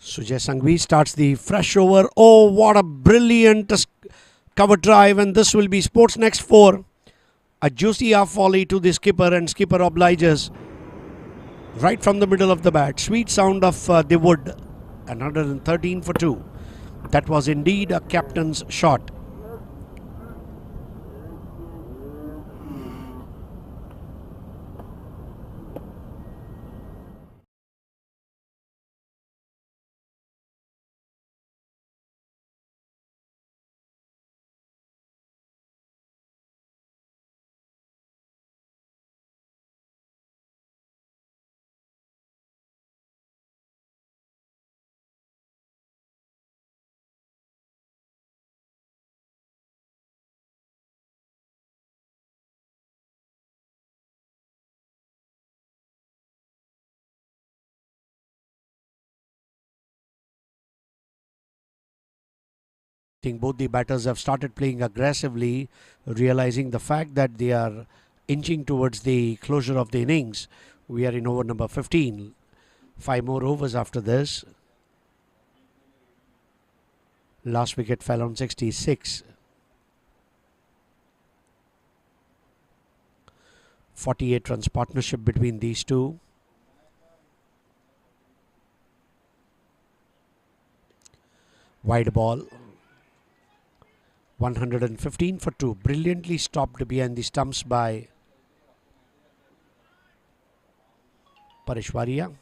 Sujay Sanghvi starts the fresh over. Oh, what a brilliant cover drive, and this will be Sportsnext 4. A juicy half volley to the skipper, and skipper obliges right from the middle of the bat. Sweet sound of the wood. 113 for 2. That was indeed a captain's shot. think both the batters have started playing aggressively, realizing the fact that they are inching towards the closure of the innings. We are in over number 15. 5 more overs after this. Last wicket fell on 66. 48 runs partnership between these two. Wide ball. 115 for 2. Brilliantly stopped behind the stumps by Parishwaria.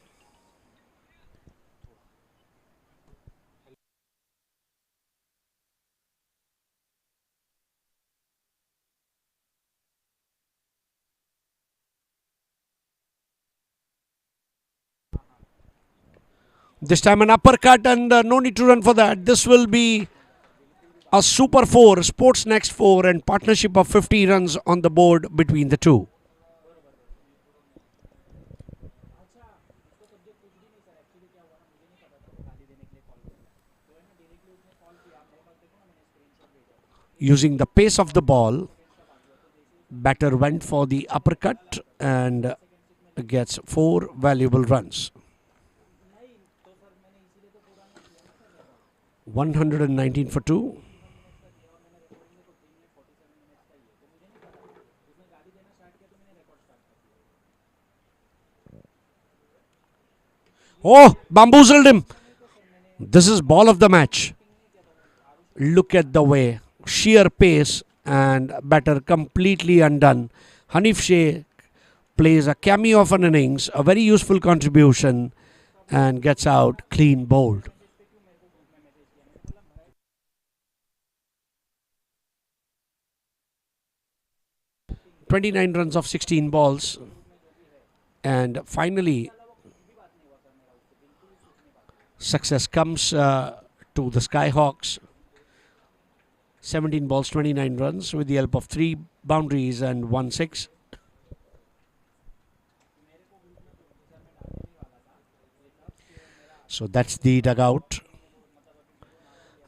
This time an uppercut, and no need to run for that. This will be a super 4, Sportsnext 4, and partnership of 50 runs on the board between the two. Using the pace of the ball, batter went for the uppercut and gets 4 valuable runs. 119 for 2. Oh, bamboozled him. This is ball of the match. Look at the way. Sheer pace and batter completely undone. Hanif Sheikh plays a cameo of an innings, a very useful contribution, and gets out clean bowled. "29 runs of 16 balls, and finally success comes to the Skyhawks. 17 balls, 29 runs with the help of 3 boundaries and 1 6. So that's the dugout.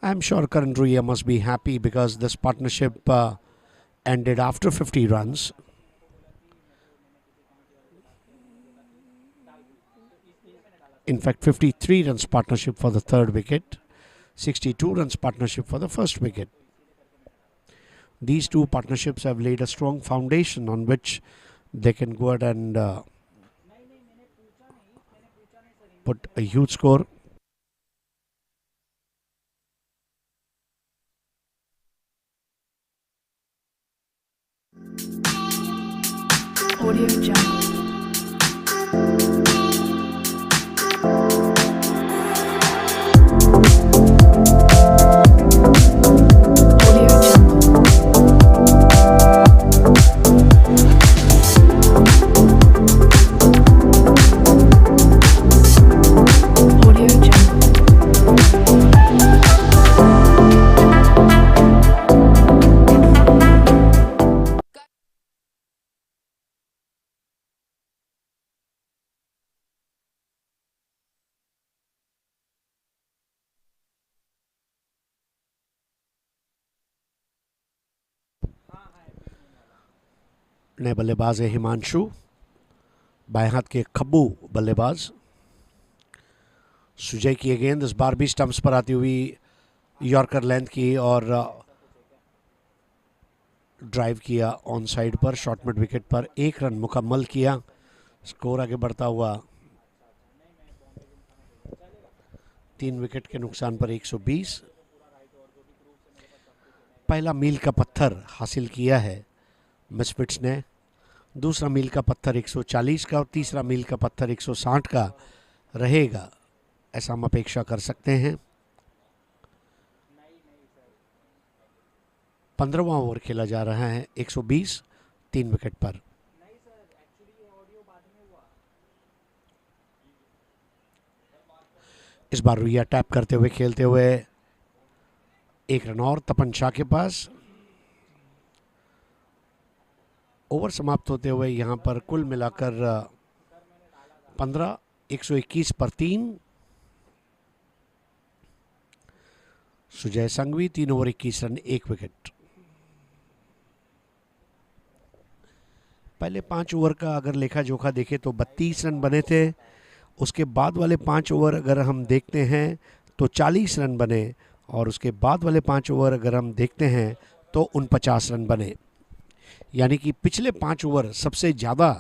I'm sure Karan Ruia must be happy because this partnership ended after 50 runs. In fact, 53 runs partnership for the third wicket, 62 runs partnership for the first wicket. These two partnerships have laid a strong foundation on which they can go ahead and put a huge score. Audio Jungle. नए बल्लेबाज है हिमांशु, बाएं हाथ के खब्बू बल्लेबाज। सुजय की गेंद इस बार भी स्टंप्स पर आती हुई यॉर्कर लेंथ की और ड्राइव किया ऑन साइड पर, शॉर्ट मिड विकेट पर 1 रन मुकम्मल किया। स्कोर आगे बढ़ता हुआ 3 विकेट के नुकसान पर 120। पहला मील का पत्थर हासिल किया है मिसफिट्स ने, दूसरा मील का पत्थर 140 का और तीसरा मील का पत्थर 160 का रहेगा, ऐसा हम अपेक्षा कर सकते हैं। 15वां ओवर खेला जा रहा है, 120, 3 विकेट पर। इस बार रुइया टैप करते हुए खेलते हुए 1 रन और तपन शाह के पास। ओवर समाप्त होते हुए यहाँ पर कुल मिलाकर 15, 121 पर 3। Sujay Sanghvi 3 over 21 run 1 wicket. पहले 5 ओवर का अगर लेखा जोखा देखें तो 32 रन बने थे। उसके बाद वाले 5 ओवर अगर हम देखते हैं तो 40 रन बने, और उसके बाद वाले 5 ओवर अगर हम देखते हैं तो 49 रन बने। यानी कि पिछले 5 ओवर सबसे ज़्यादा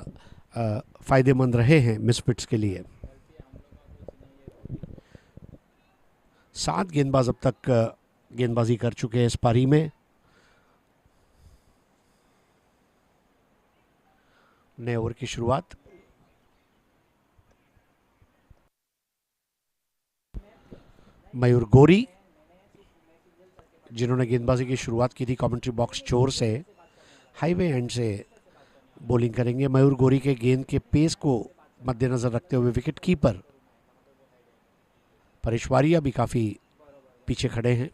फायदेमंद रहे हैं मिसफिट्स के लिए। 7 गेंदबाज अब तक गेंदबाजी कर चुके हैं इस पारी में। नए ओवर की शुरुआत। मयूर गोरी जिन्होंने गेंदबाजी की शुरुआत की थी कमेंट्री बॉक्स चोर से, हाईवे एंड से बॉलिंग करेंगे। मयूर गोरी के गेंद के पेस को मद्देनजर रखते हुए विकेट कीपर परेश वारिया भी काफी पीछे खड़े हैं।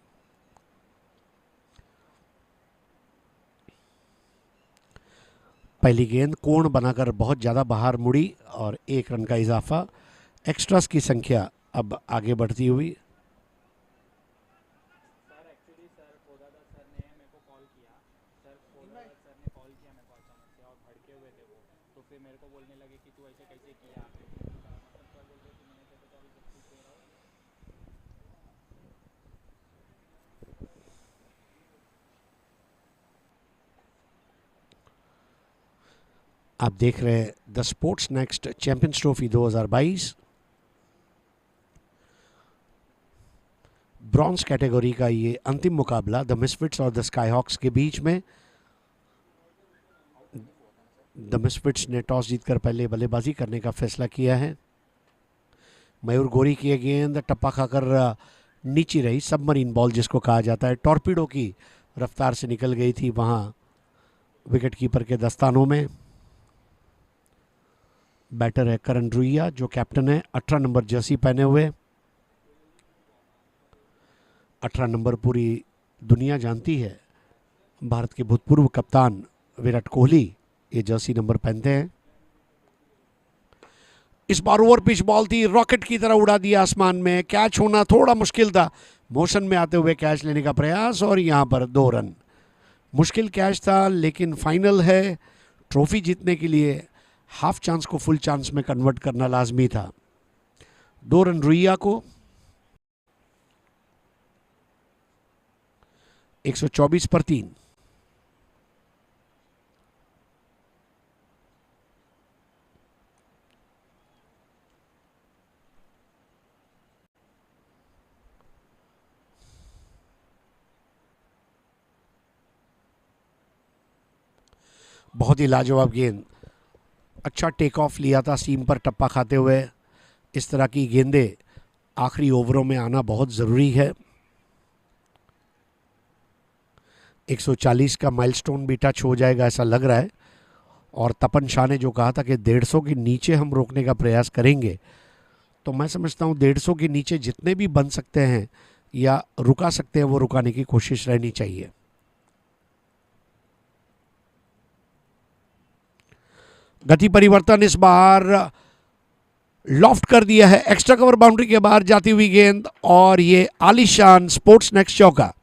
पहली गेंद कोण बनाकर बहुत ज्यादा बाहर मुड़ी और 1 रन का इजाफा। एक्स्ट्रास की संख्या अब आगे बढ़ती हुई। आप देख रहे हैं the Sports Next Champions Trophy 2022। Bronze category का ये अंतिम मुकाबला द मिसफिट्स और द स्काईहॉक्स के बीच में। द मिसफिट्स ने टॉस जीतकर पहले बल्लेबाजी करने का फैसला किया है। मयूर गोरी की ये गेंद टप्पा खाकर नीचे रही, सबमरीन बॉल जिसको कहा जाता है, टॉर्पीडो की रफ्तार से निकल गई थी वहां विकेट कीपर के दस्तानों में। बैटर है करण रुइया जो कैप्टन है, 18 नंबर जर्सी पहने हुए। 18 नंबर पूरी दुनिया जानती है। भारत के भूतपूर्व कप्तान विराट कोहली ये जर्सी नंबर पहनते हैं। इस बार ओवर पिच बॉल थी, रॉकेट की तरह उड़ा दिया आसमान में। कैच होना थोड़ा मुश्किल था, मोशन में आते हुए कैच लेने का प्रयास, और यहां पर 2 रन। मुश्किल कैच था लेकिन फाइनल है। ट्रॉफी जीतने के लिए हाफ चांस को फुल चांस में कन्वर्ट करना लाजमी था। 2 रन रुइया को। 124 पर 3। बहुत ही लाजवाब गेंद, अच्छा टेक ऑफ लिया था सीम पर टप्पा खाते हुए। इस तरह की गेंदें आखिरी ओवरों में आना बहुत ज़रूरी है। 140 का माइलस्टोन भी टच हो जाएगा ऐसा लग रहा है। और तपन शाह ने जो कहा था कि 150 के नीचे हम रोकने का प्रयास करेंगे, तो मैं समझता हूं 150 के नीचे जितने भी बन सकते हैं या रुका सकते हैं वो रुकाने की कोशिश रहनी चाहिए। गति परिवर्तन इस बार लॉफ्ट कर दिया है, एक्स्ट्रा कवर बाउंड्री के बाहर जाती हुई गेंद, और ये आलीशान स्पोर्ट्स नेक्स्ट चौका।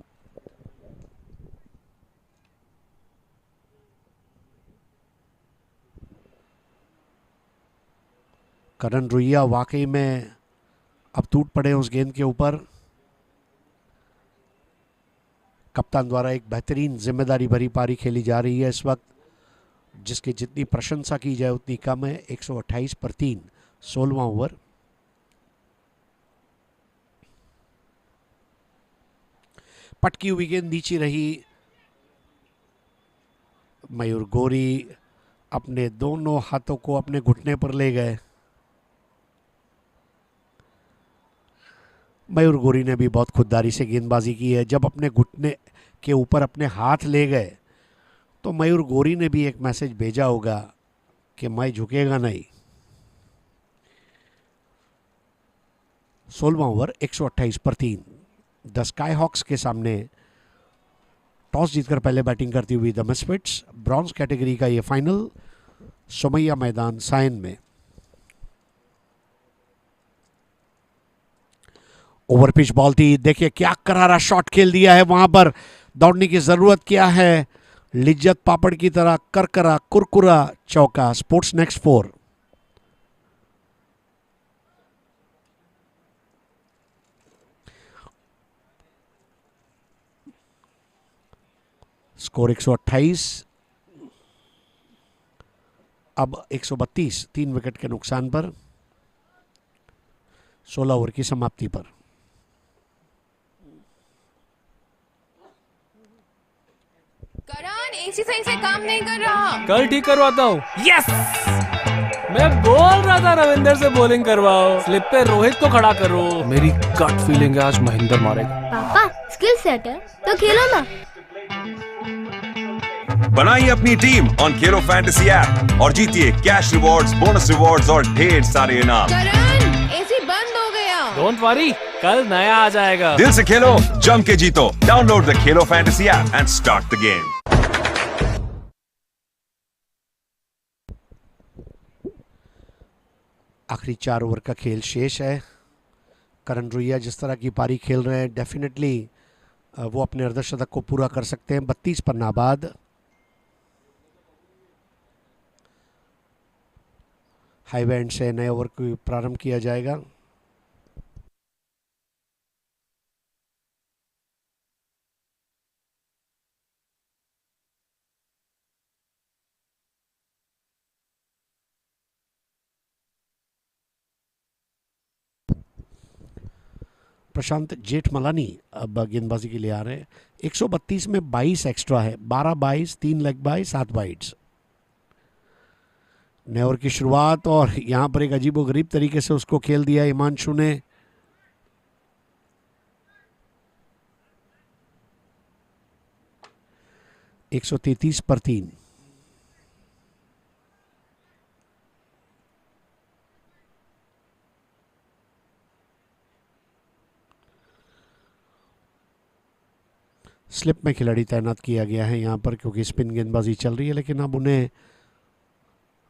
करण रुइया वाकई में अब टूट पड़े उस गेंद के ऊपर। कप्तान द्वारा एक बेहतरीन जिम्मेदारी भरी पारी खेली जा रही है इस वक्त, जिसकी जितनी प्रशंसा की जाए उतनी कम है। 128 पर 3, 16वां ओवर। पटकी हुई गेंद नीचे रही। मयूर गोरी अपने दोनों हाथों को अपने घुटने पर ले गए। मयूर गोरी ने भी बहुत खुददारी से गेंदबाजी की है। जब अपने घुटने के ऊपर अपने हाथ ले गए तो मयूर गोरी ने भी एक मैसेज भेजा होगा कि मैं झुकेगा नहीं। 16वां ओवर 128 पर 3। द स्काईहॉक्स के सामने टॉस जीतकर पहले बैटिंग करती हुई द मिसफिट्स। ब्रॉन्ज कैटेगरी का ये फाइनल सोमैया मैदान सायन में। ओवर पिच बॉल थी, देखिए क्या करारा शॉट खेल दिया है वहां पर, दौड़ने की जरूरत क्या है, लिज्जत पापड़ की तरह करकरा कुरकुरा चौका। Sports next 4। स्कोर 128, अब 132, 3 विकेट के नुकसान पर, 16 ओवर की समाप्ति पर। करण एसी सही से काम नहीं कर रहा। कल ठीक करवाता हूँ। यस, मैं बोल रहा था रविंदर से बॉलिंग करवाओ, स्लिप पे रोहित को खड़ा करो। मेरी गट फीलिंग है आज महेंद्र मारेगा। पापा स्किल सेट है तो खेलो ना। बनाइए अपनी team on Khelo fantasy app और जीतिए कैश रिवॉर्ड्स, बोनस रिवॉर्ड्स और ढेर सारे इनाम। करण एसी बंद हो गया। डोंट वरी, कल नया आ जाएगा। दिल से खेलो, जम के जीतो। Download the Khelo fantasy app and start the game. आखिरी 4 ओवर का खेल शेष है। करण रुइया जिस तरह की पारी खेल रहे हैं, डेफिनेटली वो अपने अर्धशतक को पूरा कर सकते हैं। 32 पर नाबाद। हाई बैंड से नए ओवर को प्रारंभ किया जाएगा। प्रशांत जेठमलानी अब गेंदबाजी के लिए आ रहे हैं। 132 में 22 एक्स्ट्रा है, 12-22, 3 लेग बाय, 7 वाइड्स। नए ओवर की शुरुआत और यहां पर एक अजीबोगरीब तरीके से उसको खेल दिया हिमांशु ने। एक 133 पर 3। स्लिप में खिलाड़ी तैनात किया गया है यहां पर, क्योंकि स्पिन गेंदबाजी चल रही है, लेकिन अब उन्हें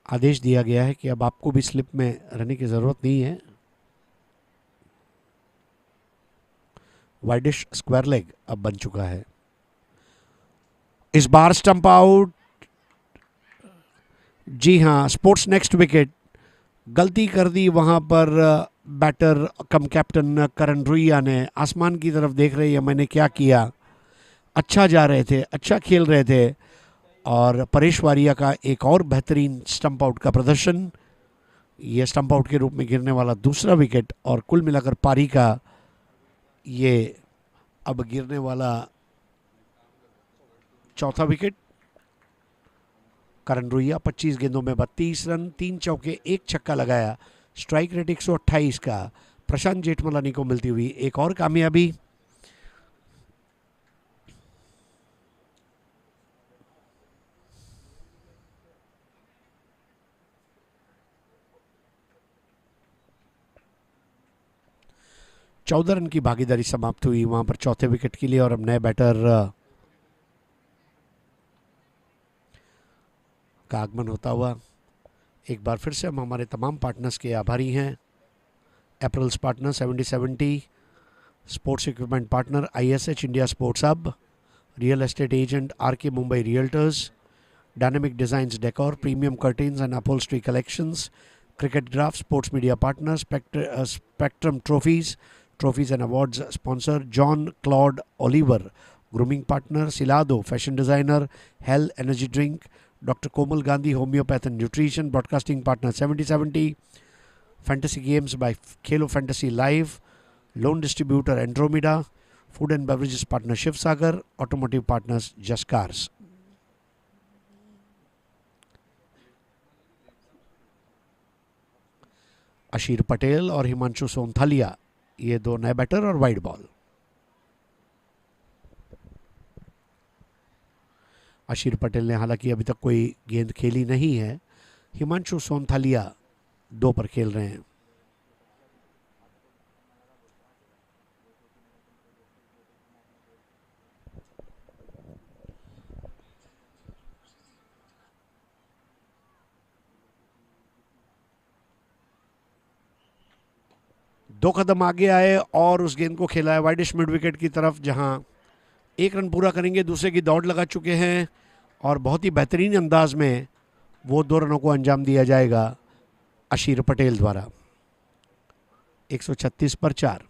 आदेश दिया गया है कि अब आपको भी स्लिप में रहने की जरूरत नहीं है। वाइडिश स्क्वायर लेग अब बन चुका है। इस बार स्टंप आउट। जी हां, स्पोर्ट्स नेक्स्ट विकेट। गलती कर दी वहां पर बैटर कम कैप्टन करण रुइया ने। आसमान की तरफ देख रहे हैं मैंने क्या किया। अच्छा जा रहे थे, अच्छा खेल रहे थे, और परेश वारिया का एक और बेहतरीन स्टंप आउट का प्रदर्शन। ये स्टंप आउट के रूप में गिरने वाला दूसरा विकेट, और कुल मिलाकर पारी का ये अब गिरने वाला चौथा विकेट। करण रुइया 25 गेंदों में 32 रन, 3 चौके, 1 छक्का लगाया। स्ट्राइक रेट 128 का। प्रशांत जेठमलानी को मिलती हुई एक और कामयाबी। चौदह रन की भागीदारी समाप्त हुई वहां पर चौथे विकेट के लिए, और अब नए बैटर का आगमन होता हुआ। एक बार फिर से हम हमारे तमाम पार्टनर्स के आभारी हैं। Apparels partner 7070, sports equipment partner ISH India sports hub, real estate agent RK Mumbai realtors, dynamic designs decor, premium curtains and upholstery collections, cricket graph, sports media partner, spectrum trophies and awards sponsor, John Claude Oliver grooming partner, सिलादो fashion designer, Hell energy drink, doctor Komal Gandhi homeopath and nutrition, broadcasting partner 7070, fantasy games by Khelo fantasy live, loan distributor Andromeda, food and beverages partner Shiv Sagar, automotive partners just cars. अशीर पटेल और हिमांशु सोनथालिया, ये दो नए batter और wide ball. अशीर पटेल ने हालांकि अभी तक कोई गेंद खेली नहीं है। हिमांशु सोनथालिया 2 पर खेल रहे हैं। 2 कदम आगे आए और उस गेंद को खेला है वाइडिश मिड विकेट की तरफ, जहां 1 रन पूरा करेंगे, दूसरे की दौड़ लगा चुके हैं और बहुत ही बेहतरीन अंदाज में वो 2 रनों को अंजाम दिया जाएगा अशीर पटेल द्वारा। 136 पर 4।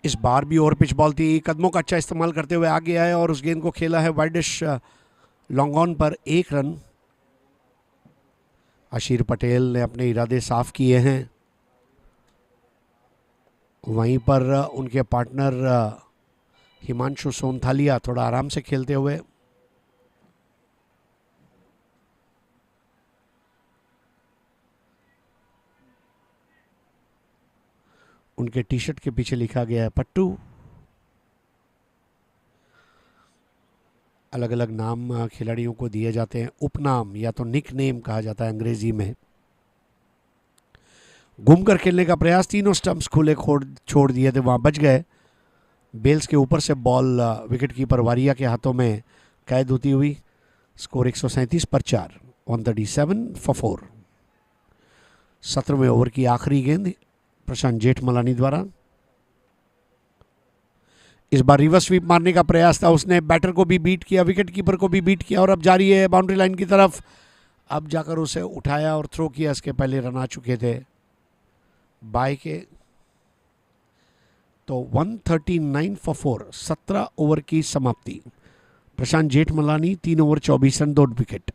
इस बार भी ओवर पिच बॉल थी, कदमों का अच्छा इस्तेमाल करते हुए आगे आए और उस गेंद को खेला है वाइडिश लॉन्ग ऑन पर 1 रन। अशीर पटेल ने अपने इरादे साफ किए हैं। वहीं पर उनके पार्टनर हिमांशु सोनथालिया थोड़ा आराम से खेलते हुए। उनके टी शर्ट के पीछे लिखा गया है पट्टू। अलग अलग नाम खिलाड़ियों को दिए जाते हैं, उपनाम या तो निक नेम कहा जाता है अंग्रेजी में। घूमकर खेलने का प्रयास, तीनों स्टंप्स खुले छोड़ दिए थे, वहां बच गए। बेल्स के ऊपर से बॉल विकेट कीपर वारिया के हाथों में कैद होती हुई। स्कोर 137 पर 4, 137 फॉर 4। 17वें ओवर की आखिरी गेंद प्रशांत जेठमलानी द्वारा। इस बार रिवर्स स्वीप मारने का प्रयास था, उसने बैटर को भी बीट किया, विकेट कीपर को भी बीट किया और अब जारी है बाउंड्री लाइन की तरफ। अब जाकर उसे उठाया और थ्रो किया। इसके पहले रन आ चुके थे बाय के। तो 139 फॉर 4, 17 ओवर की समाप्ति। Prashant Jethmalani 3 over 24 run 2 wicket.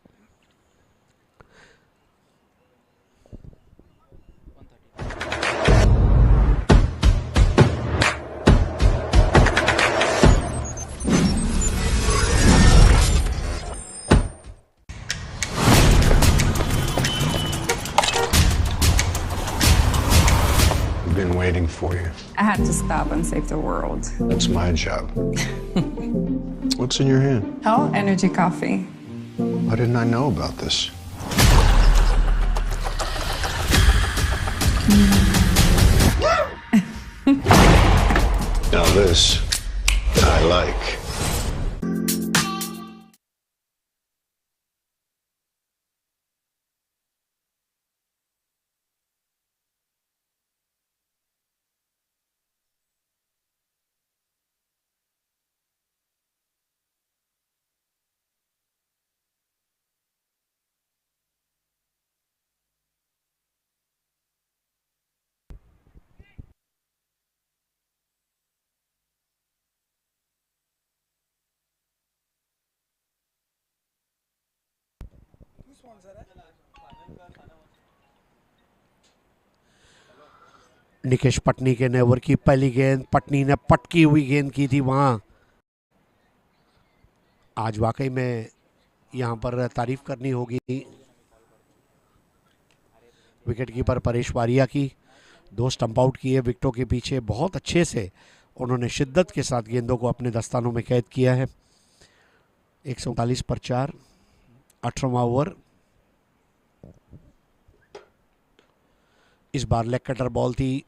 Been waiting for you. I had to stop and save the world. That's my job. What's in your hand? Hell, energy coffee. Why didn't I know about this? Now this, I like. Nikesh Patni के ने over की पहली गेंद, पटनी ने पटकी हुई गेंद की थी वहां। आज वाकई में यहां पर तारीफ करनी होगी विकेट कीपर परेश वारिया की। 2 स्टंप आउट किए विकेटों के पीछे, बहुत अच्छे से उन्होंने शिद्दत के साथ गेंदों को अपने दस्तानों में कैद किया है। 139 पर 4, 18वां ओवर। इस बार लेग कटर बॉल थी,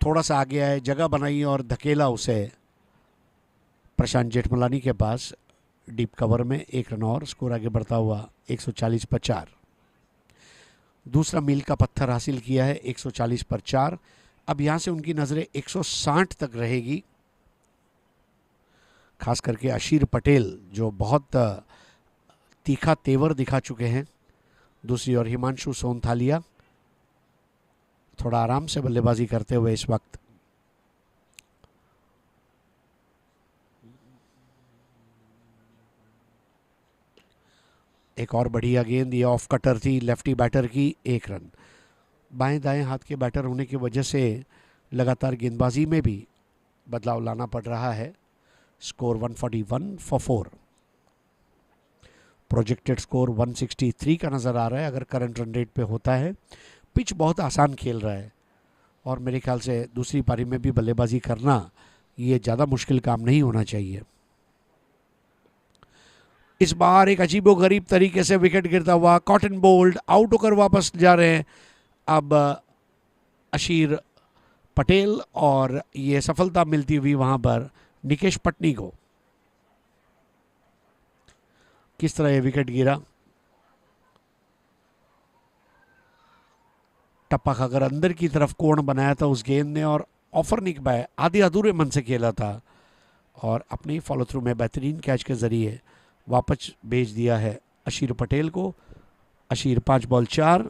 थोड़ा सा आगे आए, जगह बनाई और धकेला उसे प्रशांत जेठमलानी के पास डीप कवर में। 1 रन और, स्कोर आगे बढ़ता हुआ 140 पर 4। दूसरा मील का पत्थर हासिल किया है 140 पर 4। अब यहां से उनकी नजरें 160 तक रहेगी, खास करके अशीर पटेल जो बहुत तीखा तेवर दिखा चुके हैं। दूसरी ओर हिमांशु सोनथालिया थोड़ा आराम से बल्लेबाजी करते हुए इस वक्त। एक और बढ़िया गेंद, ये ऑफ कटर थी लेफ्टी बैटर की। 1 रन। बाएं दाएं हाथ के बैटर होने की वजह से लगातार गेंदबाजी में भी बदलाव लाना पड़ रहा है। Score 141 for 4। प्रोजेक्टेड स्कोर 163 का नजर आ रहा है अगर करंट रन रेट पे होता है। पिच बहुत आसान खेल रहा है और मेरे ख्याल से दूसरी पारी में भी बल्लेबाजी करना ये ज़्यादा मुश्किल काम नहीं होना चाहिए। इस बार एक अजीबोगरीब तरीके से विकेट गिरता हुआ, कॉटन बोल्ड आउट होकर वापस जा रहे हैं अब अशीर पटेल, और ये सफलता मिलती हुई वहां पर निकेश पटनी को। किस तरह ये विकेट गिरा, टप्पा खाकर अंदर की तरफ कोण बनाया था उस गेंद ने और ऑफर नहीं पाया, आधे अधूरे मन से खेला था और अपनी फॉलो थ्रू में बेहतरीन कैच के जरिए वापस भेज दिया है अशीर पटेल को। अशीर 5 बॉल 4।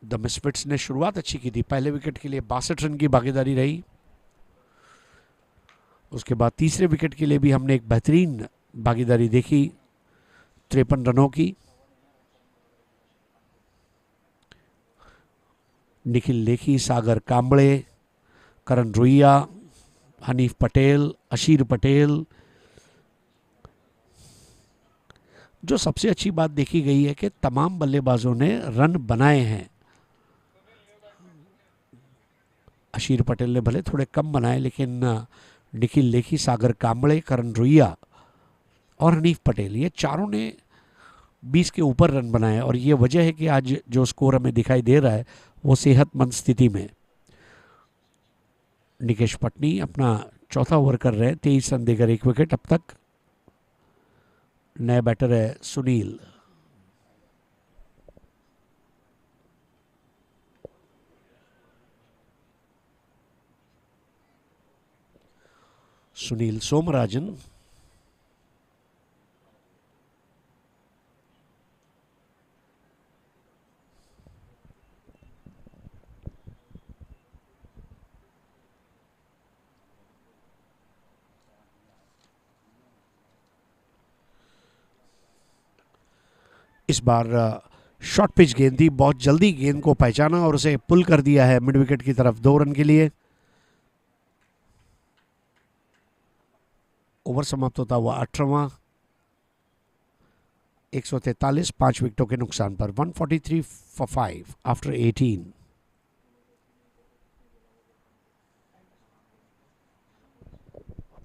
द मिसफिट्स ने शुरुआत अच्छी की थी, पहले विकेट के लिए 62 रन की भागीदारी रही। उसके बाद तीसरे विकेट के लिए भी हमने एक बेहतरीन भागीदारी देखी 53 रनों की। निखिल लेखी, सागर कांबड़े, करण रुइया, हनीफ पटेल, अशीर पटेल। जो सबसे अच्छी बात देखी गई है कि तमाम बल्लेबाजों ने रन बनाए हैं। अशीर पटेल ने भले थोड़े कम बनाए, लेकिन निखिल लेखी, सागर कांबड़े, करण रुइया और हनीफ पटेल, ये चारों ने 20 के ऊपर रन बनाए और ये वजह है कि आज जो स्कोर हमें दिखाई दे रहा है वो सेहतमंद स्थिति में। निकेश पटनी अपना चौथा ओवर कर रहे हैं, 23 रन देकर 1 विकेट अब तक। नया बैटर है सुनील। सुनील सोमराजन। इस बार शॉर्ट पिच गेंद थी, बहुत जल्दी गेंद को पहचाना और उसे पुल कर दिया है मिड विकेट की तरफ 2 रन के लिए। ओवर समाप्त होता हुआ 18वां, 143, 5 विकेटों के नुकसान पर 143 for 5 after 18।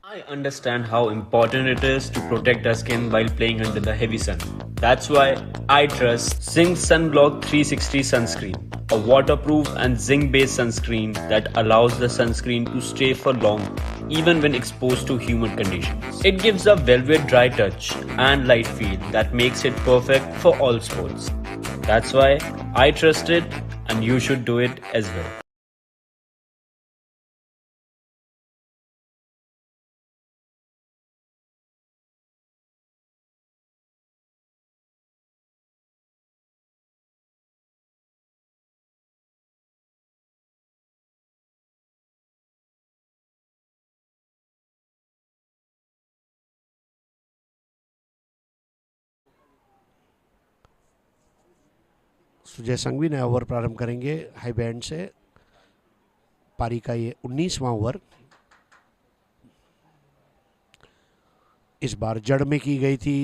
I understand how important it is to protect our skin while playing under the heavy sun. That's why I trust Zinc Sunblock 360 sunscreen, a waterproof and zinc-based sunscreen that allows the sunscreen to stay for long even when exposed to humid conditions. It gives a velvet dry touch and light feel that makes it perfect for all sports. That's why I trust it and you should do it as well. Sujay Sanghvi नया over प्रारंभ करेंगे high band से। पारी का ये 19वां over. इस बार जड़ में की गई थी,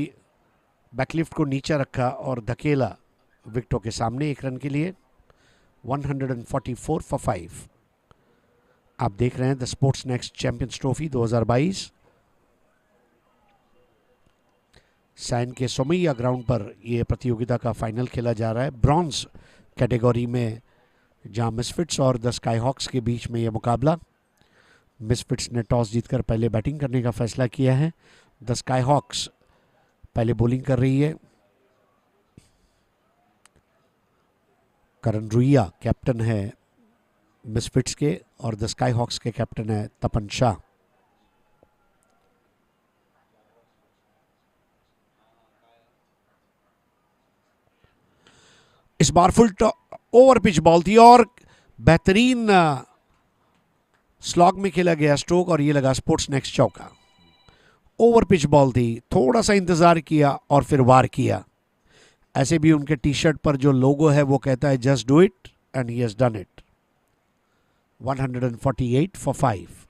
बैकलिफ्ट को नीचे रखा और धकेला विकेटों के सामने 1 रन के लिए। 144 for 5। आप देख रहे हैं the Sports Next Champions Trophy 2022। Sion के सोमैया ग्राउंड पर यह प्रतियोगिता का फाइनल खेला जा रहा है ब्रॉन्ज कैटेगरी में, जहां मिसफिट्स और द स्काईहॉक्स के बीच में यह मुकाबला। मिसफिट्स ने टॉस जीतकर पहले बैटिंग करने का फैसला किया है। द स्काईहॉक्स पहले बॉलिंग कर रही है। करण रुइया कैप्टन है मिसफिट्स के और द स्काईहॉक्स के कैप्टन है तपन शाह। इस बार फुल ओवर पिच बॉल थी और बेहतरीन स्लॉग में खेला गया स्ट्रोक और ये लगा स्पोर्ट्स नेक्स्ट चौका। ओवर पिच बॉल थी, थोड़ा सा इंतजार किया और फिर वार किया। ऐसे भी उनके टी शर्ट पर जो लोगो है वो कहता है just do it and he has done it. 148 for 5।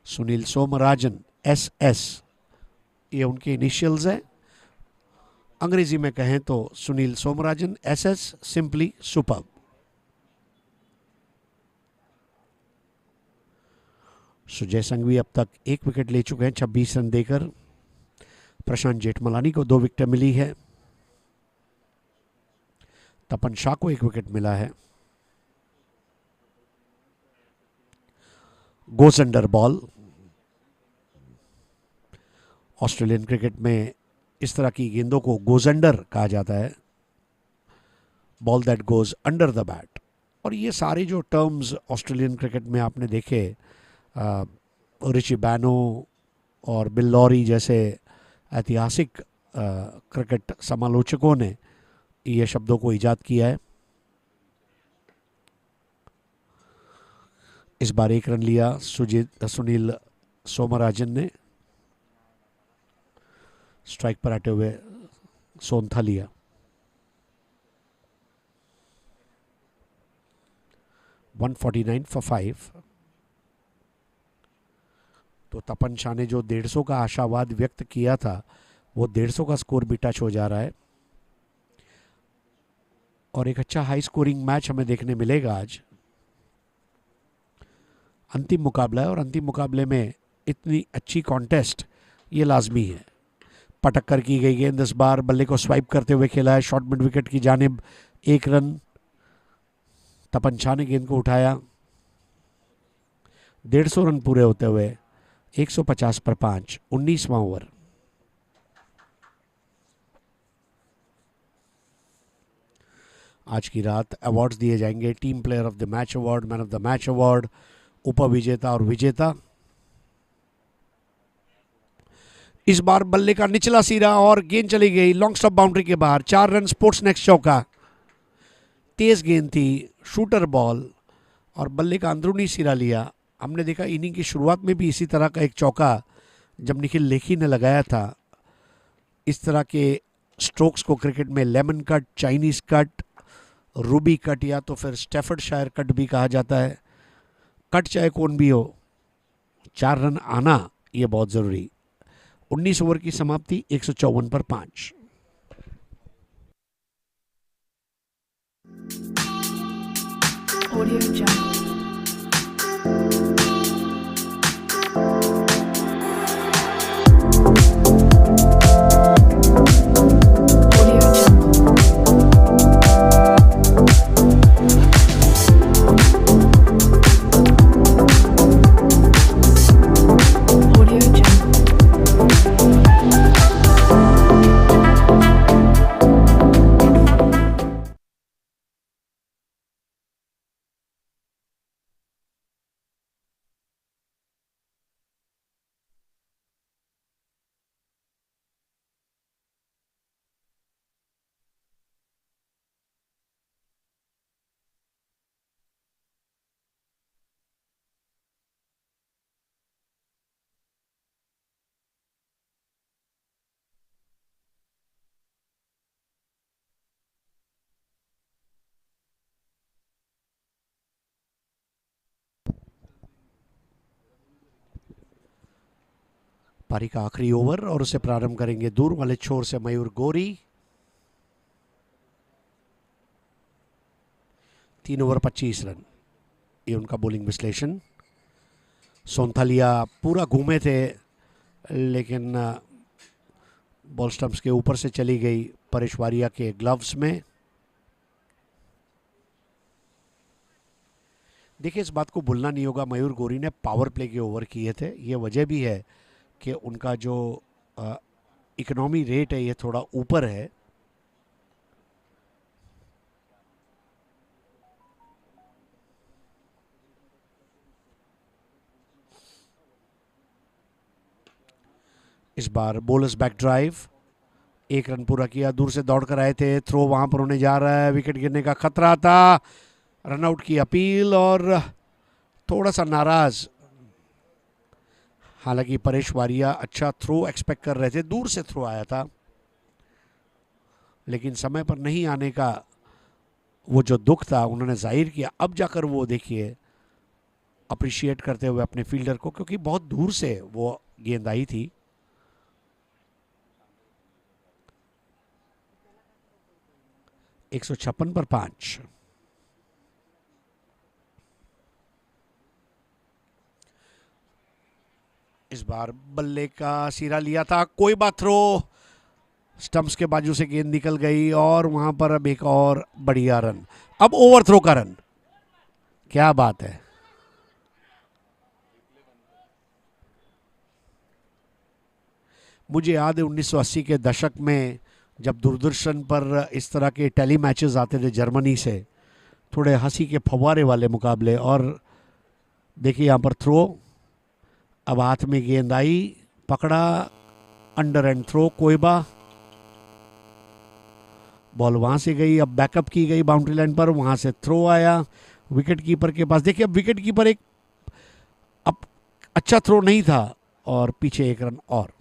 Sunil Somrajan SS, ये उनके इनिशियल्स हैं। अंग्रेजी में कहें तो Sunil Somrajan, SS simply superb. Sujay Sanghvi अब तक 1 विकेट ले चुके हैं 26 रन देकर। प्रशांत जेठमलानी को 2 विकेट मिली है। तपन शाह को 1 विकेट मिला है। गोस अंडर बॉल। ऑस्ट्रेलियन क्रिकेट में इस तरह की गेंदों को गोजंडर कहा जाता है, ball that goes under the bat. और ये सारे जो टर्म्स ऑस्ट्रेलियन क्रिकेट में आपने देखे, रिची बैनो और बिल लॉरी जैसे ऐतिहासिक क्रिकेट समालोचकों ने ये शब्दों को ईजाद किया है। इस बार 1 रन लिया सुनील सोमराजन ने। स्ट्राइक पर आते हुए सोनथा लिया। 149 फॉर 5। तो तपन शाह ने जो 150 का आशावाद व्यक्त किया था, वो 150 का स्कोर भी टच हो जा रहा है और एक अच्छा हाई स्कोरिंग मैच हमें देखने मिलेगा आज। अंतिम मुकाबला है और अंतिम मुकाबले में इतनी अच्छी कॉन्टेस्ट ये लाजमी है। पटक्कर की गई गेंद इस बार बल्ले को स्वाइप करते हुए खेला है शॉर्ट मिड विकेट की जानिब। 1 रन। तपन शाह ने गेंद को उठाया। 150 रन पूरे होते हुए 150 पर 5, 19वां ओवर। आज की रात अवार्ड्स दिए जाएंगे। Team player of the match award, man of the match award, उप विजेता और विजेता। इस बार बल्ले का निचला सिरा और गेंद चली गई लॉन्ग स्टॉप बाउंड्री के बाहर। 4 रन। स्पोर्ट्स नेक्स्ट चौका। तेज गेंद थी, शूटर बॉल और बल्ले का अंदरूनी सिरा लिया। हमने देखा इनिंग की शुरुआत में भी इसी तरह का एक चौका जब निखिल लेखी ने लगाया था। इस तरह के स्ट्रोक्स को क्रिकेट में lemon cut, Chinese cut, Ruby cut या तो फिर स्टैफर्डशायर कट भी कहा जाता है। कट चाहे कौन भी हो, 4 रन आना ये बहुत ज़रूरी। 19 ओवर की समाप्ति 154 पर 5। Audio Jungle. पारी का आखिरी ओवर और उसे प्रारंभ करेंगे दूर वाले छोर से मयूर गोरी। 3 ओवर 25 रन, ये उनका बॉलिंग विश्लेषण। सोनथालिया पूरा घूमे थे लेकिन बॉल स्टंप्स के ऊपर से चली गई परेश वारिया के ग्लव्स में। देखिए, इस बात को भूलना नहीं होगा, मयूर गोरी ने पावर प्ले के ओवर किए थे। ये वजह भी है कि उनका जो इकोनॉमी रेट है ये थोड़ा ऊपर है। इस बार बोलर्स बैक ड्राइव, 1 रन पूरा किया। दूर से दौड़ कर आए थे, थ्रो वहां पर होने जा रहा है, विकेट गिरने का खतरा था। रनआउट की अपील और थोड़ा सा नाराज। हालांकि परेश वारिया अच्छा थ्रो एक्सपेक्ट कर रहे थे, दूर से थ्रो आया था लेकिन समय पर नहीं आने का वो जो दुख था उन्होंने जाहिर किया। अब जाकर वो देखिए अप्रिशिएट करते हुए अपने फील्डर को, क्योंकि बहुत दूर से वो गेंद आई थी। 156 पर 5। इस बार बल्ले का सिरा लिया था, कोई बात, थ्रो स्टंप्स के बाजू से गेंद निकल गई और वहां पर अब एक और बढ़िया रन। अब ओवर थ्रो का रन, क्या बात है। मुझे याद है 1980 के दशक में जब दूरदर्शन पर इस तरह के टेली मैचेस आते थे जर्मनी से, थोड़े हंसी के फव्वारे वाले मुकाबले। और देखिए यहाँ पर थ्रो, अब हाथ में गेंद आई, पकड़ा, अंडर एंड थ्रो, कोयबा, बॉल वहां से गई, अब बैकअप की गई बाउंड्री लाइन पर, वहां से थ्रो आया विकेट कीपर के पास। देखिए अब विकेट कीपर एक अब अच्छा थ्रो नहीं था और पीछे एक रन और।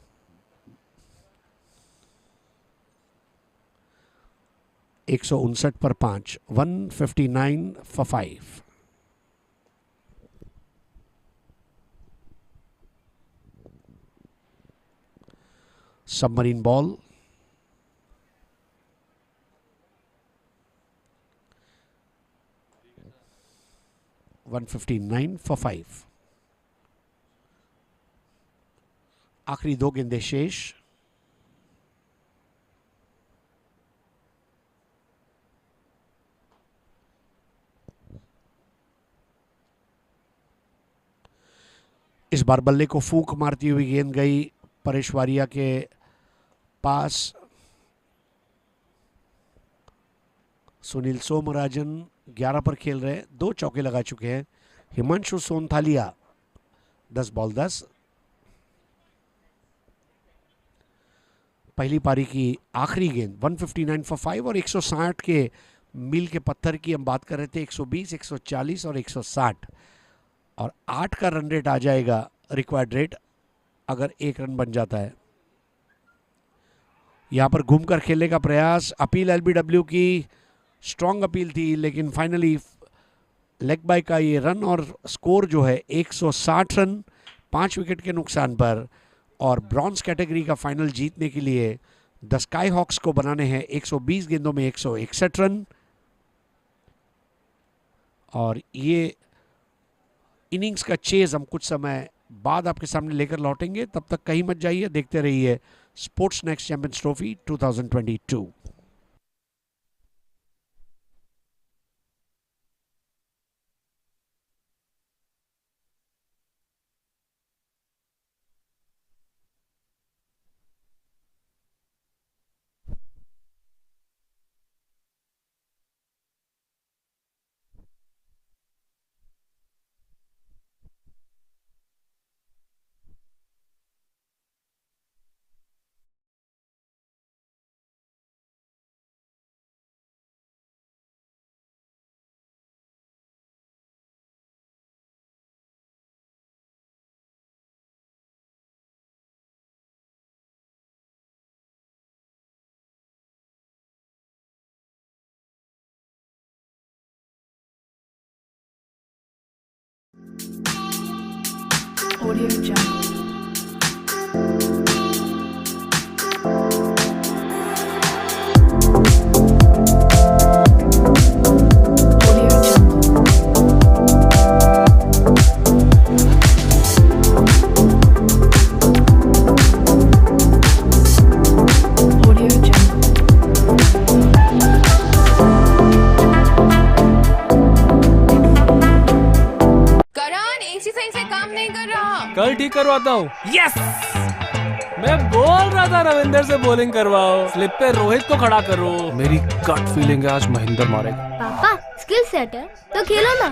एक 159 पर 5, 159 for 5। Submarine ball, $159 for 5। आखिरी 2 गेंदें शेष। इस बार बल्ले को फूंक मारती हुई गेंद गई परेश वारिया के पास। सुनील सोमराजन 11 पर खेल रहे हैं, 2 चौके लगा चुके हैं। हिमांशु सोनथालिया 10 बॉल 10। पहली पारी की आखिरी गेंद 159 for 5 और 160 के मील के पत्थर की हम बात कर रहे थे, 120, 140 और 160 और 8 का रन रेट आ जाएगा, रिक्वायर्ड रेट, अगर 1 रन बन जाता है। यहां पर घूमकर खेलने का प्रयास, अपील एलबीडब्ल्यू की, स्ट्रॉन्ग अपील थी, लेकिन फाइनली लेग बाय का ये रन और स्कोर जो है 160 रन 5 विकेट के नुकसान पर। और ब्रॉन्ज कैटेगरी का फाइनल जीतने के लिए द स्काई हॉक्स को बनाने हैं 120 गेंदों में 161 रन। और ये इनिंग्स का चेज हम कुछ समय बाद आपके सामने लेकर लौटेंगे, तब तक कहीं मत जाइए, देखते रहिए sports Next Champions Trophy 2022। Audio Jungle. कल ठीक करवाता हूँ। यस, मैं बोल रहा था रविंदर से बॉलिंग करवाओ, स्लिप पे रोहित को खड़ा करो। मेरी गट फीलिंग है आज महेंद्र मारेगा। पापा स्किल सेट है तो खेलो ना।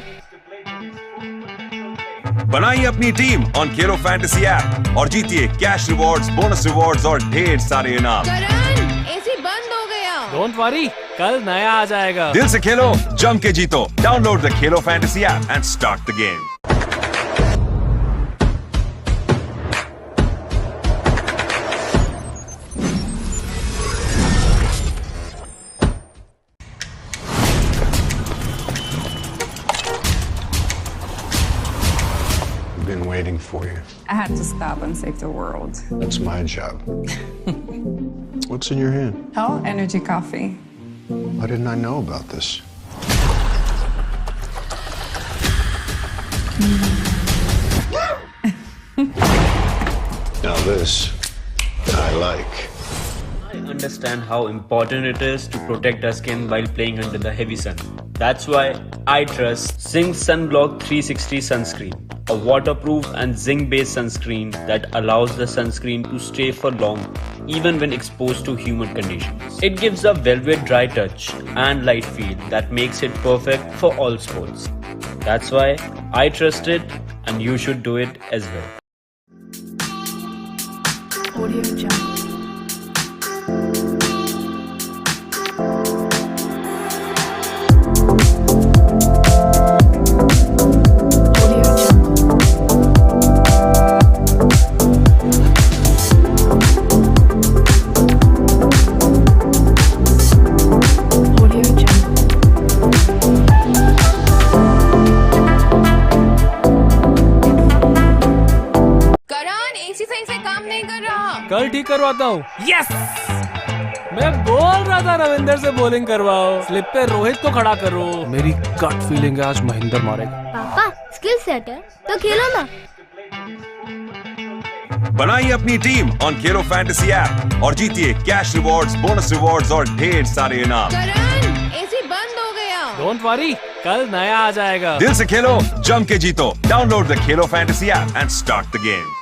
बनाइए अपनी team on Khelo fantasy app और जीतिए कैश रिवॉर्ड्स, बोनस रिवॉर्ड्स और ढेर सारे इनाम। करण, एसी बंद हो गया। डोंट वरी, कल नया आ जाएगा। दिल से खेलो, जम के जीतो। Download the Khelo fantasy app and start the game. Been waiting for you. I had to stop and save the world. That's my job. What's in your hand? Hell, energy coffee. Why didn't I know about this? Now this, I like. I understand how important it is to protect our skin while playing under the heavy sun. That's why I trust Zinc Sunblock 360 sunscreen, a waterproof and zinc-based sunscreen that allows the sunscreen to stay for long even when exposed to humid conditions. It gives a velvet dry touch and light feel that makes it perfect for all sports. That's why I trust it, and you should do it as well. Audio Jungle. कल ठीक करवाता हूँ। Yes, मैं बोल रहा था रविंदर से bowling करवाओ, स्लिप पे रोहित को खड़ा करो। मेरी गट फीलिंग है आज महेंद्र मारेगा। पापा स्किल सेट है तो खेलो ना। बनाइए अपनी team on Khelo fantasy app और जीतिए कैश रिवॉर्ड्स, बोनस रिवॉर्ड्स और ढेर सारे इनाम। करण, एसी बंद हो गया। डोंट वरी, कल नया आ जाएगा। दिल से खेलो, जम के जीतो। Download the Khelo fantasy app and start the game.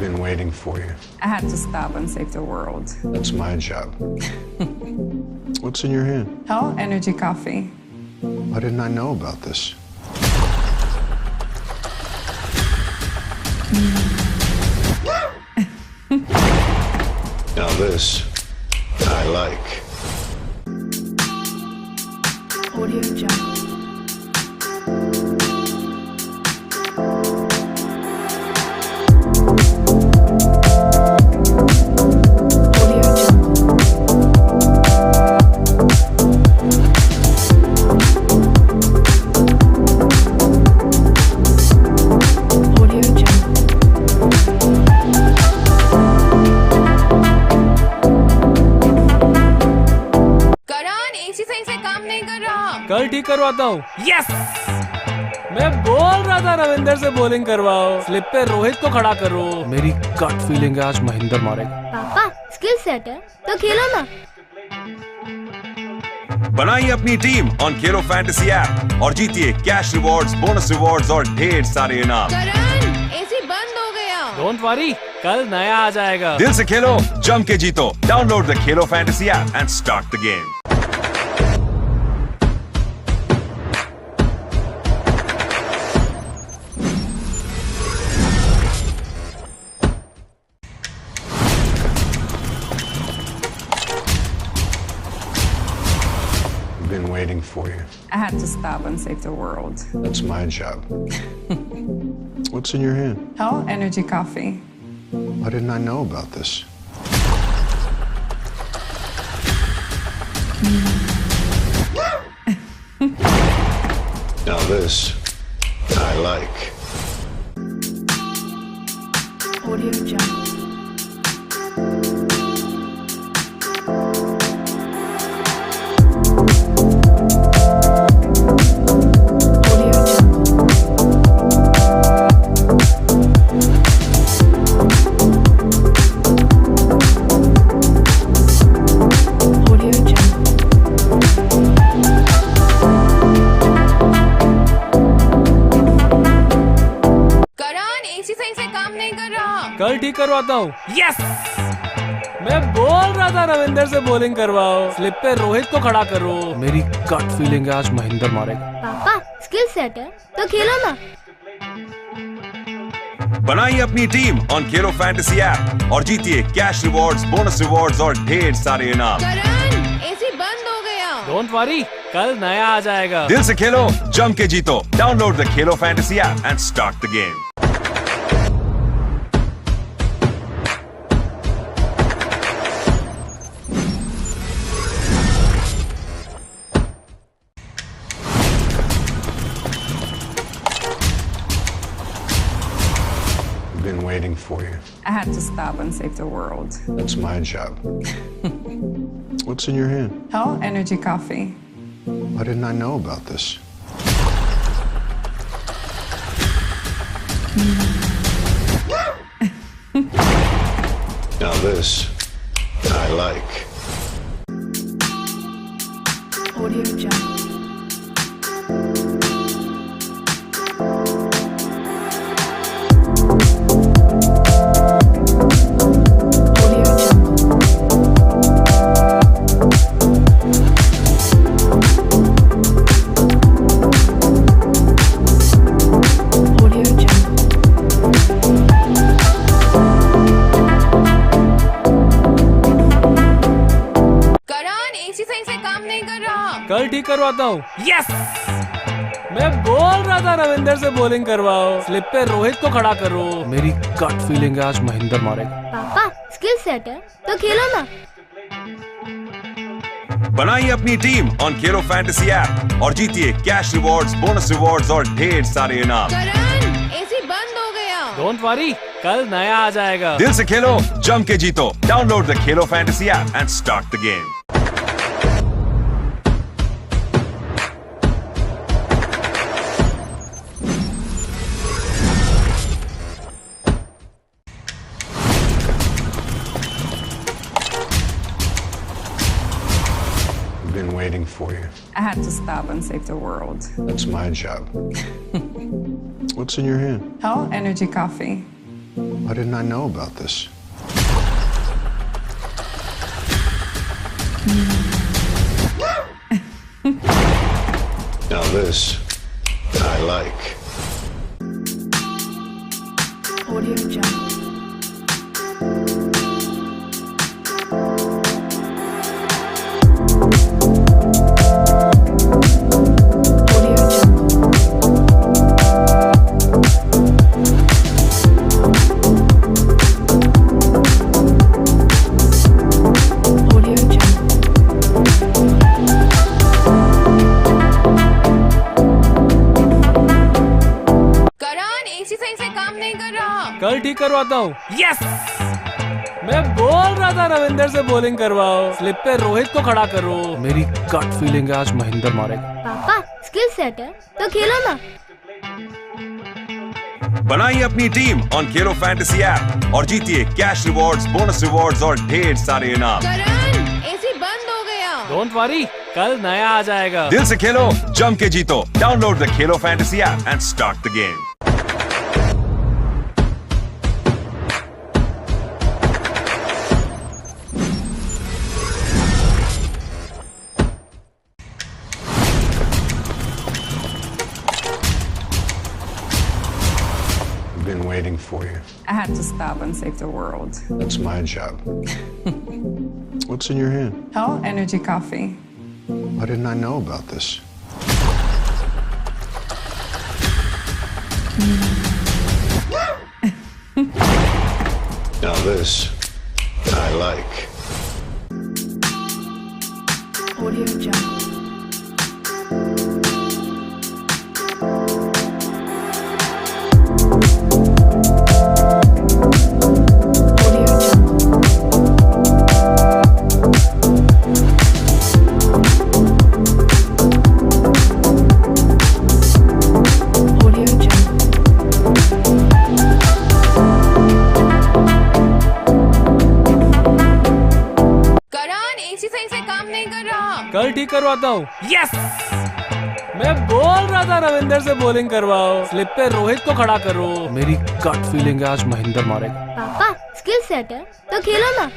Been waiting for you. I had to stop and save the world. That's my job. What's in your hand? Hell, energy coffee. Why didn't I know about this? Now this, I like. Audio Jungle. कल ठीक करवाता हूँ। Yes, मैं बोल रहा था रविंदर से bowling करवाओ, स्लिप पे रोहित को खड़ा करो। मेरी गट फीलिंग है आज महेंद्र मारेगा। पापा स्किल सेट है तो खेलो ना। बनाइए अपनी team on Khelo fantasy app और जीतिए कैश रिवॉर्ड्स, बोनस रिवॉर्ड्स और ढेर सारे इनाम। करण, एसी बंद हो गया। डोंट वरी, कल नया आ जाएगा। दिल से खेलो, जम के जीतो। Download the Khelo fantasy app and start the game. Been waiting for you. I had to stop and save the world. That's my job. What's in your hand? Hell, energy coffee. Why didn't I know about this? Now this, I like. Audio Jungle. कल ठीक करवाता हूँ। Yes, मैं बोल रहा था रविंदर से bowling करवाओ, स्लिप पे रोहित को खड़ा करो। मेरी गट फीलिंग है आज महेंद्र मारेगा। पापा स्किल सेट है तो खेलो ना। बनाइए अपनी team on Khelo fantasy app और जीतिए कैश रिवॉर्ड्स, बोनस रिवॉर्ड्स और ढेर सारे इनाम। करण, एसी बंद हो गया। डोंट वरी, कल नया आ जाएगा। दिल से खेलो, जम के जीतो। Download the Khelo fantasy app and start the game. waiting for you. I had to stop and save the world. That's my job. What's in your hand? Hell Energy Coffee. Why didn't I know about this? Now this, I like. Audio Jungle. कल ठीक करवाता हूँ। Yes, मैं बोल रहा था रविंदर से bowling करवाओ, स्लिप पे रोहित को खड़ा करो। मेरी गट फीलिंग है आज महेंद्र मारेगा। पापा स्किल सेट है तो खेलो ना। बनाइए अपनी team on Khelo fantasy app और जीतिए कैश रिवॉर्ड्स, बोनस रिवॉर्ड्स और ढेर सारे इनाम। करण एसी बंद हो गया। डोंट वरी, कल नया आ जाएगा। दिल से खेलो, जम के जीतो। Download the Khelo fantasy app and start the game. Been waiting for you. I had to stop and save the world. That's my job. What's in your hand? Hell Energy Coffee. Why didn't I know about this? Now this, I like. Audio Jungle. कल ठीक करवाता हूँ। Yes, मैं बोल रहा था रविंदर से bowling करवाओ, स्लिप पे रोहित को खड़ा करो। मेरी गट फीलिंग है आज महेंद्र मारेगा। पापा स्किल सेट है तो खेलो ना। बनाइए अपनी team on Khelo fantasy app और जीतिए कैश रिवॉर्ड्स, बोनस रिवॉर्ड्स और ढेर सारे इनाम। करण एसी बंद हो गया। डोंट वरी, कल नया आ जाएगा। दिल से खेलो, जम के जीतो। Download the Khelo fantasy app and start the game. Been waiting for you. I had to stop and save the world. That's my job. What's in your hand? Hell Energy Coffee. Why didn't I know about this? Now this, I like. Audio Jungle. कल ठीक करवाता हूँ। Yes, मैं बोल रहा था रविंदर से bowling करवाओ, स्लिप पे रोहित को खड़ा करो। मेरी गट फीलिंग है आज महेंद्र मारेगा। पापा स्किल सेट है तो खेलो ना।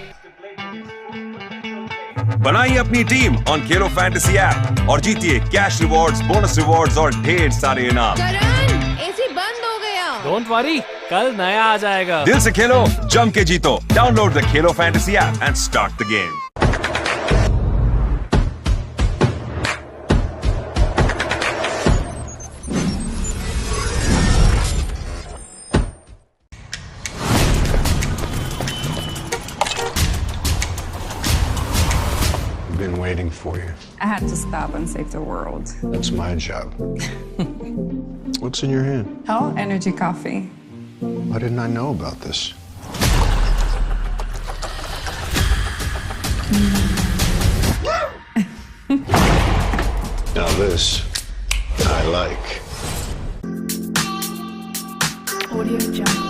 बनाइए अपनी team on Khelo fantasy app और जीतिए कैश रिवॉर्ड्स, बोनस रिवॉर्ड्स और ढेर सारे इनाम। करण एसी बंद हो गया। डोंट वरी, कल नया आ जाएगा। दिल से खेलो, जम के जीतो। Download the Khelo fantasy app and start the game. Been waiting for you. I had to stop and save the world. That's my job. What's in your hand? Hell Energy Coffee. Why didn't I know about this? Now this, I like. Audio Jungle.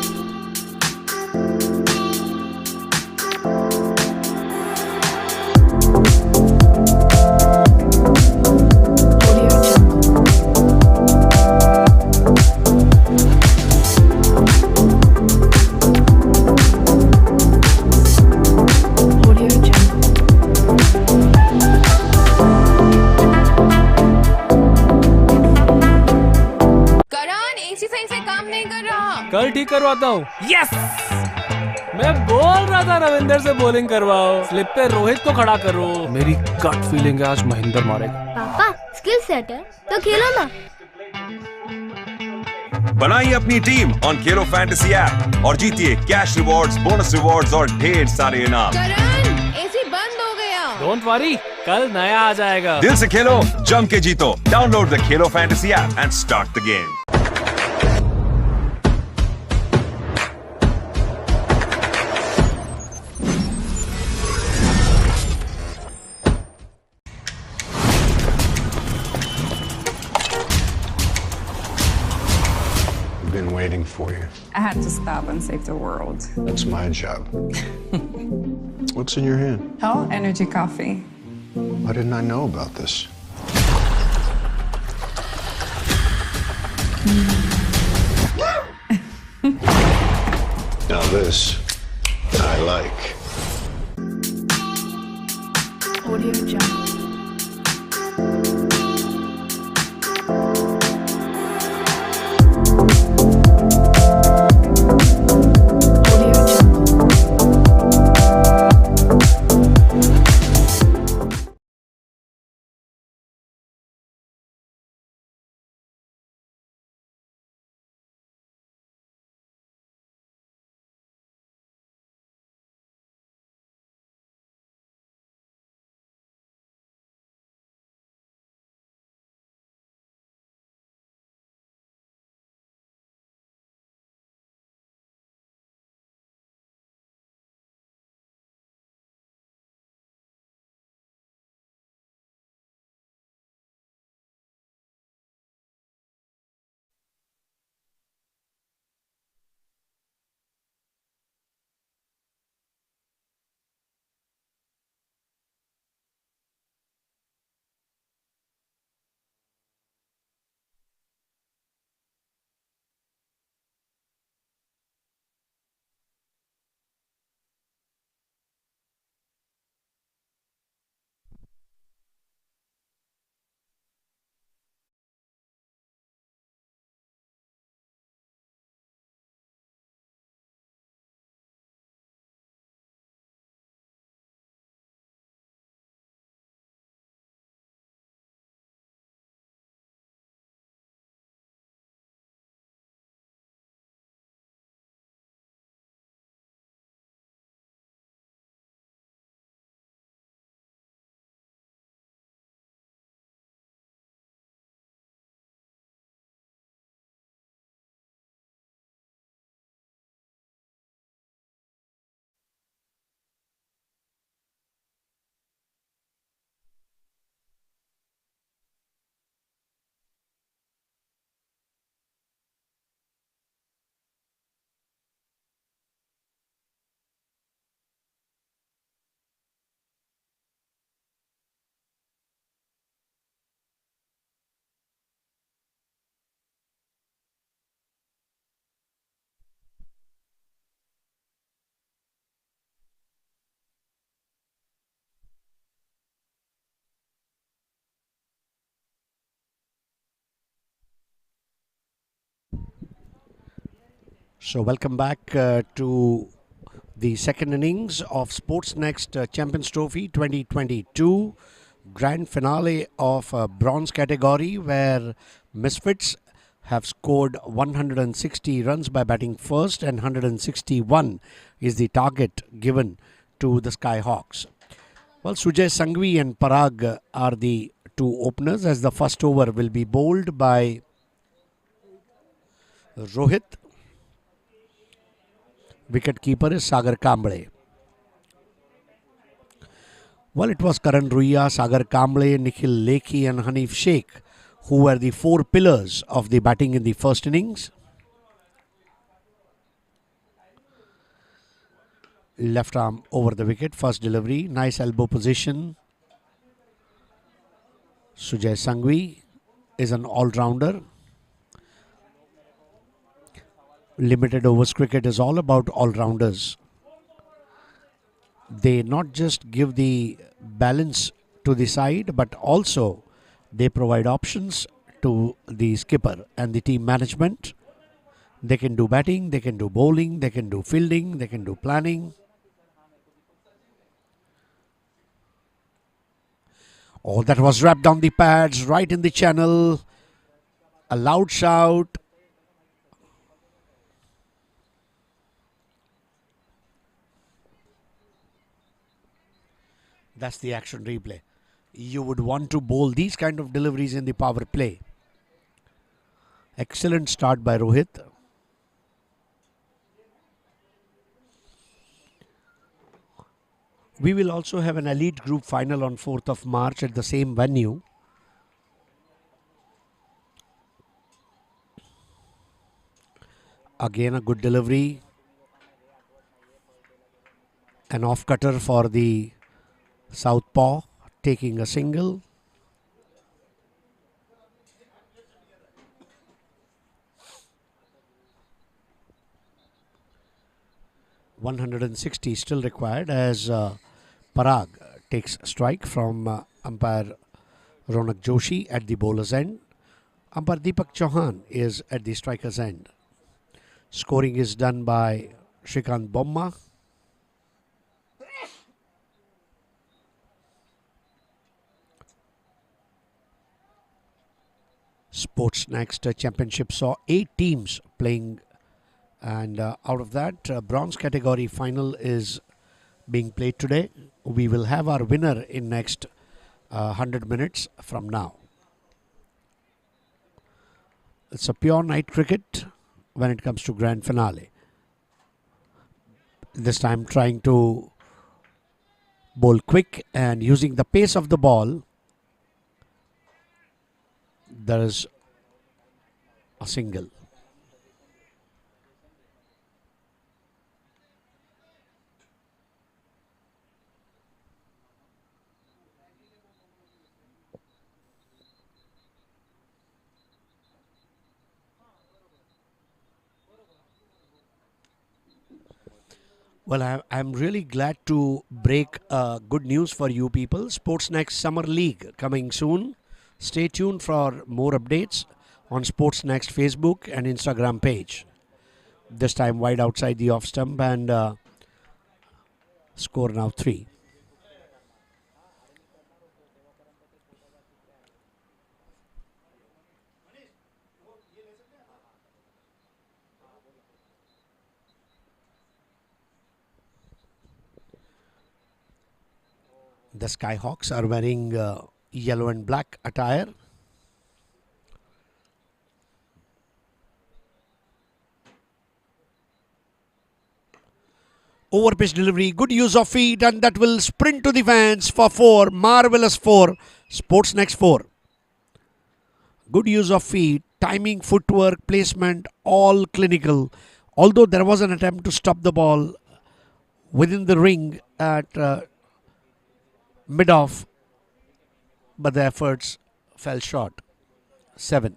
कल ठीक करवाता हूँ। Yes, मैं बोल रहा था रविंदर से bowling करवाओ, स्लिप पे रोहित को खड़ा करो। मेरी गट फीलिंग है आज महेंद्र मारेगा। पापा स्किल सेट है तो खेलो ना। बनाइए अपनी team on Khelo fantasy app और जीतिए कैश रिवॉर्ड्स, बोनस रिवॉर्ड्स और ढेर सारे इनाम। करण, एसी बंद हो गया। डोंट वरी, कल नया आ जाएगा। दिल से खेलो, जम के जीतो। Download the Khelo fantasy app and start the game. Been waiting for you. I had to stop and save the world. That's my job. What's in your hand? Hell, energy coffee. Why didn't I know about this? Now this, I like. Audio Jungle. So welcome back to the second innings of Sportsnext Champions Trophy 2022 grand finale of bronze category, where Misfits have scored 160 runs by batting first, and 161 is the target given to the Skyhawks. Well, Sujay Sangvi and Parag are the two openers, as the first over will be bowled by Rohit. Wicket keeper is Sagar Kamble. Well, it was Karan Ruia, Sagar Kamble, Nikhil Lekhi and Hanif Sheikh who were the four pillars of the batting in the first innings. Left arm over the wicket, first delivery, nice elbow position. Sujay Sangvi is an all-rounder. Limited overs cricket is all about all-rounders. They not just give the balance to the side, but also they provide options to the skipper and the team management. They can do batting, they can do bowling, they can do fielding, they can do planning. Oh, that was wrapped down the pads, right in the channel. A loud shout. That's the action replay. You would want to bowl these kind of deliveries in the power play. Excellent start by Rohit. We will also have an elite group final on 4th of March at the same venue. Again a good delivery. An off cutter for the southpaw, taking a single. .160 still required as Parag takes strike from umpire Ronak Joshi at the bowler's end. Umpire Deepak Chauhan is at the striker's end. Scoring is done by Shrikant Bomma. Sportsnext Championship saw 8 teams playing, and out of that, bronze category final is being played today. We will have our winner in next 100 minutes from now. It's a pure night cricket when it comes to grand finale. This time trying to bowl quick and using the pace of the ball. There is a single. Well, I'm really glad to break good news for you people. Sportsnext Summer League coming soon. Stay tuned for more updates on Sportsnext Facebook and Instagram page. This time wide outside the off stump and score now 3. The Skyhawks are wearing yellow and black attire. Over pitch delivery, good use of feet, and that will sprint to the fans for 4. Marvelous 4. Sportsnext 4. Good use of feet, timing, footwork, placement, all clinical. Although there was an attempt to stop the ball within the ring at mid-off, but the efforts fell short. 7.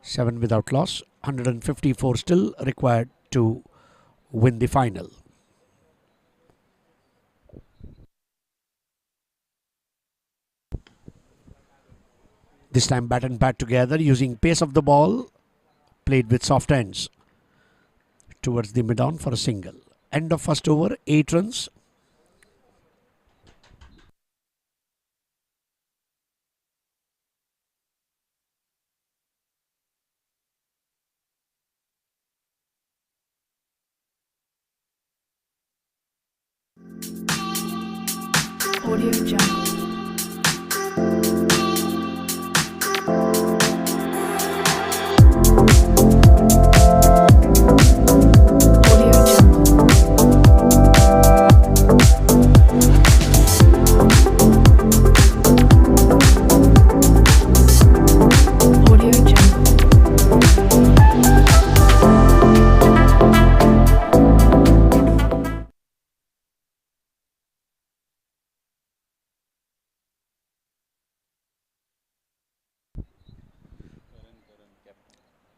7 without loss. 154 still required to win the final. This time bat and pad together using pace of the ball, played with soft ends towards the mid-on for a single. End of first over, 8 runs. Audio Jungle.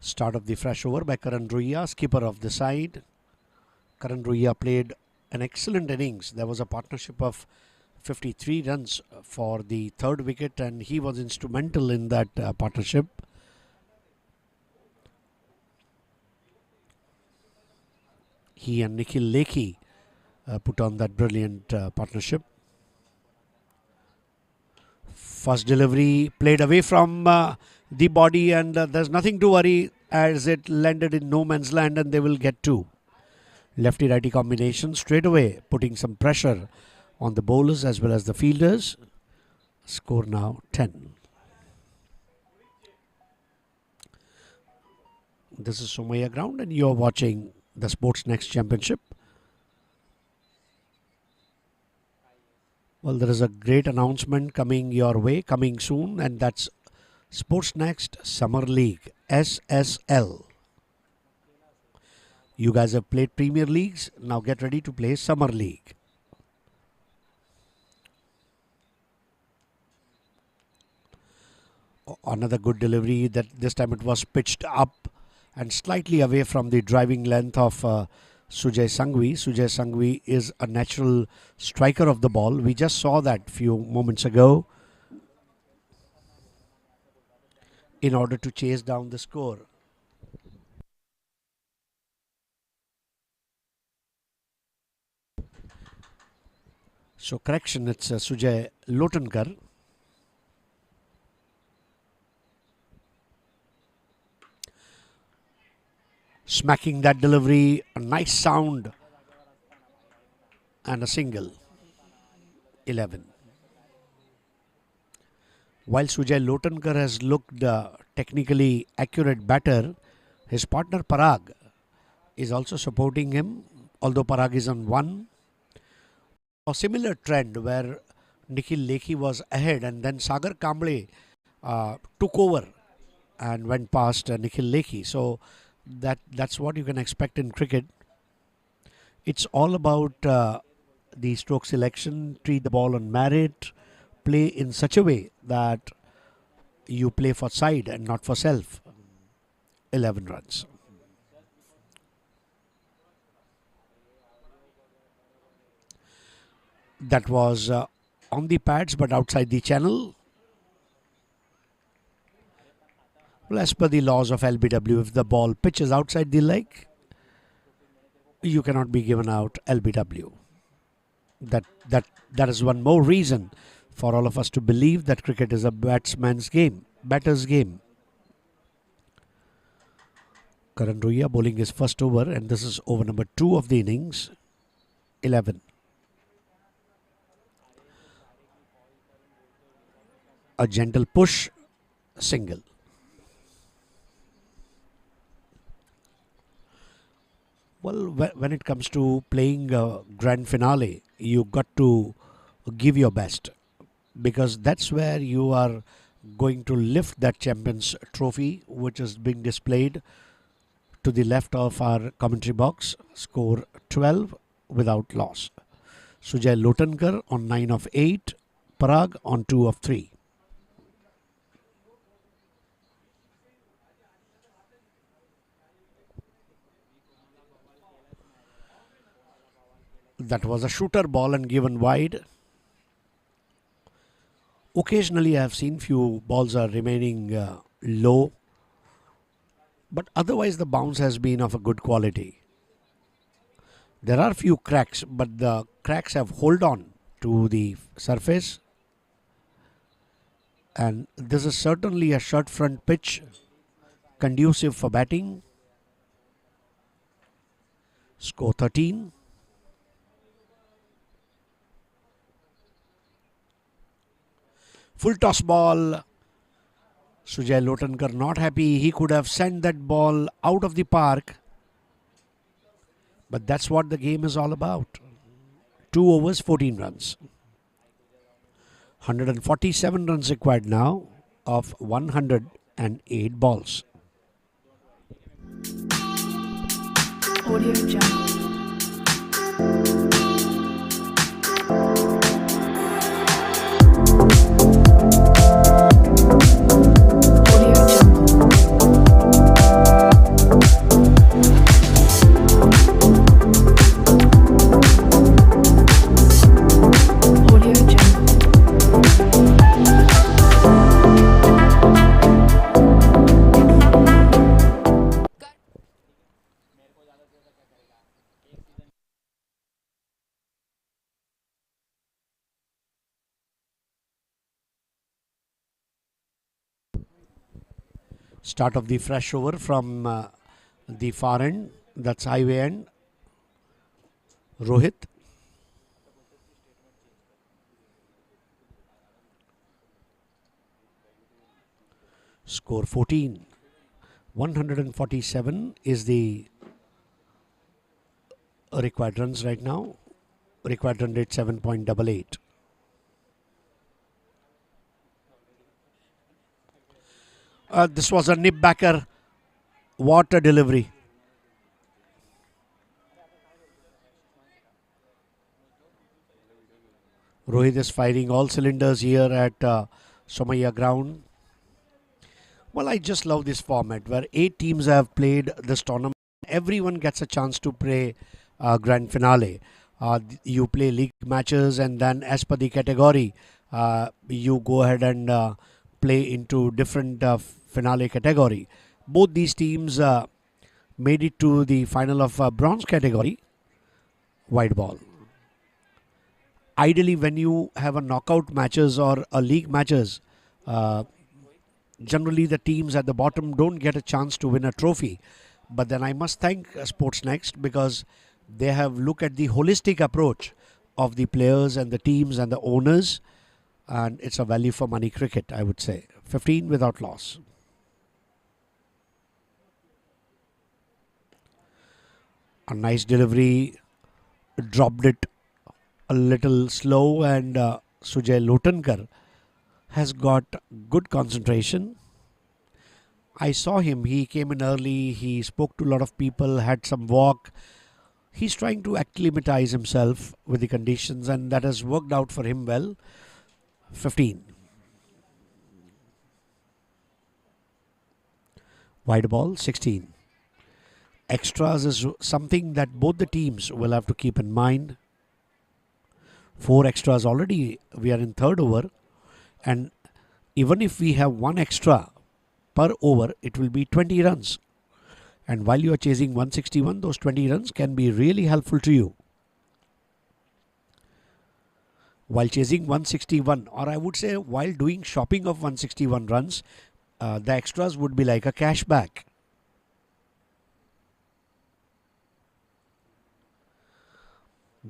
Start of the fresh over by Karan Ruia, skipper of the side. Karan Ruia played an excellent innings. There was a partnership of 53 runs for the third wicket, and he was instrumental in that partnership. He and Nikhil Lekhi put on that brilliant partnership. First delivery played away from the body, and there's nothing to worry as it landed in no man's land, and they will get two. Lefty-righty combination straight away, putting some pressure on the bowlers as well as the fielders. Score now 10. This is Somaya Ground, and you're watching the Sportsnext Championship. Well, there is a great announcement coming your way, coming soon, and that's Sportsnext Summer League, SSL. You guys have played Premier Leagues, now get ready to play Summer League. Another good delivery, that this time it was pitched up and slightly away from the driving length of Sujay Sanghvi. Sujay Sanghvi is a natural striker of the ball. We just saw that few moments ago in order to chase down the score. So correction, it's Sujay Lotankar. Smacking that delivery, a nice sound and a single. 11. While Sujay Lotankar has looked technically accurate batter, his partner Parag is also supporting him, although Parag is on 1. A similar trend where Nikhil Lekhi was ahead and then Sagar Kamble took over and went past Nikhil Lekhi. So that's what you can expect in cricket. It's all about the stroke selection, treat the ball on merit, play in such a way that you play for side and not for self. 11 runs. That was on the pads but outside the channel. Well, as per the laws of LBW, if the ball pitches outside the leg, you cannot be given out LBW. That is one more reason for all of us to believe that cricket is a batsman's game, batter's game. Karan Ruia bowling his first over, and this is over number 2 of the innings. 11. A gentle push, single. Well, when it comes to playing a grand finale, you got to give your best, because that's where you are going to lift that Champions Trophy, which is being displayed to the left of our commentary box. Score 12 without loss. Sujay Lotankar on 9 of 8, Parag on 2 of 3. That was a shooter ball and given wide. Occasionally I have seen few balls are remaining low, but otherwise the bounce has been of a good quality. There are few cracks, but the cracks have hold on to the surface, and this is certainly a short front pitch conducive for batting. Score 13. Full toss ball. Sujay Lotankar not happy. He could have sent that ball out of the park. But that's what the game is all about. 2 overs, 14 runs. 147 runs required now of 108 balls. Audio Jungle. Audio Jungle. Start of the fresh over from the far end, that's highway end. Rohit. Score 14. 147 is the required runs right now. Required run rate 7.88. This was a nip backer. What a delivery. Rohit is firing all cylinders here at Somaya ground. Well, I just love this format where 8 teams have played this tournament. Everyone gets a chance to play grand finale. You play league matches, and then as per the category, you go ahead and play into different finale category. Both these teams made it to the final of bronze category. White ball. Ideally, when you have a knockout matches or a league matches, generally the teams at the bottom don't get a chance to win a trophy. But then I must thank Sportsnext because they have looked at the holistic approach of the players and the teams and the owners, and it's a value for money cricket, I would say. 15 without loss. A nice delivery, dropped it a little slow, and Sujay Lotankar has got good concentration. I saw him, he came in early, he spoke to a lot of people, had some walk. He's trying to acclimatize himself with the conditions, and that has worked out for him well. 15. Wide ball, 16. Extras is something that both the teams will have to keep in mind. 4 extras already, we are in third over, and even if we have 1 extra per over, it will be 20 runs. And while you are chasing 161, those 20 runs can be really helpful to you. While chasing 161, or I would say while doing shopping of 161 runs, the extras would be like a cash back.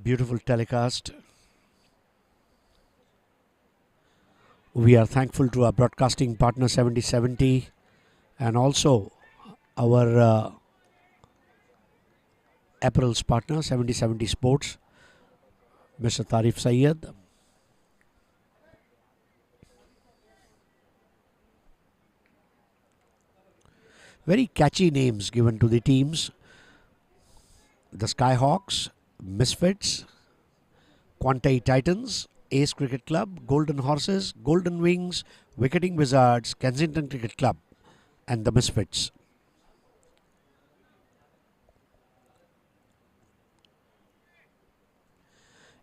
Beautiful telecast. We are thankful to our broadcasting partner 7070 and also our apparels partner 7070 Sports, Mr. Tarif Syed. Very catchy names given to the teams. The Skyhawks, Misfits, Quantai Titans, Ace Cricket Club, Golden Horses, Golden Wings, Wicketing Wizards, Kensington Cricket Club, and the Misfits.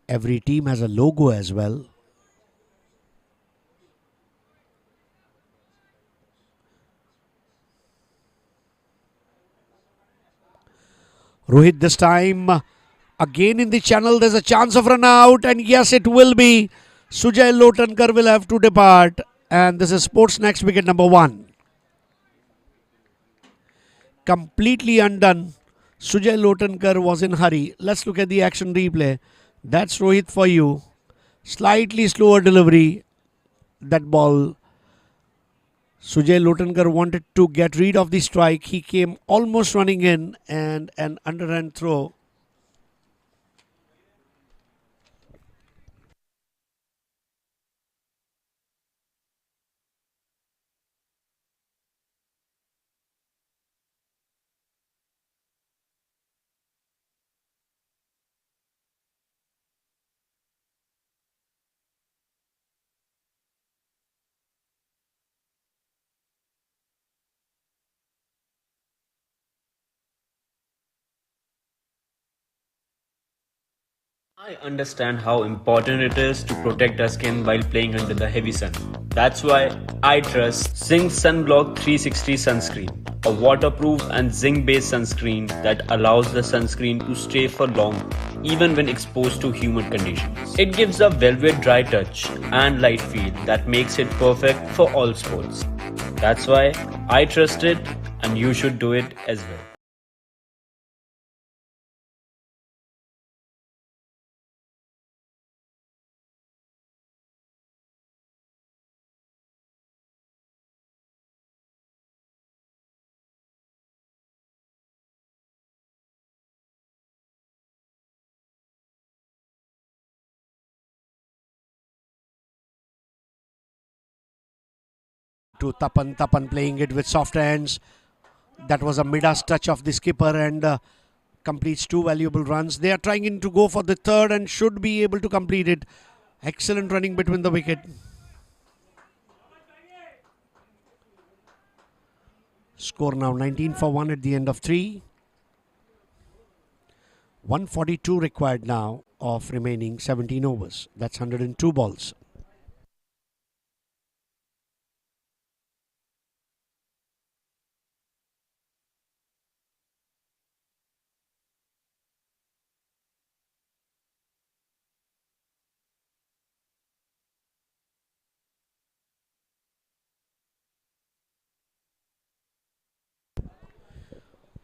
Every team has a logo as well. Rohit this time again in the channel. There's a chance of run out, and yes, it will be. Sujay Lotankar will have to depart, and this is Sportsnext wicket number 1. Completely undone. Sujay Lotankar was in hurry. Let's look at the action replay. That's Rohit for you. Slightly slower delivery. That ball. Sujay Lotankar wanted to get rid of the strike. He came almost running in, and an underhand throw. I understand how important it is to protect our skin while playing under the heavy sun. That's why I trust Zinc Sunblock 360 sunscreen, a waterproof and zinc-based sunscreen that allows the sunscreen to stay for long even when exposed to humid conditions. It gives a velvet dry touch and light feel that makes it perfect for all sports. That's why I trust it, and you should do it as well. To Tapan. Tapan playing it with soft hands. That was a Midas touch of the skipper and completes 2 valuable runs. They are trying to go for the third and should be able to complete it. Excellent running between the wicket. Score now 19 for 1 at the end of 3. 142 required now of remaining 17 overs. That's 102 balls.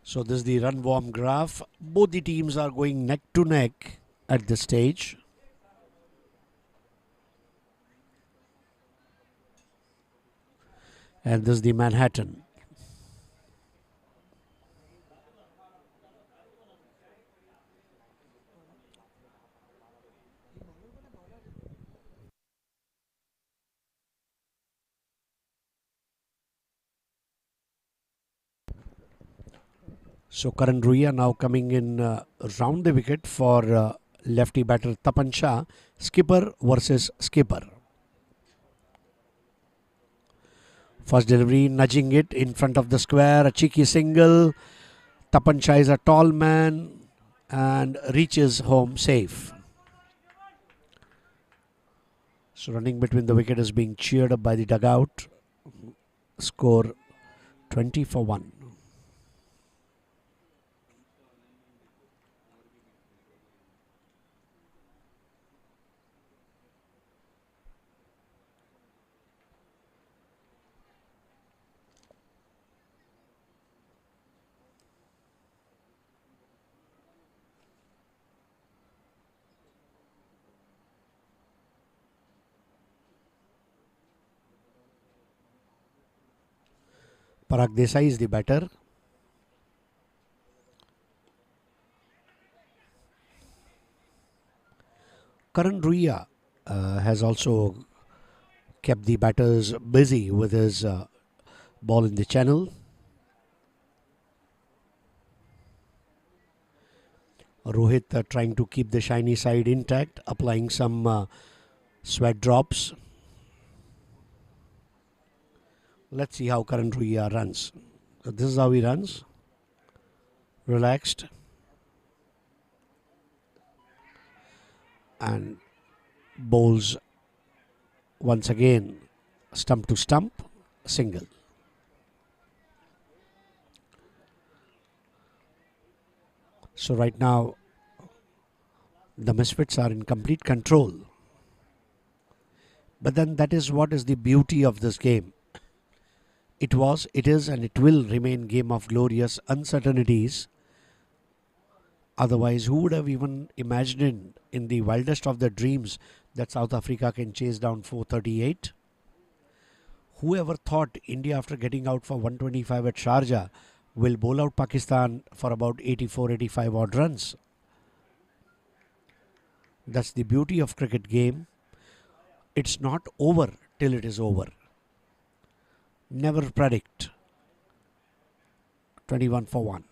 So this is the run warm graph. Both the teams are going neck to neck at this stage. And this is the Manhattan. So Karan Ruia now coming in round the wicket for lefty batter Tapan Shah. Skipper versus skipper. First delivery, nudging it in front of the square. A cheeky single. Tapan Shah is a tall man and reaches home safe. So running between the wicket is being cheered up by the dugout. Score 20 for 1. Parag Desai is the batter. Karan Ruia has also kept the batters busy with his ball in the channel. Rohit trying to keep the shiny side intact, applying some sweat drops. Let's see how Karan Ruia runs. So this is how he runs. Relaxed. And bowls once again stump to stump, single. So right now the Misfits are in complete control. But then that is what is the beauty of this game. It was, it is, and it will remain game of glorious uncertainties. Otherwise, who would have even imagined in the wildest of their dreams that South Africa can chase down 438? Whoever thought India, after getting out for 125 at Sharjah, will bowl out Pakistan for about 84-85 odd runs? That's the beauty of cricket game. It's not over till it is over. Never predict. 21 for 1.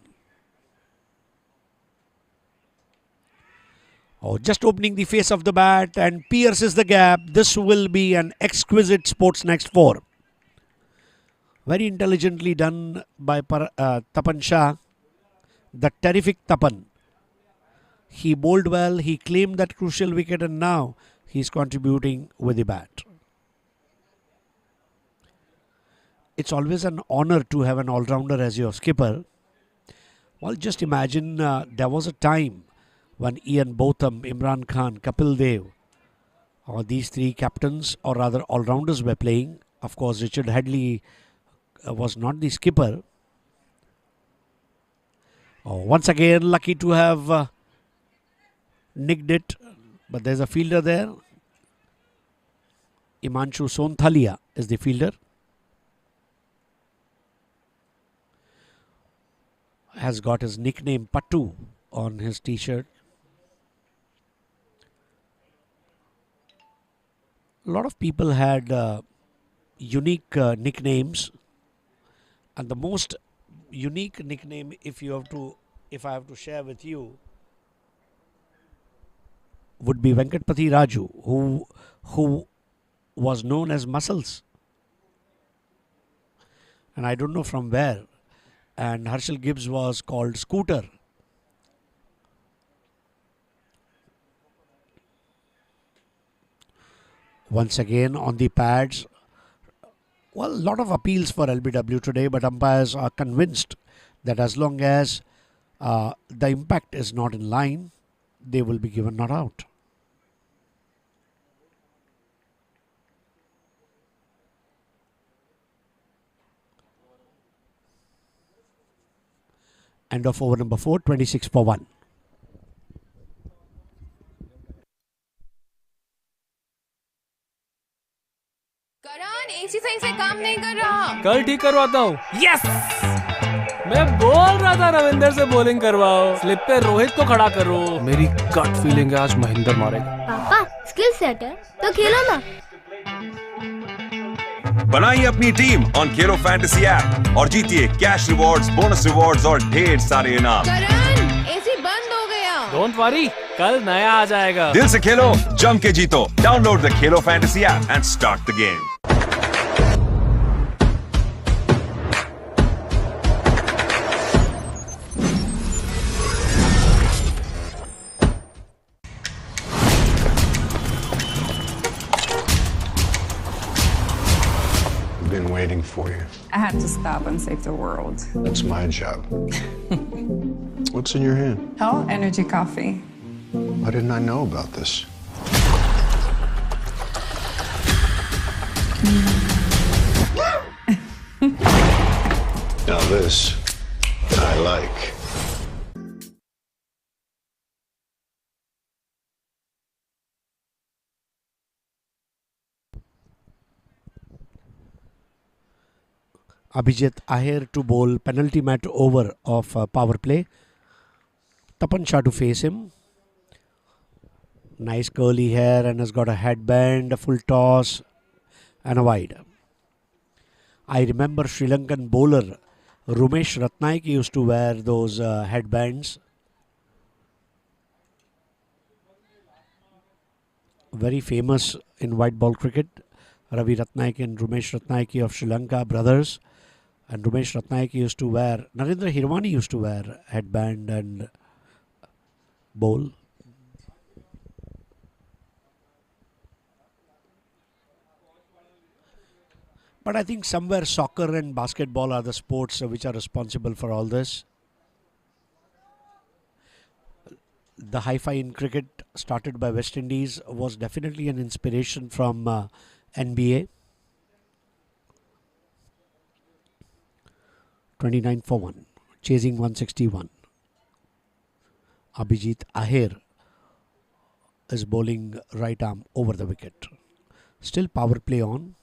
Oh, just opening the face of the bat and pierces the gap. This will be an exquisite Sportsnext 4. Very intelligently done by Tapan Shah. The terrific Tapan. He bowled well, he claimed that crucial wicket, and now he's contributing with the bat. It's always an honor to have an all-rounder as your skipper. Well, just imagine there was a time when Ian Botham, Imran Khan, Kapil Dev, or these three captains, or rather all-rounders, were playing. Of course, Richard Hadley was not the skipper. Once again, lucky to have nicked it, but there's a fielder there. Imanshu Sonthalia is the fielder. Has got his nickname Pattu on his t-shirt. A lot of people had unique nicknames, and the most unique nickname, if I have to share with you, would be Venkatpati Raju, who was known as Muscles, and I don't know from where. And Herschel Gibbs was called Scooter. Once again on the pads. Well, a lot of appeals for LBW today, but umpires are convinced that as long as the impact is not in line, they will be given not out. End of over number 4, 26 for 1. Karan AC सही से काम नहीं कर रहा। कल ठीक करवाता हूँ। यस, मैं बोल रहा था रविंदर से बॉलिंग करवाओ, स्लिप पे रोहित को खड़ा करो। मेरी गट फीलिंग है आज महेंद्र मारेगा। पापा स्किल सेट है तो खेलो ना। बनाइए अपनी team on Khelo fantasy app और जीतिए कैश रिवॉर्ड्स, बोनस रिवॉर्ड्स और ढेर सारे इनाम। करण एसी बंद हो गया। डोंट वरी, कल नया आ जाएगा। दिल से खेलो, जम के जीतो। Download the Khelo fantasy app and start the game. Been waiting for you. I had to stop and save the world. That's my job. What's in your hand? Hell, energy coffee. Why didn't I know about this? Now this, I like. Abhijit Ahir to bowl penalty mat over of power play. Tapan Shah to face him. Nice curly hair and has got a headband, a full toss and a wide. I remember Sri Lankan bowler Rumesh Ratnaik used to wear those headbands. Very famous in white ball cricket. Ravi Ratnaik and Rumesh Ratnaik of Sri Lanka, brothers. And Rumesh Ratnaik used to wear, Narendra Hirwani used to wear headband and bowl. But I think somewhere soccer and basketball are the sports which are responsible for all this. The hi-fi in cricket started by West Indies was definitely an inspiration from NBA. 29 for 1, chasing 161. Abhijit Ahir is bowling right arm over the wicket. Still power play on.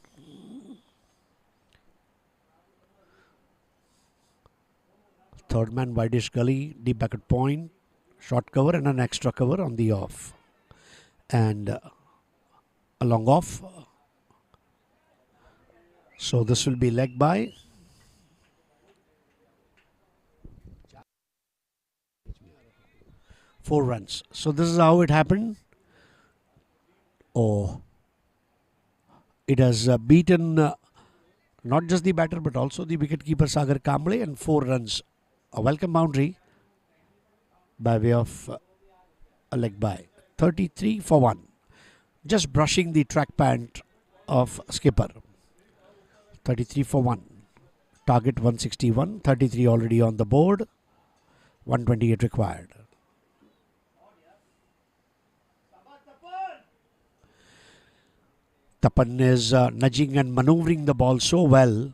Third man wideish gully, deep back at point, short cover and an extra cover on the off. And a long off. So this will be leg by. Four runs. So this is how it happened. Oh, it has beaten not just the batter but also the wicketkeeper Sagar Kamble, and 4 runs. A welcome boundary by way of a leg by. 33 for 1. Just brushing the track pant of skipper. 33 for 1. Target 161. 33 already on the board. 128 required. Tapan is nudging and maneuvering the ball so well.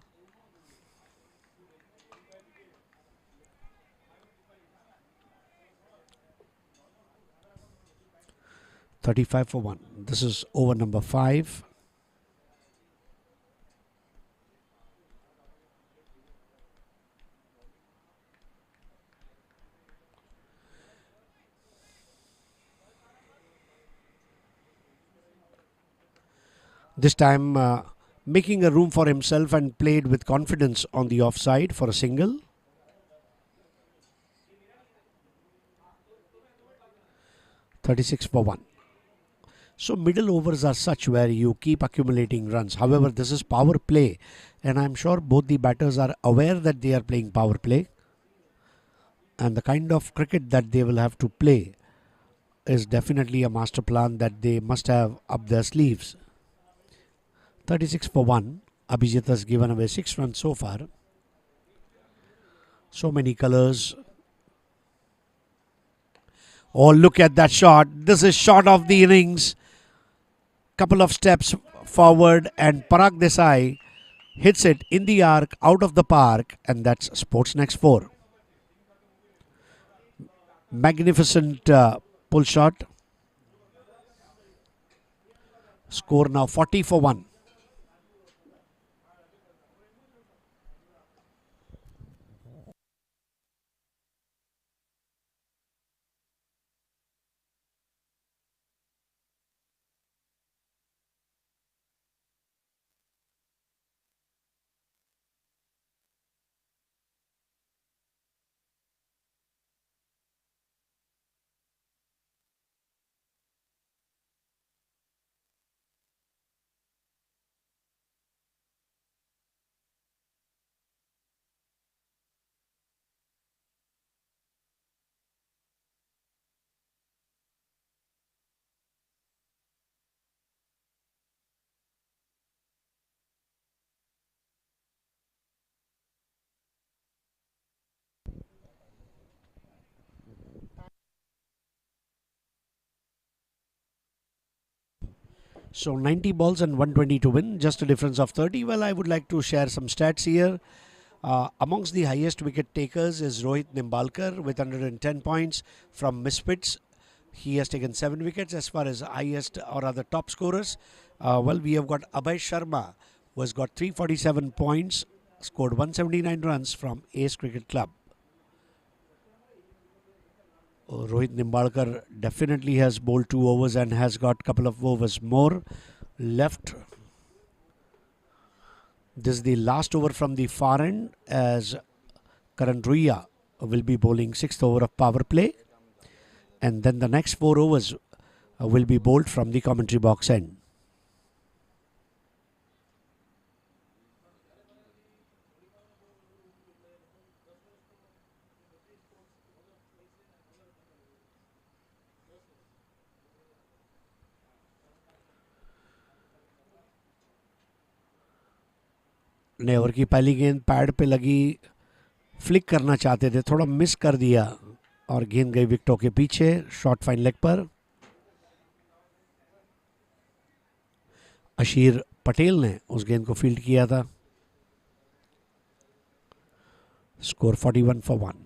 $35 for 1. This is over number 5. This time making a room for himself and played with confidence on the offside for a single. $36 for 1. So middle overs are such where you keep accumulating runs. However, this is power play, and I'm sure both the batters are aware that they are playing power play, and the kind of cricket that they will have to play is definitely a master plan that they must have up their sleeves. 36 for 1. Abhijit has given away 6 runs so far. So many colors. Oh, look at that shot. This is shot of the innings. Couple of steps forward and Parag Desai hits it in the arc out of the park, and that's Sportsnext 4. Magnificent pull shot. Score now 40 for 1. So 90 balls and 120 to win, just a difference of 30. Well, I would like to share some stats here. Amongst the highest wicket takers is Rohit Nimbalkar with 110 points from Misfits. He has taken 7 wickets. As far as highest or other top scorers, well, we have got Abhay Sharma, who has got 347 points, scored 179 runs from Ace Cricket Club. Rohit Nimbalkar definitely has bowled 2 overs and has got a couple of overs more left. This is the last over from the far end, as Karan Ruia will be bowling 6th over of power play, and then the next 4 overs will be bowled from the commentary box end. नए over की पहली गेंद pad पे लगी, flick करना चाहते थे, थोड़ा मिस कर दिया और गेंद गई विकेटों के पीछे, शॉर्ट फाइन लेग पर. अशीर पटेल ने उस गेंद को फील्ड किया था. Score 41 for 1.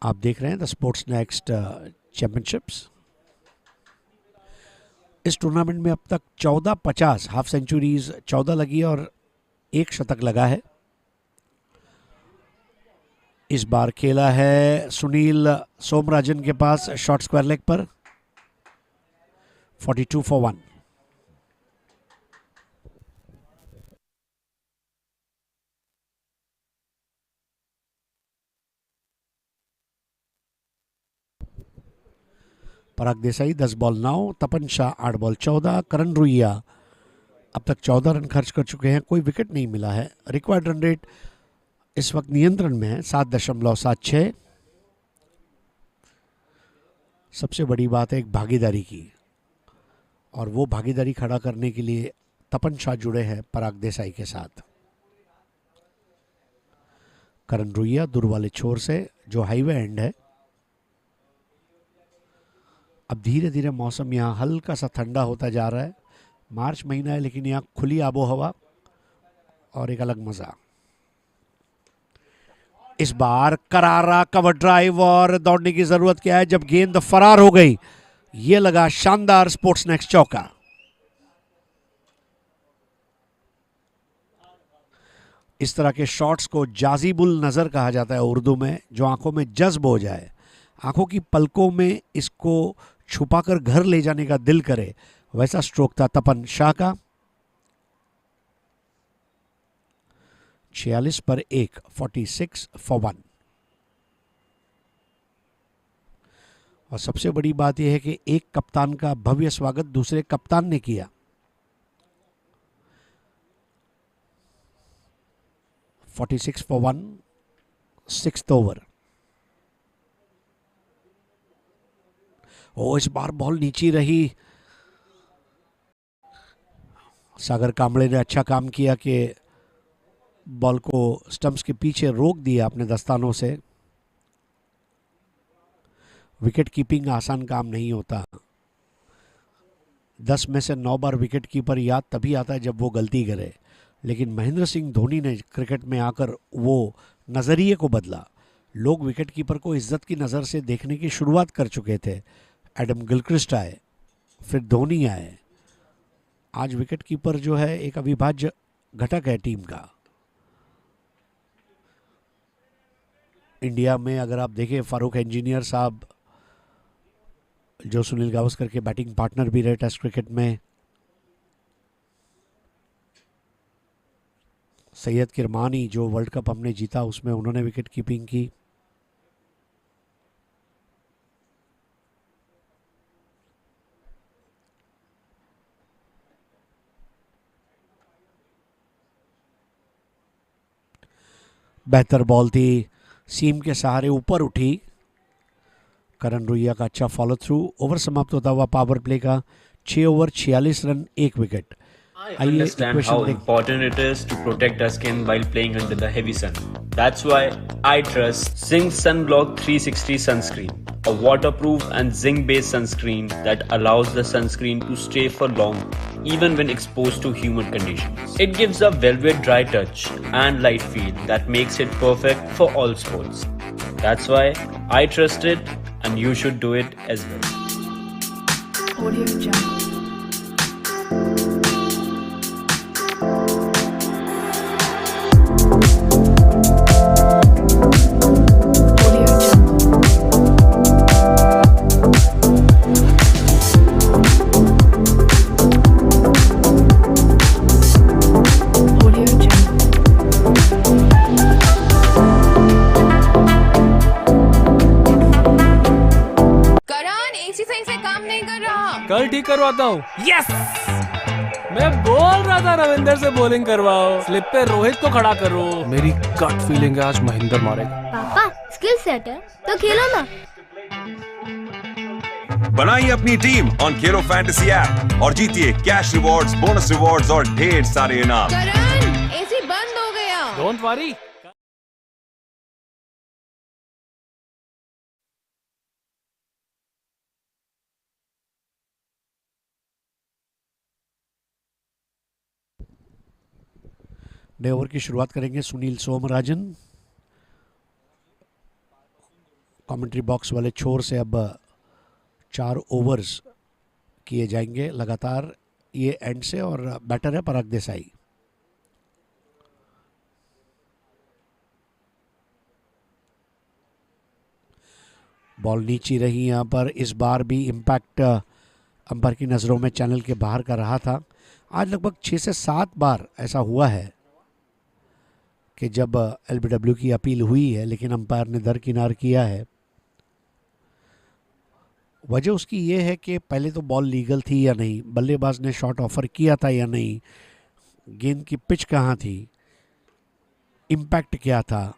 आप देख रहे हैं द स्पोर्ट्स नेक्स्ट चैंपियनशिप्स. इस टूर्नामेंट में अब तक 14-50 हाफ सेंचुरीज 14 लगी और 1 शतक लगा है. इस बार खेला है सुनील सोमराजन के पास शॉर्ट स्क्वायर लेग पर. 42 for 1. Parag Desai 10 ball 9, Tapan Shah 8 ball 14, करण रुइया अब तक 14 रन खर्च कर चुके हैं, कोई विकेट नहीं मिला है. रिक्वायर्ड रन रेट इस वक्त नियंत्रण में है 7.76. सबसे बड़ी बात है एक भागीदारी की, और वो भागीदारी खड़ा करने के लिए तपन शाह जुड़े हैं पराग देसाई के साथ। करण रुइया दूर वाले छोर से, जो हाईवे एंड है। अब धीरे धीरे मौसम यहाँ हल्का सा ठंडा होता जा रहा है। मार्च महीना है लेकिन यहाँ खुली आबो हवा और एक अलग मजा। इस बार करारा कवर ड्राइव और दौड़ने की जरूरत क्या है जब गेंद फरार हो गई। ये लगा शानदार स्पोर्ट्स नेक्स्ट चौका। इस तरह के शॉट्स को जाजीबुल नजर कहा जाता है उर्दू में, जो आंखों में जज्ब हो जाए, आंखों की पलकों में इसको छुपाकर घर ले जाने का दिल करे, वैसा स्ट्रोक था तपन शाह का। 46 पर 1, 46 for 1। और सबसे बड़ी बात यह है कि एक कप्तान का भव्य स्वागत दूसरे कप्तान ने किया। 46 for 1, 6th ओवर। इस बार बॉल नीची रही। सागर कांबळे ने अच्छा काम किया कि बॉल को स्टंप्स के पीछे रोक दिया अपने दस्तानों से। विकेट कीपिंग आसान काम नहीं होता। 10 में से 9 बार विकेट कीपर याद तभी आता है जब वो गलती करे, लेकिन महेंद्र सिंह धोनी ने क्रिकेट में आकर वो नज़रिए को बदला। लोग विकेट कीपर को इज्जत की नज़र से देखने की शुरुआत कर चुके थे। एडम गिलक्रिस्ट आए, फिर धोनी आए। आज विकेट कीपर जो है एक अविभाज्य घटक है टीम का। इंडिया में अगर आप देखें, फारूक इंजीनियर साहब जो सुनील गावस्कर के बैटिंग पार्टनर भी रहे टेस्ट क्रिकेट में, सैयद किरमानी जो वर्ल्ड कप हमने जीता उसमें उन्होंने विकेट कीपिंग की। बेहतर बॉल थी, सीम के सहारे ऊपर उठी। करण रुइया का अच्छा फॉलो थ्रू। ओवर समाप्त होता हुआ पावर प्ले का 6 over 46 run 1 wicket. I understand how important it is to protect our skin while playing under the heavy sun. That's why I trust Zinc Sunblock 360 sunscreen, a waterproof and zinc-based sunscreen that allows the sunscreen to stay for long even when exposed to humid conditions. It gives a velvet dry touch and light feel that makes it perfect for all sports. That's why I trust it and you should do it as well. Audio Jungle. कल ठीक करवाता हूँ। Yes, मैं बोल रहा था रविंदर से bowling करवाओ, स्लिप पे रोहित को खड़ा करो। मेरी गट फीलिंग है आज महेंद्र मारेगा। पापा स्किल सेट है तो खेलो ना। बनाइए अपनी team on Khelo fantasy app और जीतिए कैश रिवॉर्ड्स, बोनस रिवॉर्ड्स और ढेर सारे इनाम। करण, एसी बंद हो गया। Don't worry. नए ओवर की शुरुआत करेंगे सुनील सोमराजन। कमेंट्री बॉक्स वाले छोर से अब 4 ओवर्स किए जाएंगे लगातार ये एंड से, और बैटर है पराग देसाई। बॉल नीची रही यहाँ पर। इस बार भी इम्पैक्ट अंपायर की नज़रों में चैनल के बाहर का रहा था। आज लगभग 6 से 7 बार ऐसा हुआ है कि जब एलबीडब्ल्यू की अपील हुई है लेकिन अंपायर ने दरकिनार किया है। वजह उसकी ये है कि पहले तो बॉल लीगल थी या नहीं, बल्लेबाज ने शॉट ऑफर किया था या नहीं, गेंद की पिच कहाँ थी, इम्पैक्ट क्या था,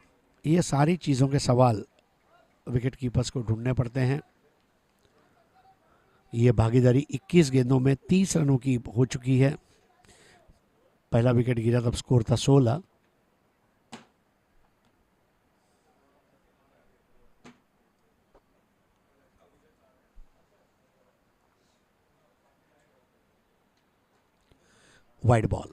ये सारी चीज़ों के सवाल विकेट कीपर्स को ढूंढने पड़ते हैं। ये भागीदारी 21 गेंदों में 30 रनों की हो चुकी है। पहला विकेट गिरा तब स्कोर था 16। Wide ball.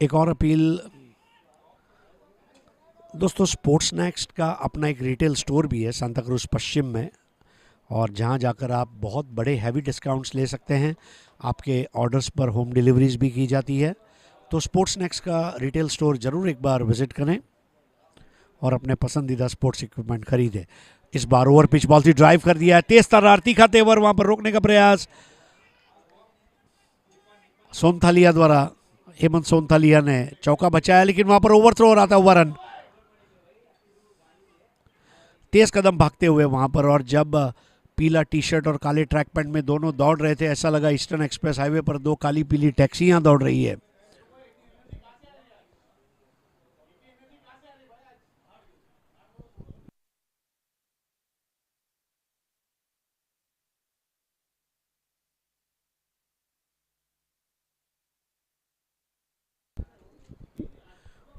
एक और अपील दोस्तों, स्पोर्ट्स नेक्स्ट का अपना एक रिटेल स्टोर भी है सांता क्रूज पश्चिम में, और जहां जाकर आप बहुत बड़े हैवी डिस्काउंट्स ले सकते हैं। आपके ऑर्डर्स पर होम डिलीवरीज भी की जाती है। तो स्पोर्ट्स नेक्स्ट का रिटेल स्टोर ज़रूर एक बार विजिट करें और अपने पसंदीदा स्पोर्ट्स इक्विपमेंट खरीदें। इस बार ओवर पिच बॉल से ड्राइव कर दिया है, तेज तर्रार तीखा तेवर, वहां पर रोकने का प्रयास सोनथालिया द्वारा। हेमंत सोनथालिया ने चौका बचाया, लेकिन वहां पर ओवर थ्रो रहा था, ओवर रन। तेज कदम भागते हुए वहां पर, और जब पीला टी शर्ट और काले ट्रैक पैंट में दोनों दौड़ रहे थे, ऐसा लगा ईस्टर्न एक्सप्रेस हाईवे पर दो काली पीली टैक्सियां दौड़ रही है।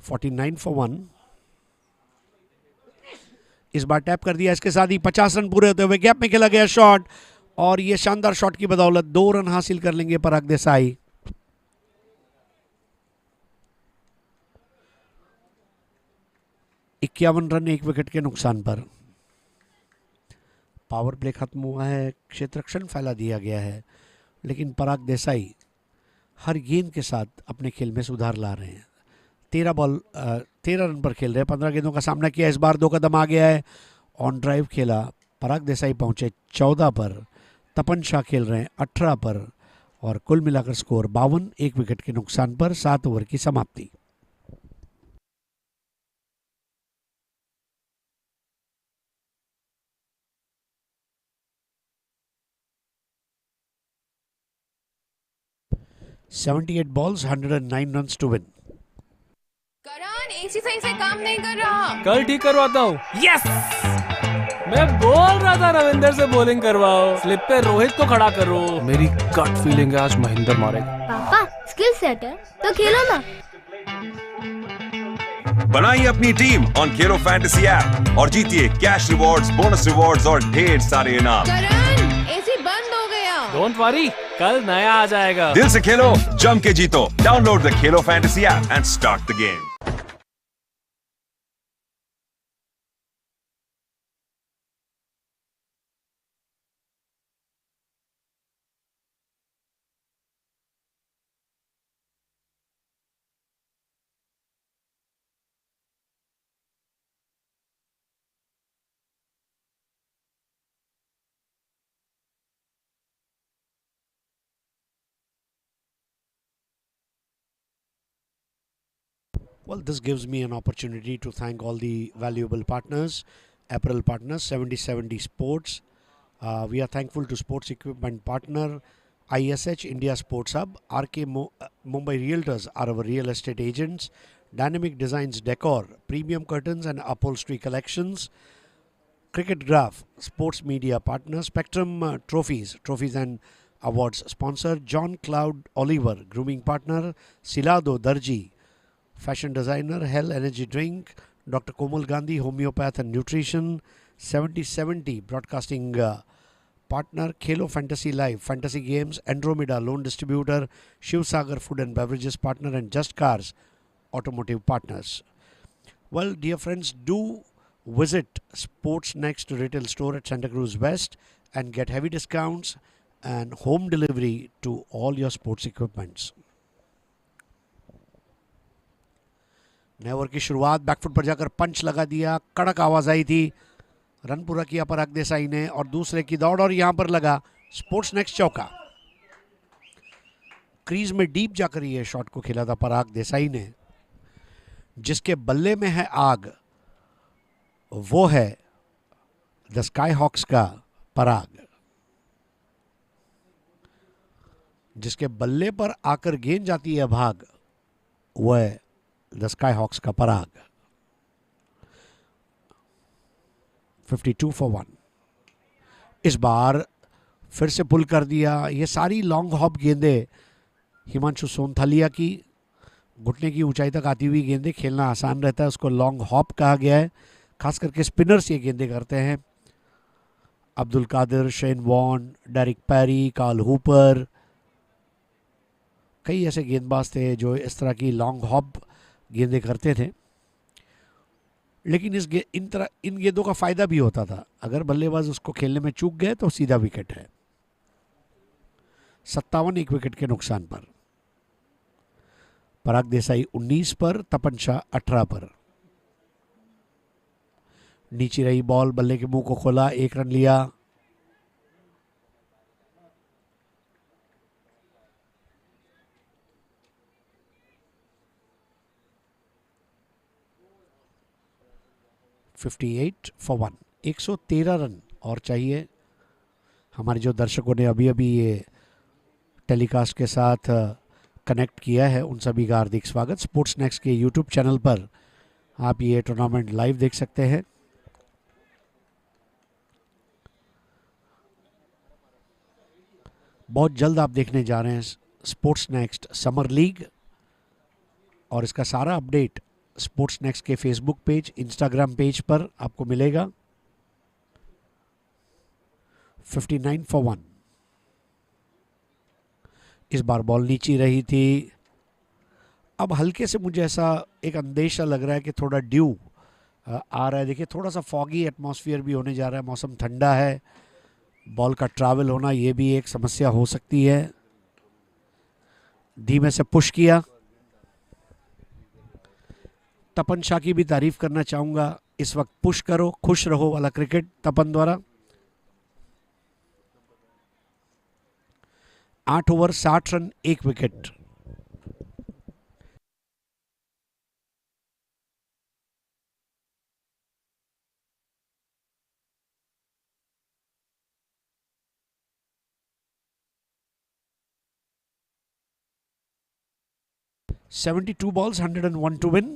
$49 for 1। इस बार टैप कर दिया, इसके साथ ही 50 रन पूरे होते हुए गैप में खेला गया शॉट, और ये शानदार शॉट की बदौलत 2 रन हासिल कर लेंगे पराग देसाई। इक्यावन रन 1 विकेट के नुकसान पर। पावर प्ले खत्म हुआ है, क्षेत्ररक्षण फैला दिया गया है, लेकिन पराग देसाई हर गेंद के साथ अपने खेल में सुधार ला रहे हैं। 13 रन पर खेल रहे हैं, 15 गेंदों का सामना किया। इस बार 2 कदम आ गया है, ऑन ड्राइव खेला, पराग देसाई पहुंचे 14 पर, तपन शाह खेल रहे हैं 18 पर, और कुल मिलाकर स्कोर 52, 1 विकेट के नुकसान पर 7 ओवर की समाप्ति। $78 balls, 109 runs to win। Karan AC सही से काम नहीं कर रहा। कल ठीक करवाता हूँ। यस, मैं बोल रहा था रविंदर से बॉलिंग करवाओ, स्लिप पे रोहित को खड़ा करो। मेरी गट फीलिंग है आज महेंद्र मारेगा। पापा स्किल सेट है तो खेलो ना। बनाइए अपनी team on Khelo fantasy app और जीतिए कैश रिवॉर्ड्स, बोनस रिवॉर्ड्स और ढेर सारे इनाम। करण एसी बंद हो गया। डोंट वरी, कल नया आ जाएगा। दिल से खेलो, जम के जीतो। Download the Khelo fantasy app and start the game. Well, this gives me an opportunity to thank all the valuable partners, apparel partners, 7070 Sports. We are thankful to Sports Equipment Partner, ISH India Sports Hub, Mumbai Realtors are our real estate agents, Dynamic Designs Decor, Premium Curtains and Upholstery Collections, Cricket Graph, Sports Media Partner, Spectrum Trophies and Awards Sponsor, John Cloud Oliver, Grooming Partner, Silado Darji, Fashion Designer, Hell Energy Drink, Dr. Komal Gandhi, Homeopath and Nutrition, 7070 Broadcasting Partner, Khelo Fantasy Live, Fantasy Games, Andromeda Loan Distributor, Shiv Sagar Food and Beverages Partner, and Just Cars Automotive Partners. Well, dear friends, do visit Sports Next retail store at Santa Cruz West and get heavy discounts and home delivery to all your sports equipments. नए over की शुरुआत, back foot पर जाकर पंच लगा दिया, कड़क आवाज आई थी, रन पूरा किया पराग देसाई ने, और दूसरे की दौड़, और यहां पर लगा स्पोर्ट्स नेक्स्ट चौका। क्रीज में डीप जाकर ये शॉट को खेला था पराग देसाई ने। जिसके बल्ले में है आग वो है द स्काई हॉक्स का पराग। जिसके बल्ले पर आकर गेंद जाती है भाग, वो है द स्काई हॉक्स का पराग। 52 फॉर 1। इस बार फिर से पुल कर दिया। ये सारी लॉन्ग हॉप गेंदें हिमांशु सोनथालिया की, घुटने की ऊंचाई तक आती हुई गेंदें खेलना आसान रहता है, उसको लॉन्ग हॉप कहा गया है। खास करके स्पिनर्स ये गेंदें करते हैं। Abdul Qadir, Shane Warne, Derek Perry, Carl Hooper, कई ऐसे गेंदबाज थे जो इस तरह की लॉन्ग हॉप गेंदें करते थे। लेकिन इन गेंदों का फायदा भी होता था, अगर बल्लेबाज उसको खेलने में चूक गए तो सीधा विकेट है। 57 एक विकेट के नुकसान पर। पराग देसाई 19 पर, तपन शाह 18 पर। नीचे रही बॉल, बल्ले के मुंह को खोला, 1 रन लिया। $58 for 1। 113 रन और चाहिए। हमारे जो दर्शकों ने अभी अभी ये टेलीकास्ट के साथ कनेक्ट किया है, उन सभी का हार्दिक स्वागत। स्पोर्ट्स नेक्स्ट के यूट्यूब चैनल पर आप ये टूर्नामेंट लाइव देख सकते हैं। बहुत जल्द आप देखने जा रहे हैं स्पोर्ट्स नेक्स्ट समर लीग, और इसका सारा अपडेट स्पोर्ट्स नेक्स्ट के फेसबुक पेज, इंस्टाग्राम पेज पर आपको मिलेगा। 59 for 1। इस बार बॉल नीचे रही थी। अब हल्के से मुझे ऐसा एक अंदेशा लग रहा है कि थोड़ा ड्यू आ रहा है। देखिए, थोड़ा सा फॉगी एटमॉस्फेयर भी होने जा रहा है, मौसम ठंडा है, बॉल का ट्रैवल होना ये भी एक समस्या हो सकती है। धीमे से पुश किया। तपन शाह की भी तारीफ करना चाहूंगा। इस वक्त पुश करो खुश रहो वाला क्रिकेट तपन द्वारा। 8 over 60 run 1 wicket. $72 balls, 101 to win।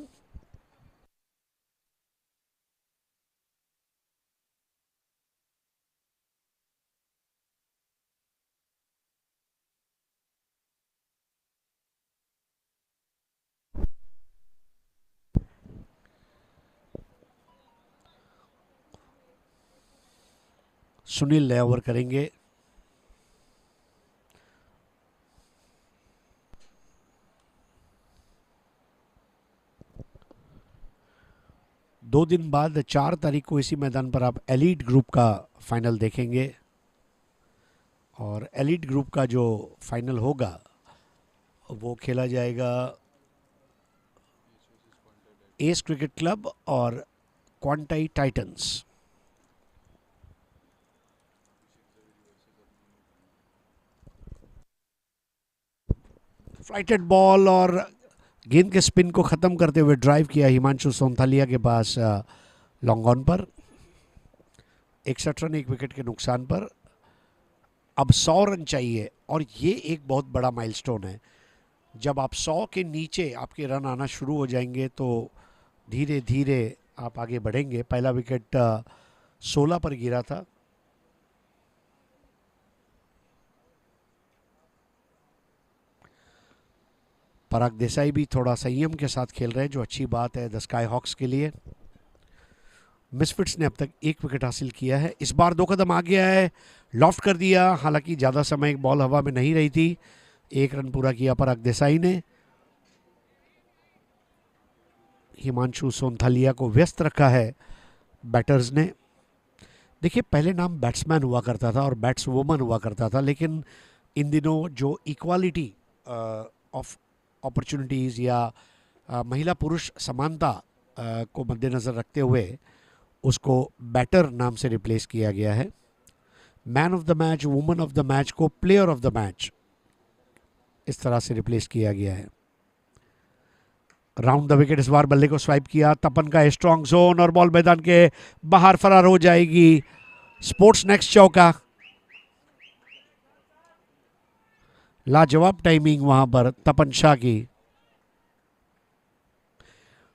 Sunil नया ओवर करेंगे। दो दिन बाद 4 तारीख को इसी मैदान पर आप एलीट ग्रुप का फाइनल देखेंगे, और एलीट ग्रुप का जो फाइनल होगा वो खेला जाएगा एस क्रिकेट क्लब और क्वांटाई टाइटंस। फ्लाइटेड बॉल और गेंद के स्पिन को खत्म करते हुए ड्राइव किया हिमांशु सोनथालिया के पास लॉन्ग ऑन पर। 61 रन 1 विकेट के नुकसान पर। अब 100 रन चाहिए, और ये एक बहुत बड़ा माइलस्टोन है। जब आप 100 के नीचे आपके रन आना शुरू हो जाएंगे तो धीरे धीरे आप आगे बढ़ेंगे। पहला विकेट 16 पर गिरा था। पराग देसाई भी थोड़ा संयम के साथ खेल रहे हैं, जो अच्छी बात है द स्काई हॉक्स के लिए। मिसफिट्स ने अब तक 1 विकेट हासिल किया है। इस बार 2 कदम आ गया है, लॉफ्ट कर दिया। हालांकि ज़्यादा समय बॉल हवा में नहीं रही थी। 1 रन पूरा किया पराग देसाई ने। हिमांशु सोनथालिया को व्यस्त रखा है बैटर्स ने। देखिए, पहले नाम बैट्समैन हुआ करता था और बैट्सवुमन हुआ करता था, लेकिन इन दिनों जो इक्वालिटी ऑफ अपॉर्चुनिटीज़ या महिला पुरुष समानता को मद्देनज़र रखते हुए उसको बैटर नाम से रिप्लेस किया गया है। Man of the match, woman of the match को प्लेयर ऑफ द मैच इस तरह से रिप्लेस किया गया है। राउंड द विकेट इस बार बल्ले को स्वाइप किया। तपन का स्ट्रॉन्ग जोन और बॉल मैदान के बाहर फरार हो जाएगी। स्पोर्ट्स नेक्स्ट चौका। लाजवाब टाइमिंग वहां पर तपन शाह की।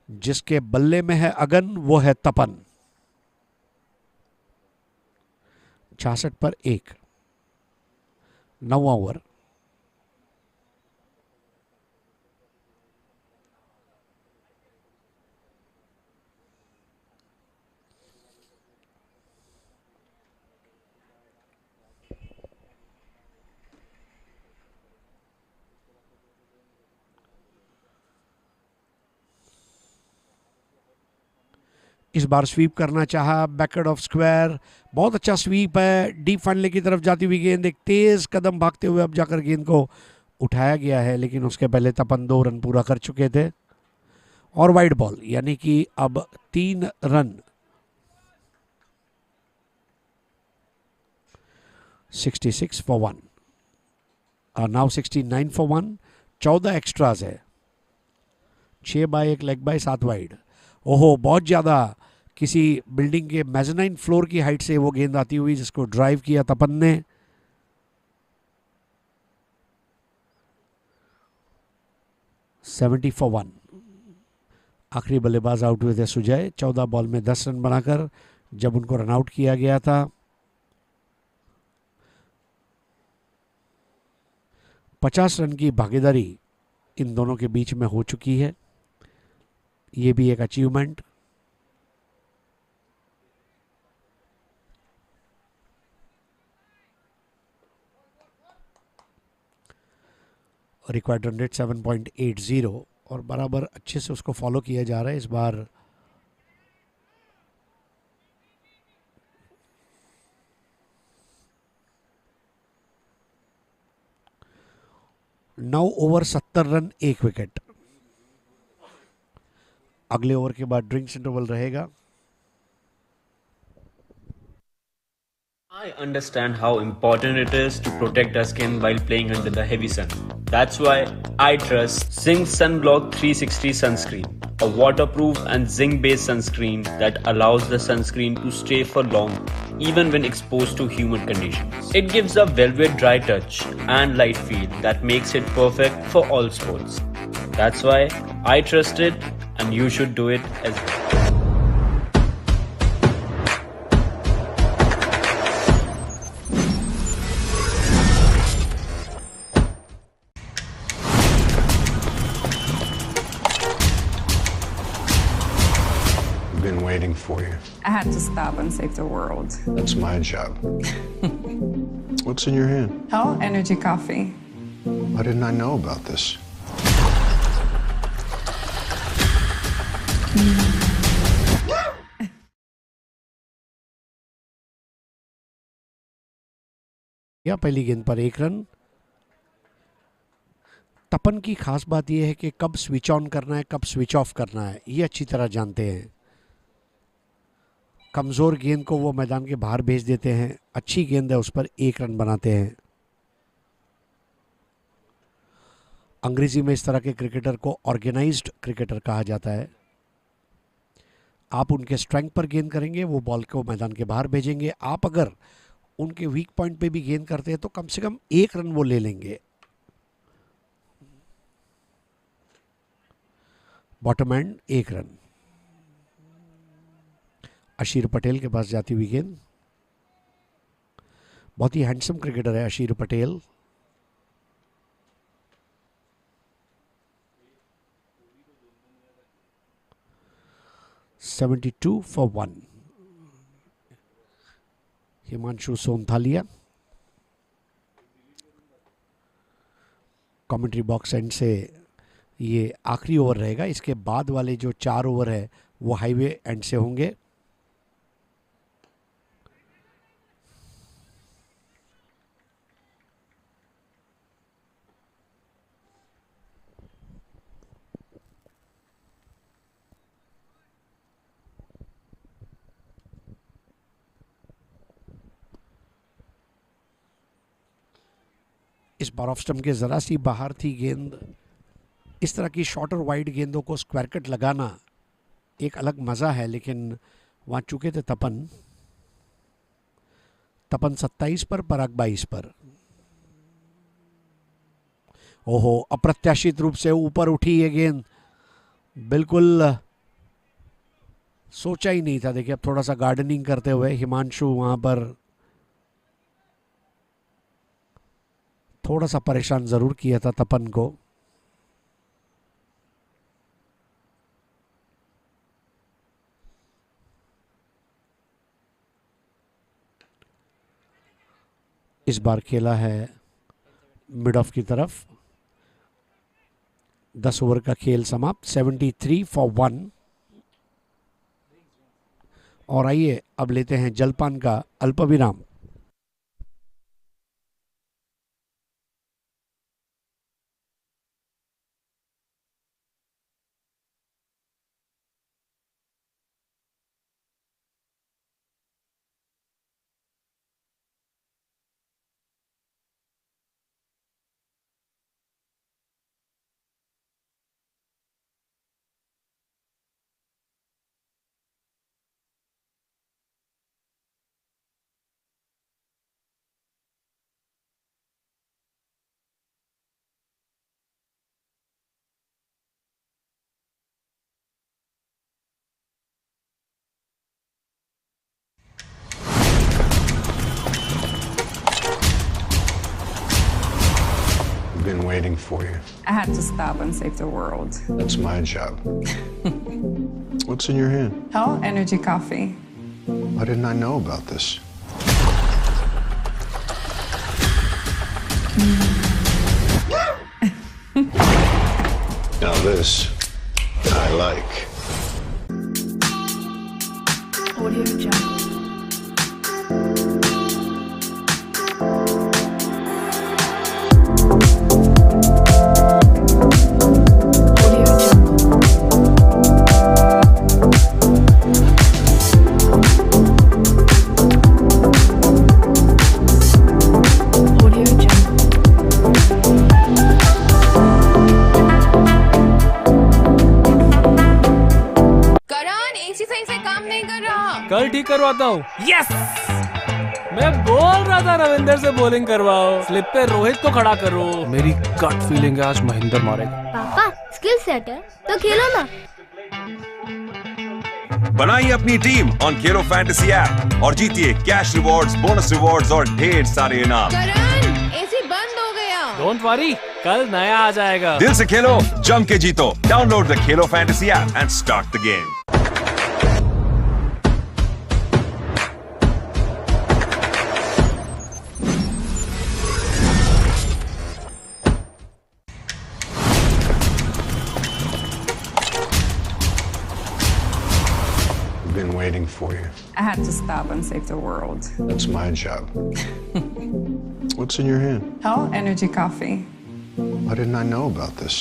जिसके बल्ले में है अगन वो है तपन। 66 पर 1, 9वां ओवर। इस बार स्वीप करना चाहा, बैकवर्ड ऑफ स्क्वायर, बहुत अच्छा स्वीप है। डीप फाइनल की तरफ जाती हुई गेंद, एक तेज कदम भागते हुए अब जाकर गेंद को उठाया गया है, लेकिन उसके पहले तपन 2 रन पूरा कर चुके थे और वाइड बॉल, यानी कि अब 3 रन। 66 फॉर 1 और नाउ 69 फॉर 1। 14 एक्स्ट्राज है, 6 बाय 1 लेग बाय 7 वाइड। ओहो, बहुत ज़्यादा किसी बिल्डिंग के मेज़नाइन फ्लोर की हाइट से वो गेंद आती हुई, जिसको ड्राइव किया तपन ने। Seventy for 1। आखिरी बल्लेबाज आउट हुए थे सुजय, 14 बॉल में 10 रन बनाकर, जब उनको रन आउट किया गया था। 50 रन की भागीदारी इन दोनों के बीच में हो चुकी है, ये भी एक अचीवमेंट। रिक्वायर्ड रन रेट 7.80 और बराबर अच्छे से उसको फॉलो किया जा रहा है इस बार। नौ ओवर 70 रन, 1 विकेट। अगले ओवर के बाद ड्रिंक्स इंटरवल रहेगा। I understand how important it is to protect our skin while playing under the heavy sun. That's why I trust Zinc Sunblock 360 sunscreen, a waterproof and zinc-based sunscreen that allows the sunscreen to stay for long even when exposed to humid conditions. It gives a velvet dry touch and light feel that makes it perfect for all sports. That's why I trust it, and you should do it as well. Been waiting for you. I had to stop and save the world. That's my job. What's in your hand? Hell, energy coffee. Why didn't I know about this? या पहली गेंद पर 1 run. तपन की खास बात यह है कि कब स्विच ऑन करना है, कब स्विच ऑफ करना है, ये अच्छी तरह जानते हैं। कमज़ोर गेंद को वो मैदान के बाहर भेज देते हैं, अच्छी गेंद है उस पर 1 रन बनाते हैं। अंग्रेजी में इस तरह के क्रिकेटर को ऑर्गेनाइज्ड क्रिकेटर कहा जाता है। आप उनके स्ट्रेंथ पर गेंद करेंगे, वो बॉल को मैदान के बाहर भेजेंगे। आप अगर उनके वीक पॉइंट पे भी गेंद करते हैं तो कम से कम 1 रन वो ले लेंगे। Bottom and 1 run. अशीर पटेल के पास जाती हुई गेंद। बहुत ही हैंडसम क्रिकेटर है Ashir Patel. (72 for 1). Himanshu Sonthalia commentary box end से ये आखिरी ओवर रहेगा। इसके बाद वाले जो 4 ओवर है वो हाईवे एंड से होंगे। इस बार ऑफ स्टंप के ज़रा सी बाहर थी गेंद। इस तरह की शॉर्ट और वाइड गेंदों को स्क्वायर कट लगाना एक अलग मज़ा है, लेकिन वहाँ चुके थे तपन 27 पर, पराग 22 पर। ओहो, अप्रत्याशित रूप से ऊपर उठी ये गेंद, बिल्कुल सोचा ही नहीं था। देखिए अब थोड़ा सा गार्डनिंग करते हुए हिमांशु वहां पर थोड़ा सा परेशान जरूर किया था तपन को। इस बार खेला है मिड ऑफ की तरफ। 10 ओवर का खेल समाप्त, 73 फॉर 1। और आइए अब लेते हैं जलपान का अल्प विराम। Been waiting for you. I had to stop and save the world. That's my job. What's in your hand? Hell, energy coffee. Why didn't I know about this? Now this, I like. Audio Jungle. कल ठीक करवाता हूँ। Yes, मैं बोल रहा था रविंदर से bowling करवाओ, स्लिप पे रोहित को खड़ा करो। मेरी गट फीलिंग है आज महेंद्र मारेगा। पापा स्किल सेट है तो खेलो ना। बनाइए अपनी team on Khelo fantasy app और जीतिए कैश रिवॉर्ड्स, बोनस रिवॉर्ड्स और ढेर सारे इनाम। करण, एसी बंद हो गया। डोंट वरी, कल नया आ जाएगा। दिल से खेलो, जम के जीतो। Download the Khelo fantasy app and start the game. Been waiting for you. I had to stop and save the world. That's my job. What's in your hand? Hell, energy coffee. Why didn't I know about this?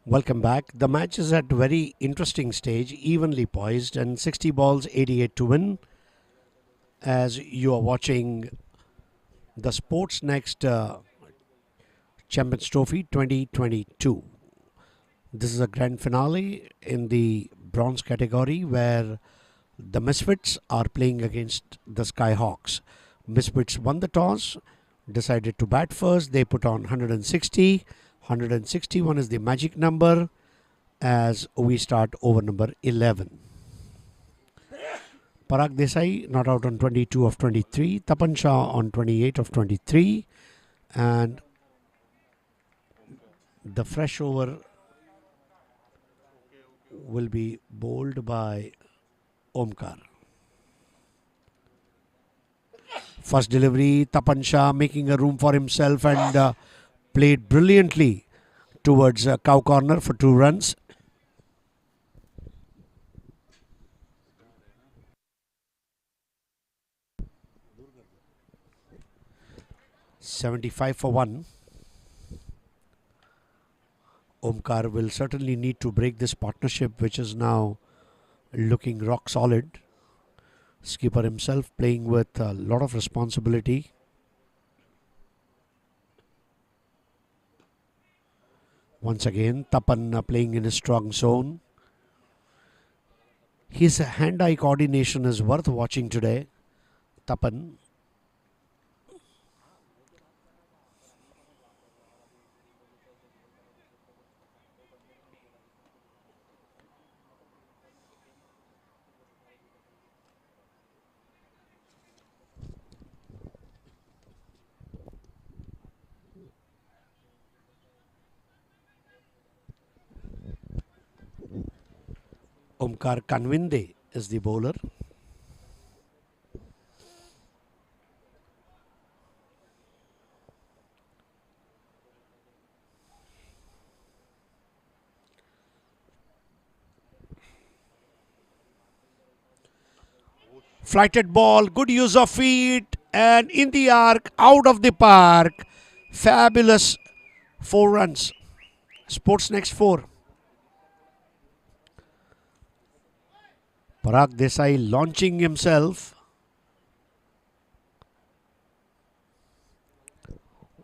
Welcome back. The match is at very interesting stage, evenly poised, and 60 balls, 88 to win. As you are watching the Sportsnext Champions Trophy 2022. This is a grand finale in the bronze category where the Misfits are playing against the Skyhawks. Misfits won the toss, decided to bat first. They put on 160. 161 is the magic number as we start over number 11. Parag Desai not out on 22 of 23. Tapan Shah on 28 of 23. And the fresh over will be bowled by Omkar. First delivery, Tapan Shah making a room for himself and played brilliantly towards cow corner for 2 runs. $75 for 1. Omkar will certainly need to break this partnership, which is now looking rock solid. Skipper himself playing with a lot of responsibility. Once again, Tapan playing in a strong zone. His hand-eye coordination is worth watching today. Tapan. Omkar Kanvinde is the bowler. Flighted ball, good use of feet, and in the arc, out of the park. Fabulous 4 runs. Sportsnext 4. Parag Desai launching himself.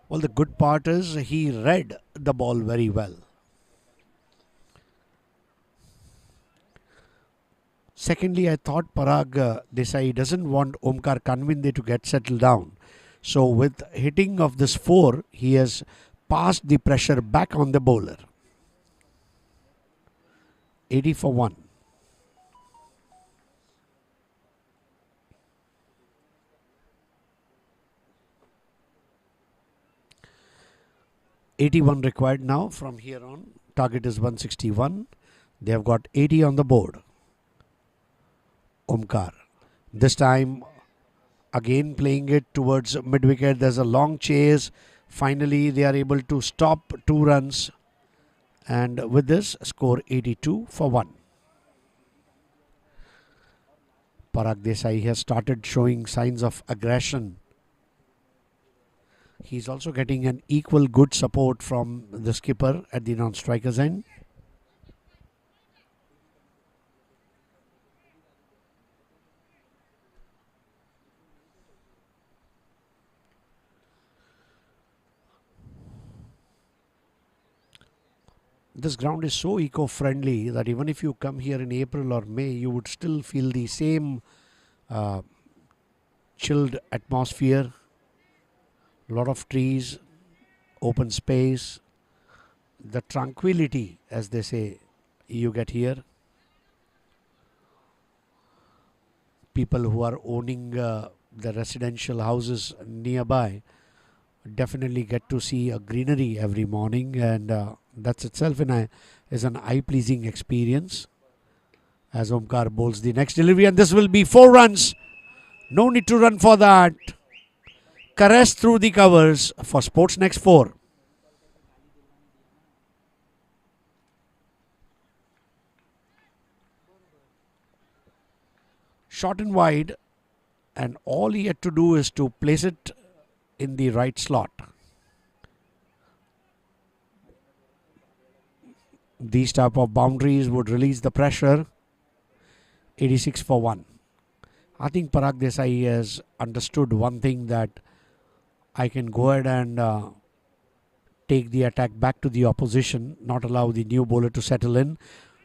Well, the good part is he read the ball very well. Secondly, I thought Parag Desai doesn't want Omkar Kanvinde to get settled down. So with hitting of this 4, he has passed the pressure back on the bowler. 80 for 1. $81 required now from here on. Target is 161. They have got 80 on the board. Omkar. This time again playing it towards mid-wicket. There's a long chase. Finally they are able to stop 2 runs. And with this score 82 for 1. Parag Desai has started showing signs of aggression. He's also getting an equal good support from the skipper at the non-striker's end. This ground is so eco-friendly that even if you come here in April or May, you would still feel the same chilled atmosphere. A lot of trees, open space, the tranquility, as they say, you get here. People who are owning the residential houses nearby definitely get to see a greenery every morning, and that's itself is an eye-pleasing experience. As Omkar bowls the next delivery, and this will be 4 runs. No need to run for that. Caress through the covers for Sportsnext 4. Short and wide, and all he had to do is to place it in the right slot. These type of boundaries would release the pressure. 86 for 1. I think Parag Desai has understood one thing, that I can go ahead and take the attack back to the opposition, not allow the new bowler to settle in.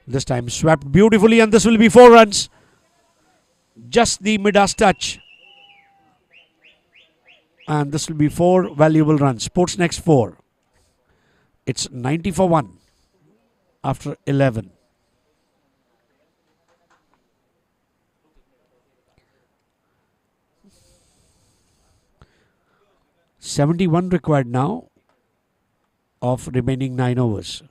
This time swept beautifully, and this will be 4 runs. Just the midas touch. And this will be 4 valuable runs. Sportsnext 4. It's 90 for 1 after 11. $71 required now of remaining 9 overs.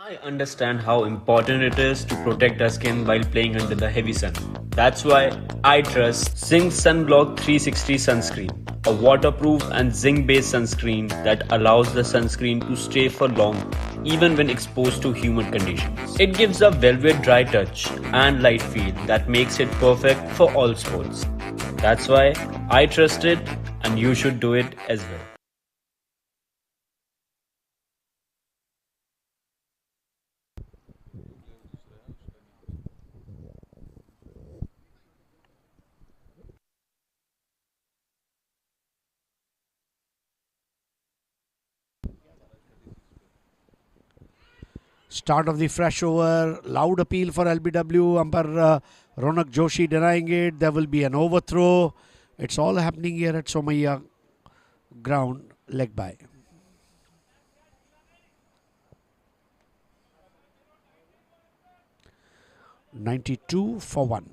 I understand how important it is to protect our skin while playing under the heavy sun. That's why I trust Zinc Sunblock 360 Sunscreen, a waterproof and zinc-based sunscreen that allows the sunscreen to stay for long, even when exposed to humid conditions. It gives a velvet dry touch and light feel that makes it perfect for all sports. That's why I trust it, and you should do it as well. Start of the fresh over. Loud appeal for LBW. Umpire Ronak Joshi denying it. There will be an overthrow. It's all happening here at Somaiya ground. Leg by. $92 for 1.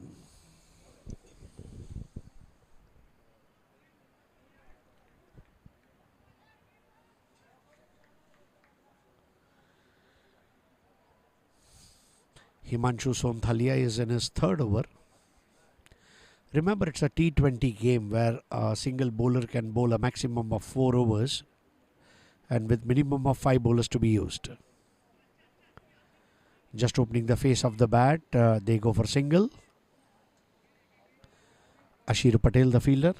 Himanshu Sonthalia is in his third over. Remember, it's a T20 game where a single bowler can bowl a maximum of 4 overs and with minimum of 5 bowlers to be used. Just opening the face of the bat, they go for single. Ashir Patel, the fielder.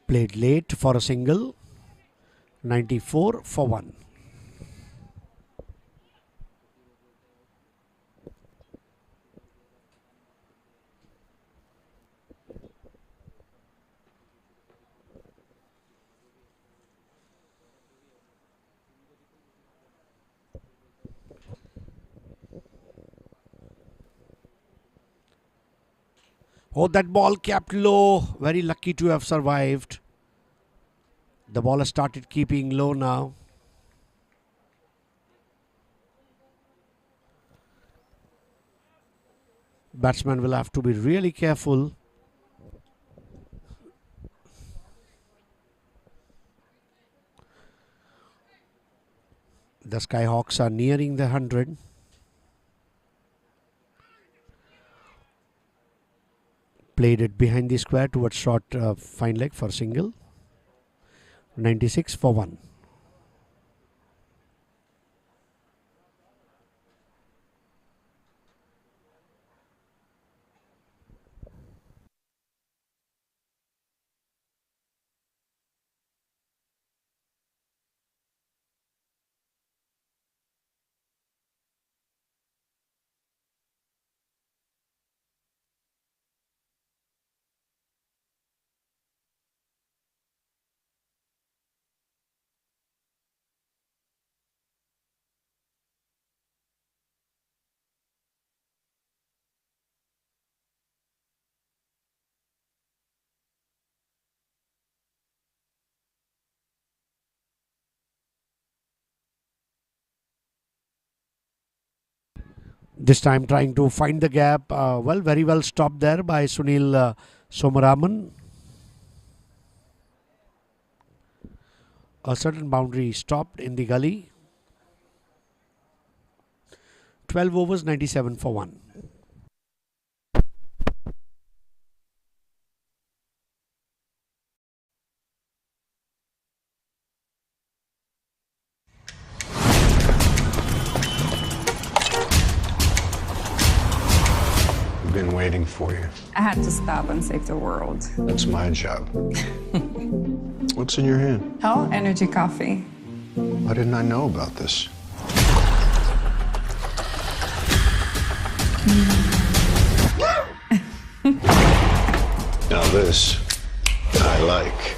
Played late for a single. 94 for 1. Oh, that ball capped low. Very lucky to have survived. The ball has started keeping low now. Batsman will have to be really careful. The Skyhawks are nearing the 100. Played it behind the square towards short fine leg for single. 96 for 1. This time trying to find the gap. Very well stopped there by Sunil Somaraman. A certain boundary stopped in the gully. 12 overs, 97 for 1. Been waiting for you. I had to stop and save the world. That's my job. What's in your hand? Hell, energy coffee. Why didn't I know about this? Now this, I like.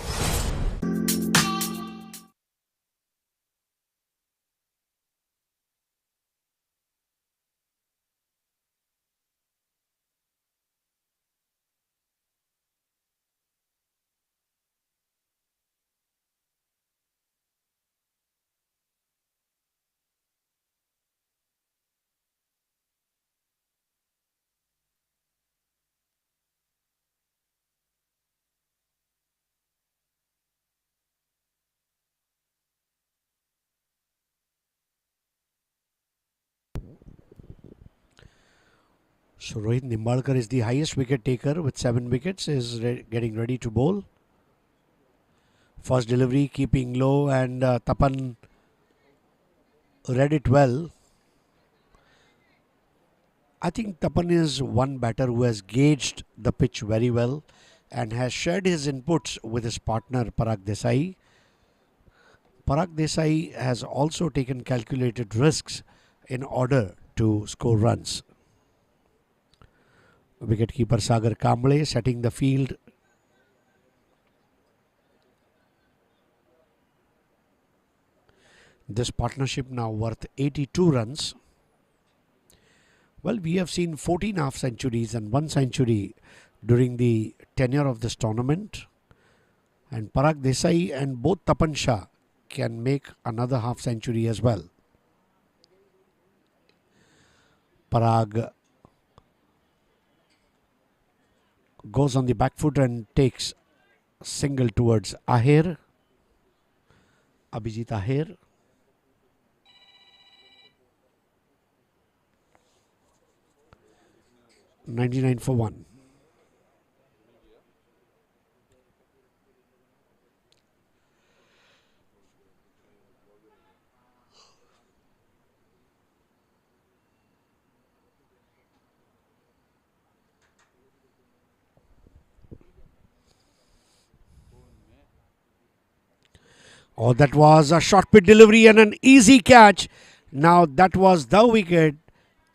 So Rohit Nimbalkar is the highest wicket taker with 7 wickets, is getting ready to bowl. First delivery keeping low, and Tapan read it well. I think Tapan is one batter who has gauged the pitch very well and has shared his inputs with his partner Parag Desai. Parag Desai has also taken calculated risks in order to score runs. Wicketkeeper Sagar Kamble setting the field. This partnership now worth 82 runs. Well, we have seen 14 half centuries and 1 century during the tenure of this tournament. And Parag Desai and both Tapan Shah can make another half century as well. Parag goes on the back foot and takes single towards Abhijit Aher. $99 for 1. Oh, that was a short pit delivery and an easy catch. Now that was the wicket,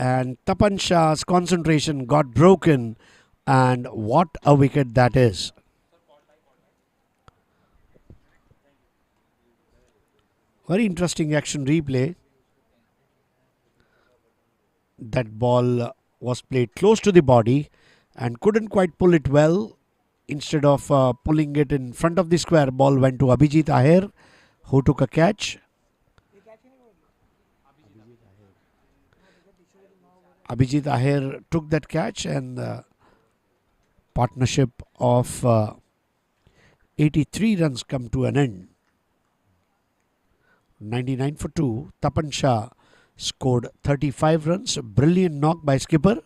and Tapan Shah's concentration got broken, and what a wicket that is. Very interesting action replay. That ball was played close to the body and couldn't quite pull it well. Instead of pulling it in front of the square, ball went to Abhijit Aher, who took a catch. Abhijit Aher took that catch, and the partnership of 83 runs come to an end. 99 for 2. Tapan Shah scored 35 runs. Brilliant knock by skipper.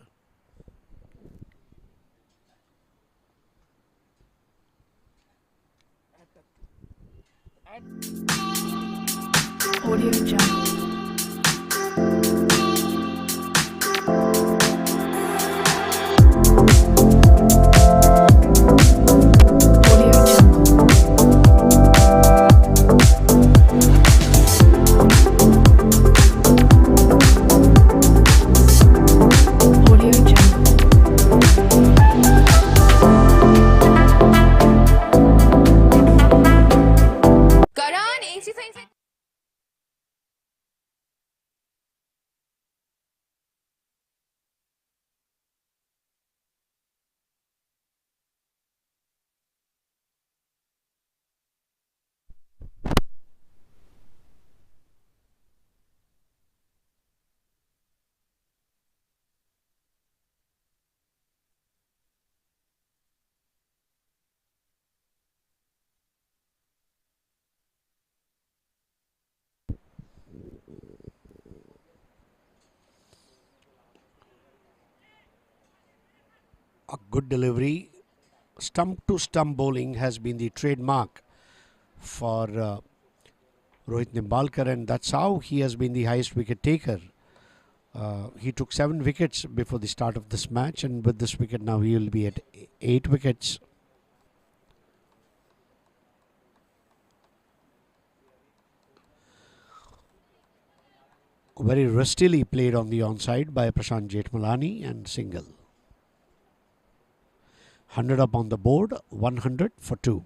Audio Jungle. A good delivery. Stump to stump bowling has been the trademark for Rohit Nimbalkar, and that's how he has been the highest wicket taker. He took 7 wickets before the start of this match, and with this wicket now he will be at 8 wickets. Very rustily played on the onside by Prashant Jethmalani, and single. 100 up on the board, 100 for 2.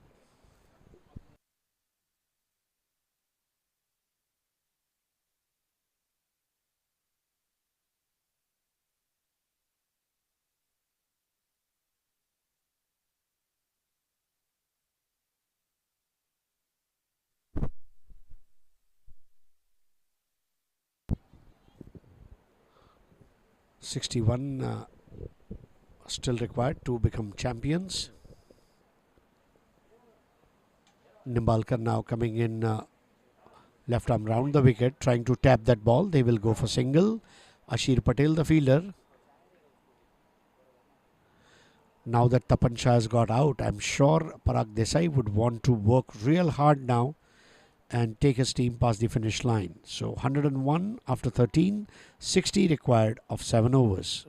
$61 still required to become champions. Nimbalkar now coming in left arm round the wicket, trying to tap that ball. They will go for single. Ashir Patel, the fielder. Now that Tapan Shah has got out, I'm sure Parag Desai would want to work real hard now and take his team past the finish line. So 101 after 13, 60 required of 7 overs.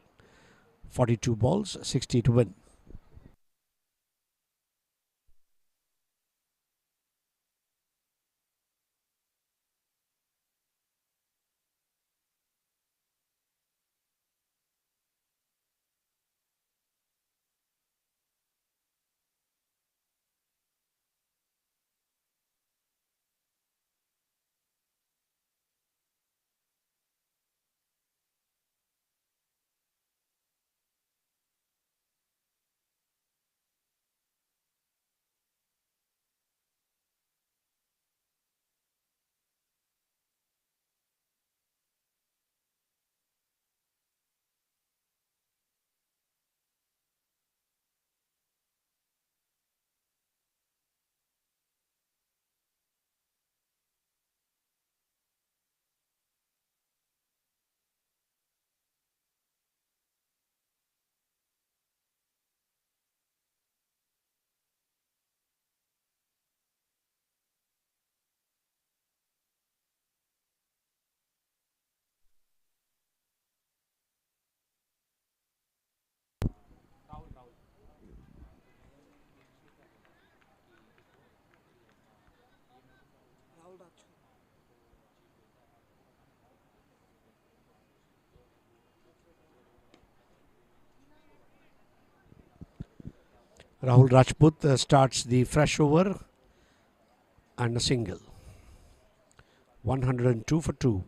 42 balls, 60 to win. Rahul Rajput starts the fresh over and a single. 102 for 2.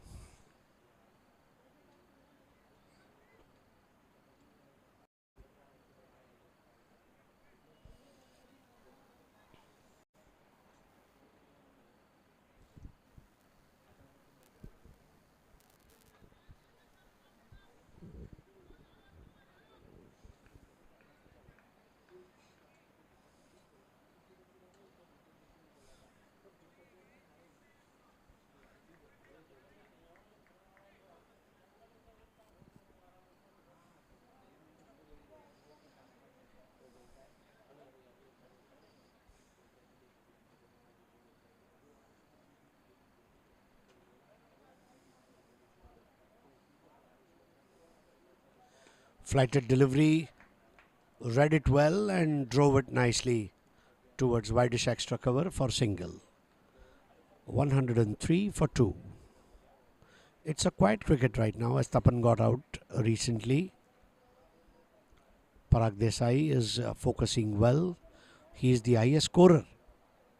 Flighted delivery, read it well and drove it nicely towards wideish extra cover for single. 103 for 2. It's a quiet cricket right now as Tapan got out recently. Parag Desai is focusing well. He is the highest scorer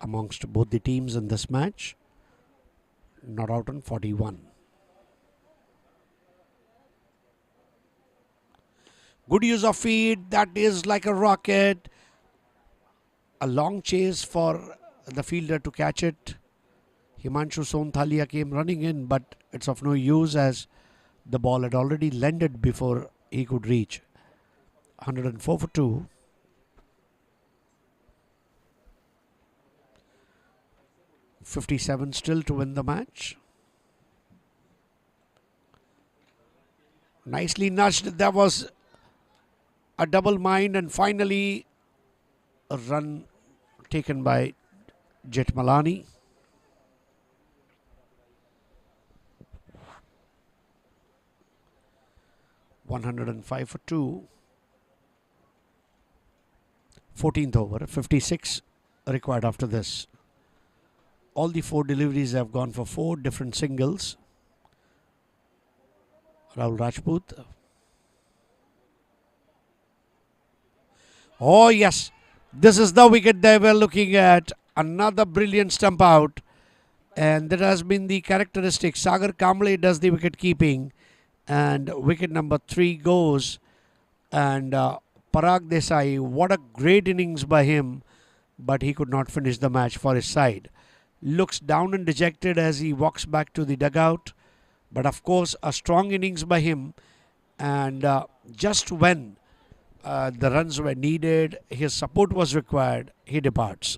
amongst both the teams in this match. Not out on 41. Good use of feet. That is like a rocket. A long chase for the fielder to catch it. Himanshu Sonthalia came running in, but it's of no use as the ball had already landed before he could reach. 104 for 2. .57 still to win the match. Nicely nudged. That was a double mind, and finally a run taken by Jetmalani. .105 for 2. 14th over, 56 required after this. All the 4 deliveries have gone for 4 different singles. Rahul Rajput. Oh yes, this is the wicket they were looking at. Another brilliant stump out. And that has been the characteristic. Sagar Kamble does the wicket keeping. And wicket number 3 goes. And Parag Desai, what a great innings by him. But he could not finish the match for his side. Looks down and dejected as he walks back to the dugout. But of course, a strong innings by him. And just when the runs were needed, his support was required, he departs.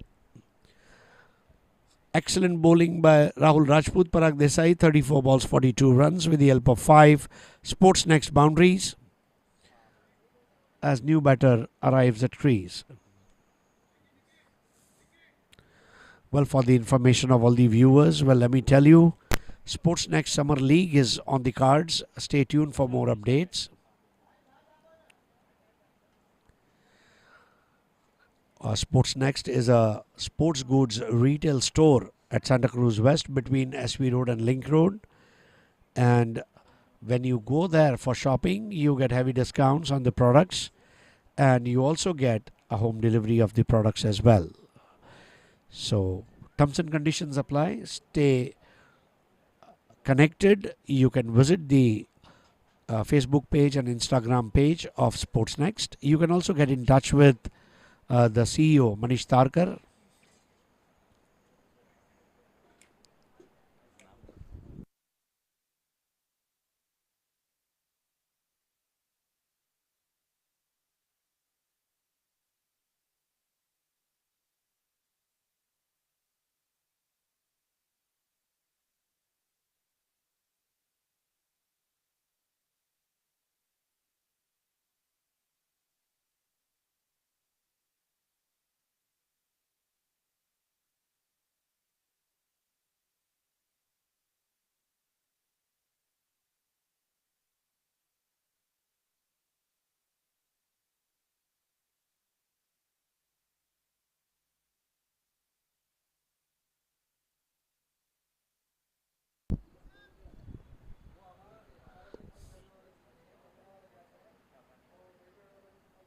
Excellent bowling by Rahul Rajput. Parag Desai, 34 balls, 42 runs with the help of 5 Sportsnext boundaries as new batter arrives at crease. Well, for the information of all the viewers, well, let me tell you, Sportsnext Summer League is on the cards. Stay tuned for more updates. Sportsnext is a sports goods retail store at Santa Cruz West between SV Road and Link Road. And when you go there for shopping, you get heavy discounts on the products, and you also get a home delivery of the products as well. So terms and conditions apply. Stay connected. You can visit the Facebook page and Instagram page of Sportsnext. You can also get in touch with the CEO Manish Tarkar.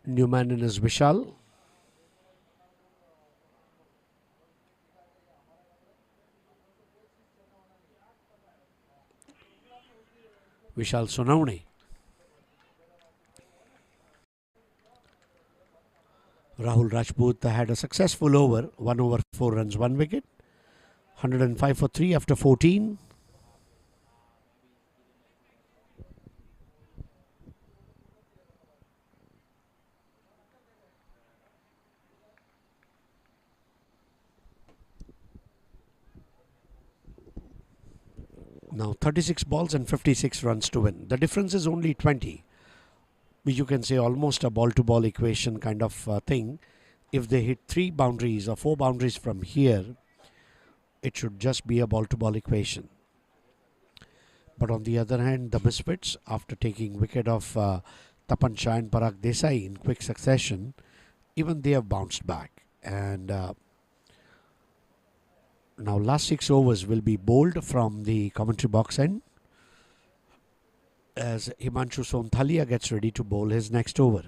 New man in is Vishal. Vishal Sonauni. Rahul Rajput had a successful over, 1 over 4 runs, 1 wicket. 105 for 3 after 14. Now 36 balls and 56 runs to win. The difference is only 20. You can say almost a ball to ball equation kind of thing. If they hit 3 boundaries or 4 boundaries from here, it should just be a ball to ball equation. But on the other hand, the Misfits, after taking wicket of Tapan Shah and Parag Desai in quick succession, even they have bounced back. And now last 6 overs will be bowled from the commentary box end as Himanshu Sonthalia gets ready to bowl his next over.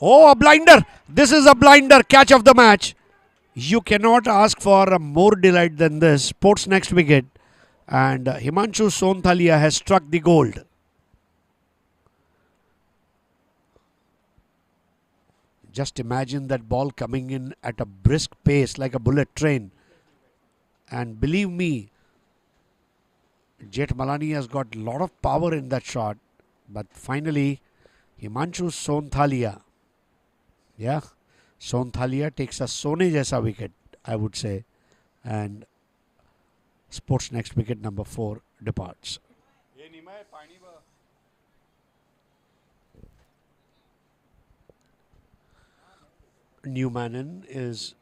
Oh, a blinder! This is a blinder catch of the match. You cannot ask for more delight than this. Sports next wicket. And Himanshu Sonthalia has struck the gold. Just imagine that ball coming in at a brisk pace like a bullet train. And believe me, Jet Malani has got a lot of power in that shot. But finally, Himanshu Sonthalia. Yeah, Sonthalia takes a Sone jaisa wicket, I would say. And Sports next wicket number 4 departs. Newmanen is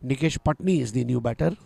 Nikesh Patni is the new batter.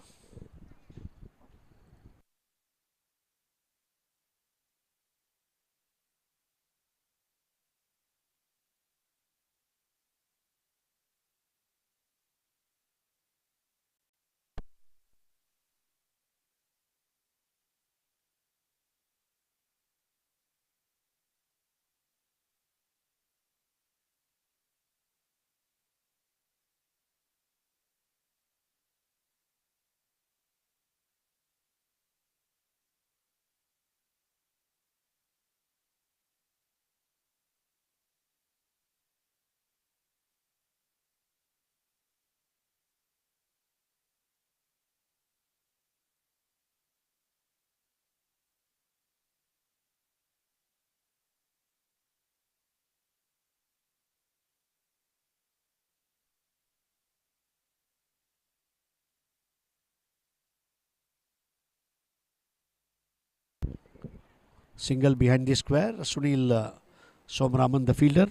Single behind the square. Sunil Somraman, the fielder.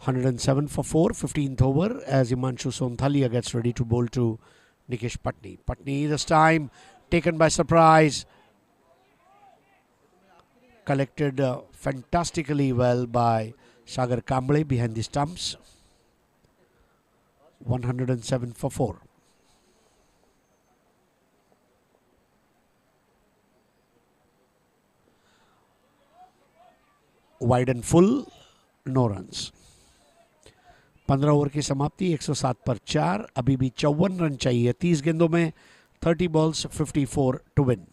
(107 for 4), 15th over as Himanshu Sonthalia gets ready to bowl to Nikesh Patni. Patni this time taken by surprise. Collected fantastically well by Sagar Kamble behind the stumps. 107 for 4. Wide and full, no runs. 15 over की समाप्ति 107 पर 4. अभी भी 54 run चाहिए 30 गेंदों में. 30 balls 54 to win.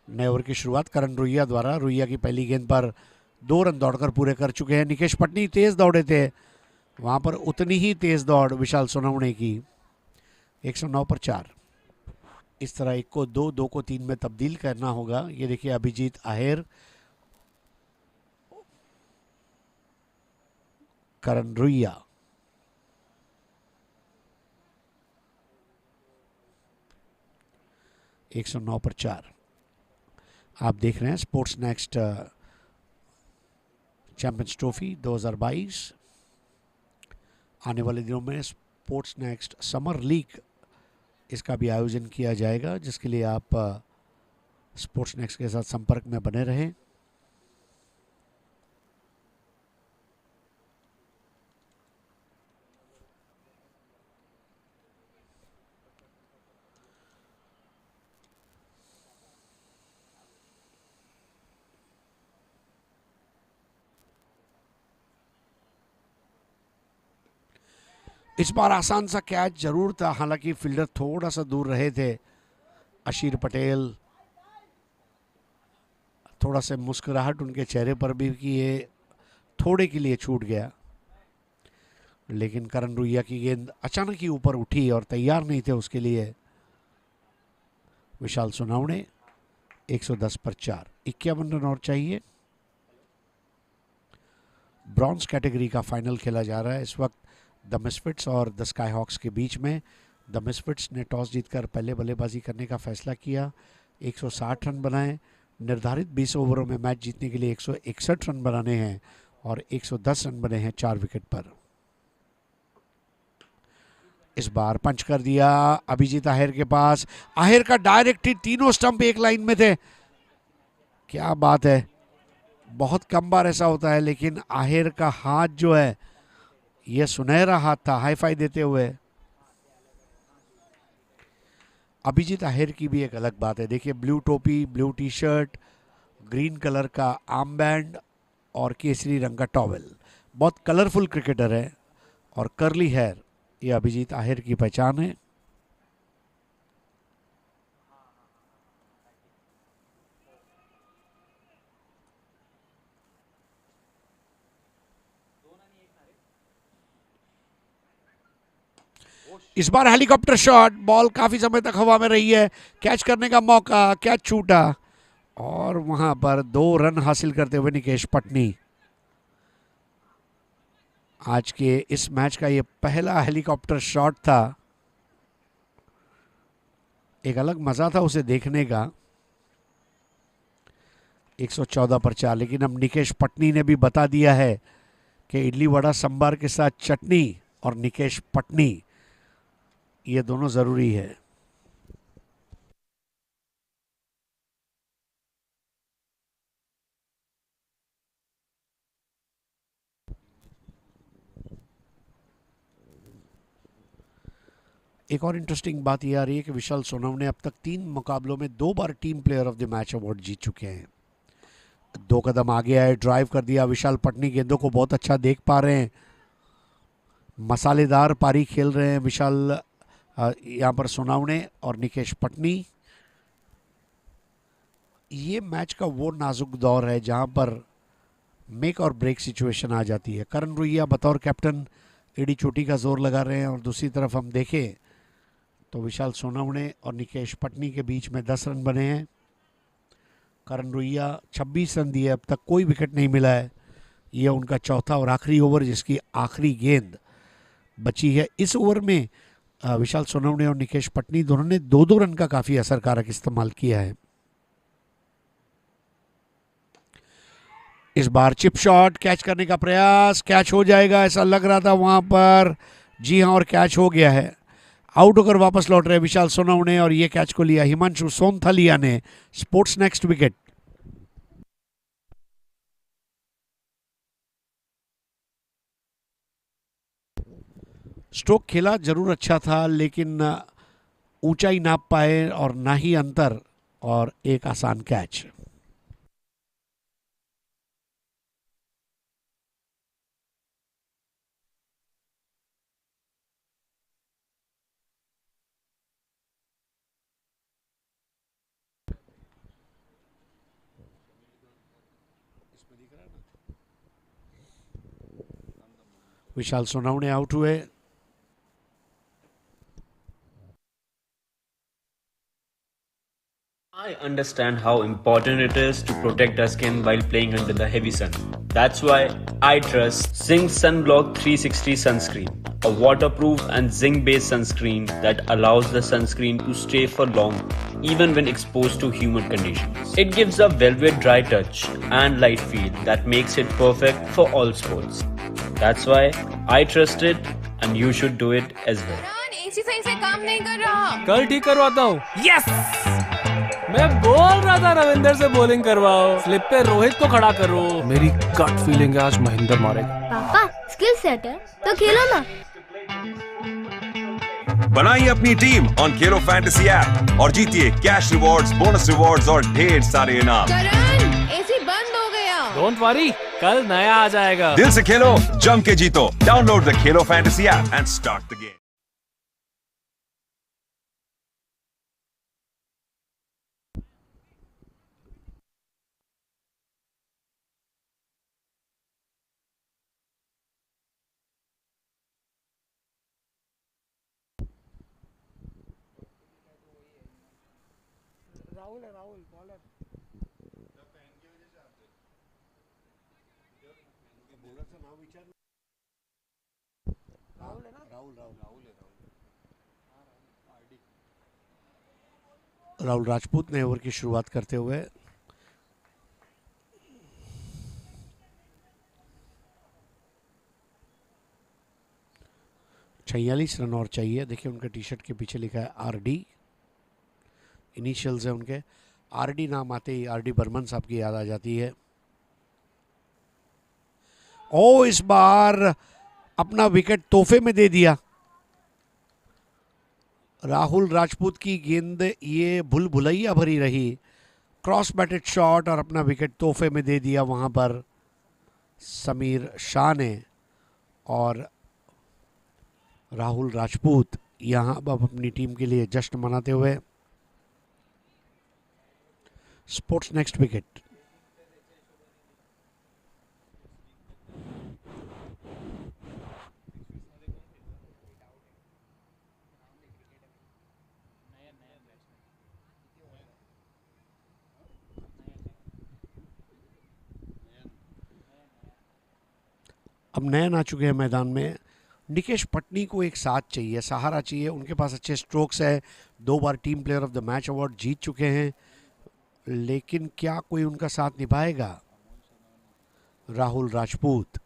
नए over की शुरुआत करण रुइया द्वारा. रुइया की पहली गेंद पर 2 रन दौड़कर पूरे कर चुके हैं. निकेश पटनी तेज दौड़े थे, वहां पर उतनी ही तेज दौड़ विशाल सोनवणे की. 109 पर 4. इस तरह 1 को 2, 2 को 3 में तब्दील करना होगा. ये देखिए अभिजीत आहेर, करण रुइया. एक 109 पर 4. आप देख रहे हैं स्पोर्ट्स नेक्स्ट चैंपियंस ट्रॉफी 2022। आने वाले दिनों में स्पोर्ट्स नेक्स्ट समर लीग इसका भी आयोजन किया जाएगा, जिसके लिए आप स्पोर्ट्स नेक्स्ट के साथ संपर्क में बने रहें। इस बार आसान सा कैच जरूर था, हालांकि फील्डर थोड़ा सा दूर रहे थे। अशीर पटेल थोड़ा सा मुस्कुराहट उनके चेहरे पर भी कि ये थोड़े के लिए छूट गया, लेकिन करण रुइया की गेंद अचानक ही ऊपर उठी और तैयार नहीं थे उसके लिए विशाल सोनावणे। 110 पर 4, 51 रन और चाहिए। ब्रॉन्ज कैटेगरी का फाइनल खेला जा रहा है इस वक्त द मिसफिट्स और द स्काईहॉक्स के बीच में। द मिसफिट्स ने टॉस जीतकर पहले बल्लेबाजी करने का फैसला किया। 160 रन बनाए। निर्धारित 20 ओवरों में मैच जीतने के लिए 161 रन बनाने हैं और 110 रन बने हैं 4 विकेट पर। इस बार पंच कर दिया अभिजीत आहिर के पास। आहिर का डायरेक्ट हिट, तीनों स्टंप एक लाइन में थे। क्या बात है, बहुत कम बार ऐसा होता है, लेकिन आहिर का हाथ जो है यह सुनहरा हाथ था, हाई फाई देते हुए। अभिजीत आहिर की भी एक अलग बात है, देखिए ब्लू टोपी, blue T shirt, green colour का आर्म बैंड और केसरी रंग का टॉवेल। बहुत कलरफुल क्रिकेटर है और कर्ली हेयर, ये अभिजीत आहिर की पहचान है। इस बार हेलीकॉप्टर शॉट, बॉल काफी समय तक हवा में रही है। कैच करने का मौका, कैच छूटा और वहां पर 2 रन हासिल करते हुए निकेश पटनी। आज के इस मैच का ये पहला हेलीकॉप्टर शॉट था। एक अलग मजा था उसे देखने का। 114 पर 4, लेकिन अब निकेश पटनी ने भी बता दिया है कि इडली वड़ा सांभर के साथ चटनी और निकेश पटनी ये दोनों जरूरी है। एक और इंटरेस्टिंग बात यह आ रही है कि विशाल सोनावणे अब तक 3 मुकाबलों में 2 बार team player of the match award जीत चुके हैं। 2 कदम आगे आए, ड्राइव कर दिया। विशाल पटनी गेंदों को बहुत अच्छा देख पा रहे हैं, मसालेदार पारी खेल रहे हैं विशाल यहाँ पर सोनावणे और निकेश पटनी। ये मैच का वो नाजुक दौर है जहां पर मेक और ब्रेक सिचुएशन आ जाती है। करण रुइया बतौर कैप्टन एडी चोटी का जोर लगा रहे हैं और दूसरी तरफ हम देखें तो विशाल सोनावणे और निकेश पटनी के बीच में 10 रन बने हैं। करण रुइया 26 रन दिए, अब तक कोई विकेट नहीं मिला है। यह उनका चौथा और आखिरी ओवर, जिसकी आखिरी गेंद बची है। इस ओवर में विशाल सोनावणे और निकेश पटनी दोनों ने 2-2 रन का काफी असरकारक इस्तेमाल किया है। इस बार चिप शॉट, कैच करने का प्रयास, कैच हो जाएगा ऐसा लग रहा था वहां पर। जी हां, और कैच हो गया है। आउट होकर वापस लौट रहे विशाल सोनावणे और ये कैच को लिया हिमांशु सोनथालिया ने। Sports next wicket. स्ट्रोक खेला जरूर अच्छा था, लेकिन ऊंचाई नाप पाए और ना ही अंतर, और एक आसान कैच। विशाल सोनावणे आउट हुए। I understand how important it is to protect our skin while playing under the heavy sun. That's why I trust Zinc Sunblock 360 sunscreen, a waterproof and zinc-based sunscreen that allows the sunscreen to stay for long even when exposed to humid conditions. It gives a velvet dry touch and light feel that makes it perfect for all sports. That's why I trust it and you should do it as well. Karan AC सही से काम नहीं कर रहा। कल ठीक करवाता हूँ। यस, मैं बोल रहा था रविंदर से बॉलिंग करवाओ, स्लिप पे रोहित को खड़ा करो। मेरी गट फीलिंग है आज महेंद्र मारेगा। पापा स्किल सेट है तो खेलो ना। बनाइए अपनी team on Khelo fantasy app और जीतिए कैश रिवॉर्ड्स, बोनस रिवॉर्ड्स और ढेर सारे इनाम। करण एसी बंद हो गया। डोंट वरी, कल नया आ जाएगा। दिल से खेलो, जम के जीतो। Download the Khelo fantasy app and start the game. Rahul Rajput ने ओवर की शुरुआत करते हुए छियालीस रन और चाहिए। देखिए उनके टी शर्ट के पीछे लिखा है आरडी, इनिशियल्स है उनके। आरडी नाम आते ही आरडी बर्मन साहब की याद आ जाती है। ओ इस बार अपना विकेट तोहफे में दे दिया राहुल राजपूत की गेंद। ये भूल भुलैया भरी रही, क्रॉस बैटेड शॉट और अपना विकेट तोहफे में दे दिया वहां पर समीर शाह ने। और राहुल राजपूत यहां अब अपनी टीम के लिए जश्न मनाते हुए। Sports next wicket. अब नयन आ चुके हैं मैदान में। निकेश पटनी को एक साथ चाहिए, सहारा चाहिए। उनके पास अच्छे स्ट्रोक्स है, 2 बार team player of the match award जीत चुके हैं, लेकिन क्या कोई उनका साथ निभाएगा? राहुल राजपूत।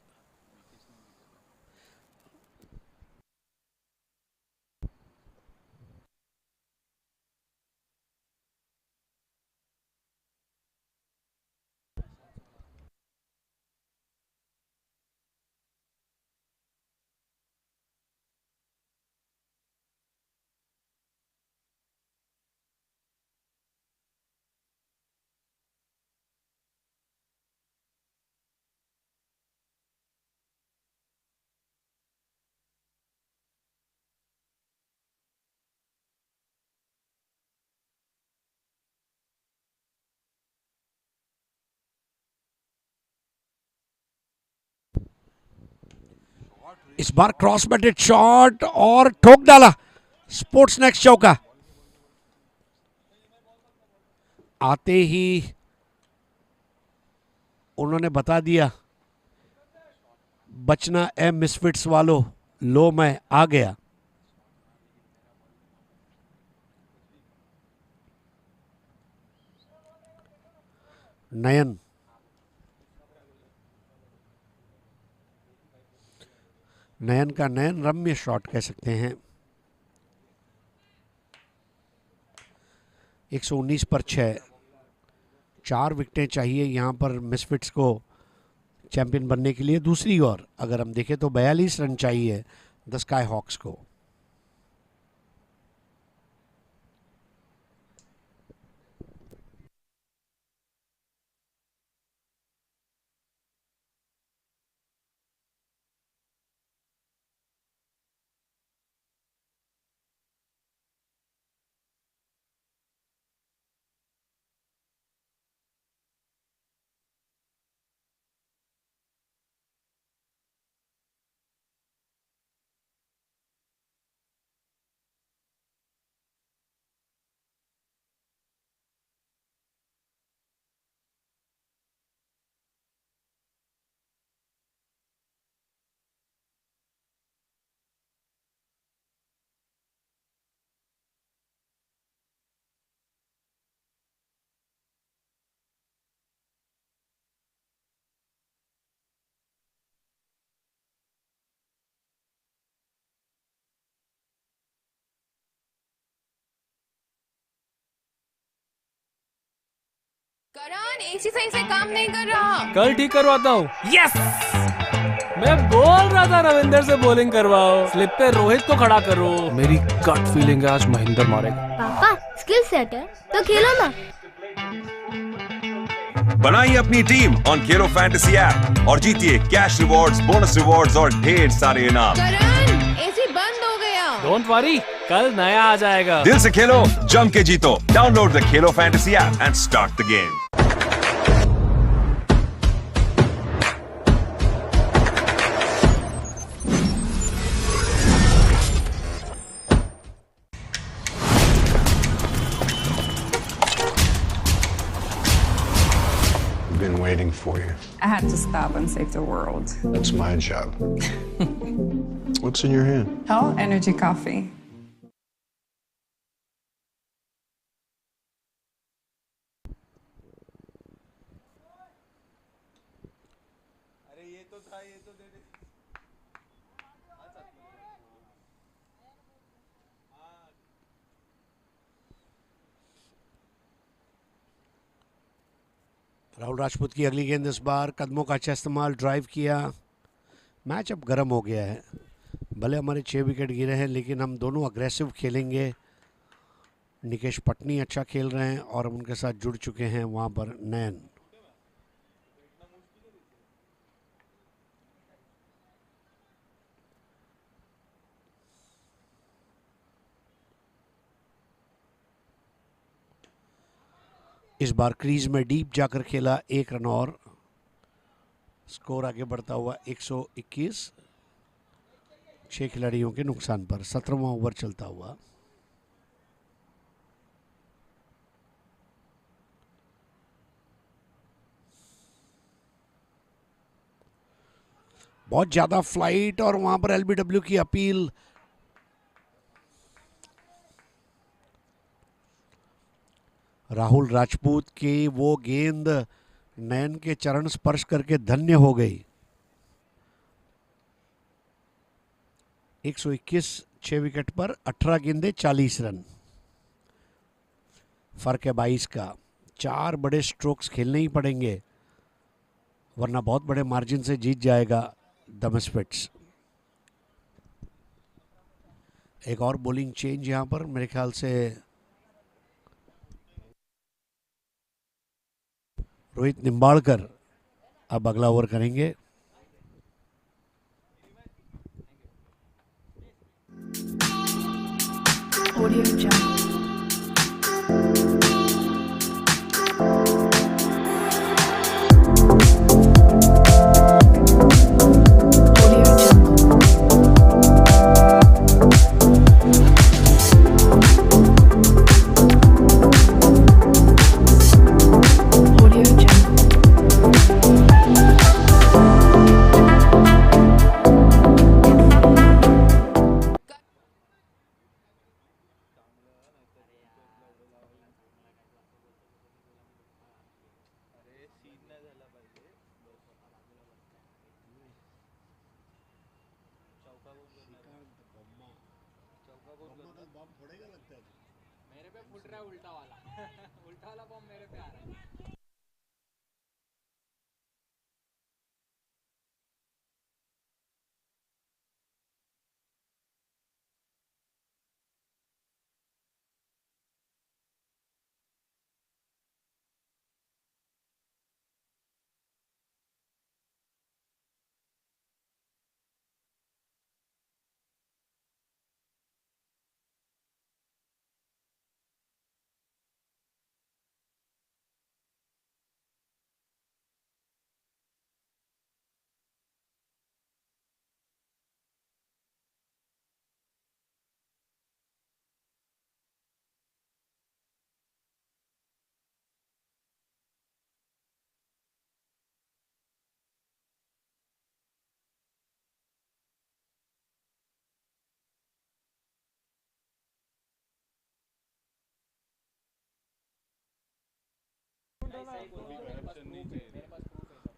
इस बार क्रॉस बैटेड शॉट और ठोक डाला स्पोर्ट्स नेक्स्ट चौका। आते ही उन्होंने बता दिया, बचना ए मिसफिट्स वालों, लो मैं आ गया। नयन नयन का नयन रम्य शॉट कह सकते हैं। 119 पर 6, 4 विकेटें चाहिए यहां पर मिसफिट्स को चैंपियन बनने के लिए। दूसरी ओर अगर हम देखें तो 42 रन चाहिए द स्काई हॉक्स को। करण एसी सही से काम नहीं कर रहा। कल ठीक करवाता हूँ। यस, मैं बोल रहा था रविंदर से बॉलिंग करवाओ, स्लिप पे रोहित को खड़ा करो। मेरी गट फीलिंग है आज महेंद्र मारेगा। पापा स्किल सेट है तो खेलो ना। बनाइए अपनी team on Khelo fantasy app और जीतिए कैश रिवॉर्ड्स, बोनस रिवॉर्ड्स और ढेर सारे इनाम। करण एसी बंद हो गया। डोंट वरी, कल नया आ जाएगा। दिल से खेलो, जम के जीतो। Download the Khelo fantasy app and start the game. Been waiting for you. I had to stop and save the world. That's my job. What's in your hand? Hell, energy coffee. Rahul Rajput की अगली गेंद इस बार कदमों का अच्छा इस्तेमाल, ड्राइव किया। Match अब गर्म हो गया है। भले हमारे 6 विकेट गिरे हैं लेकिन हम दोनों अग्रेसिव खेलेंगे। निकेश पटनी अच्छा खेल रहे हैं और हम उनके साथ जुड़ चुके हैं वहाँ पर नयन। इस बार क्रीज में डीप जाकर खेला, 1 रन और। स्कोर आगे बढ़ता हुआ 121, 6 खिलाड़ियों के नुकसान पर। 17वां ओवर चलता हुआ। बहुत ज्यादा फ्लाइट और वहां पर एलबीडब्ल्यू की अपील। राहुल राजपूत की वो गेंद नयन के चरण स्पर्श करके धन्य हो गई। 121, 6 विकेट पर 18 गेंदे 40 रन। फर्क है 22 का। 4 बड़े स्ट्रोक्स खेलने ही पड़ेंगे वरना बहुत बड़े मार्जिन से जीत जाएगा द मिसफिट्स। एक और बॉलिंग चेंज यहां पर मेरे ख्याल से रोहित निम्बाड़कर अब अगला ओवर करेंगे।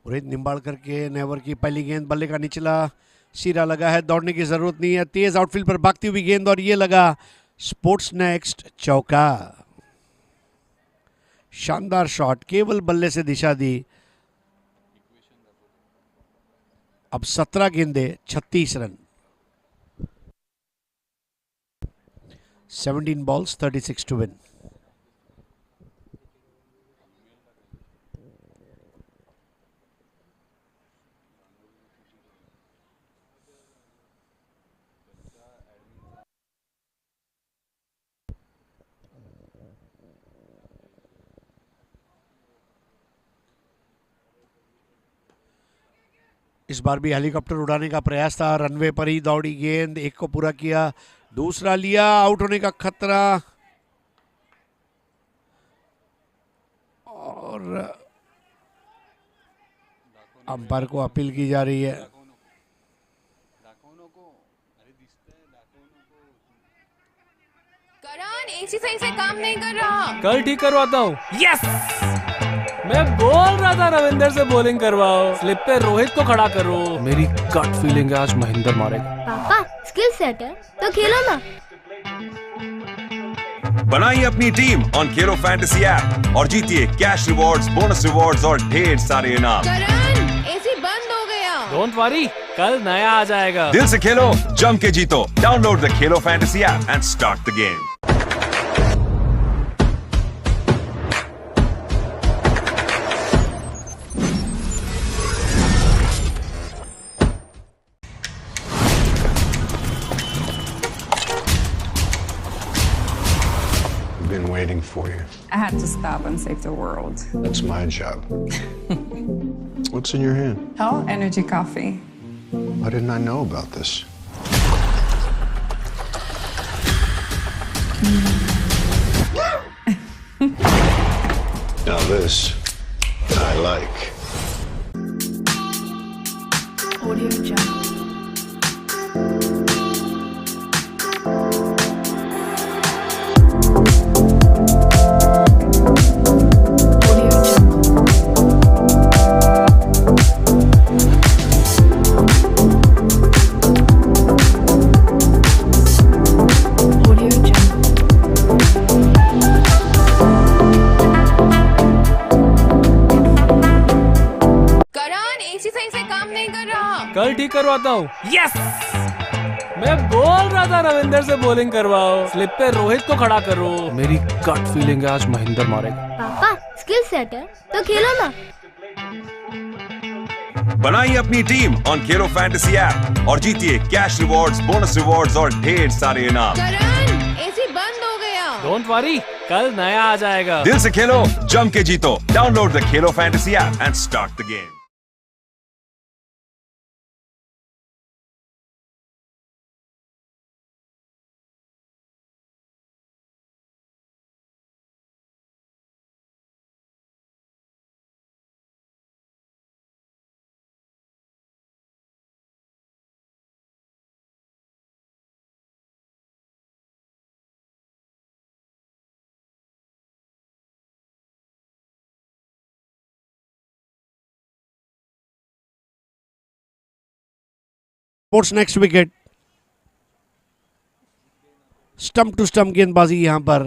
रोहित निम्बाड़कर के नेवर की पहली गेंद, बल्ले का निचला सिरा लगा है, दौड़ने की जरूरत नहीं है। तेज आउटफील्ड पर भागती हुई गेंद और ये लगा स्पोर्ट्स नेक्स्ट चौका। शानदार शॉट, केवल बल्ले से दिशा दी। अब 17 गेंदे 36 रन। 17 balls 36 to win. इस बार भी हेलीकॉप्टर उड़ाने का प्रयास था, रनवे पर ही दौड़ी गेंद, एक को पूरा किया, दूसरा लिया, आउट होने का खतरा। और अंपायर को अपील की जा रही है। करण एसी सही से काम नहीं कर रहा। कल ठीक करवाता हूँ। यस, मैं बोल रहा था रविंदर से बॉलिंग करवाओ, स्लिप पे रोहित को खड़ा करो। मेरी गट फीलिंग है आज महेंद्र मारेगा। पापा स्किल सेट है तो खेलो ना। बनाइए अपनी team on Khelo fantasy app और जीतिए कैश रिवॉर्ड्स, बोनस रिवॉर्ड्स और ढेर सारे इनाम। करण एसी बंद हो गया। डोंट वरी, कल नया आ जाएगा। दिल से खेलो, जम के जीतो। Download the Khelo fantasy app and start the game. Been waiting for you. I had to stop and save the world. That's my job. What's in your hand? Hell, energy coffee. Why didn't I know about this? Now this, I like. Audio Jungle. कल ठीक करवाता हूँ। Yes, मैं बोल रहा था रविंदर से bowling करवाओ, स्लिप पे रोहित को खड़ा करो। मेरी गट फीलिंग है आज महेंद्र मारेगा। पापा स्किल सेट है तो खेलो ना। बनाइए अपनी team on Khelo fantasy app और जीतिए कैश रिवॉर्ड्स, बोनस रिवॉर्ड्स और ढेर सारे इनाम। करण एसी बंद हो गया। डोंट वरी, कल नया आ जाएगा। दिल से खेलो, जम के जीतो। Download the Khelo fantasy app and start the game. Sports next wicket, stump to stump गेंदबाजी। यहां पर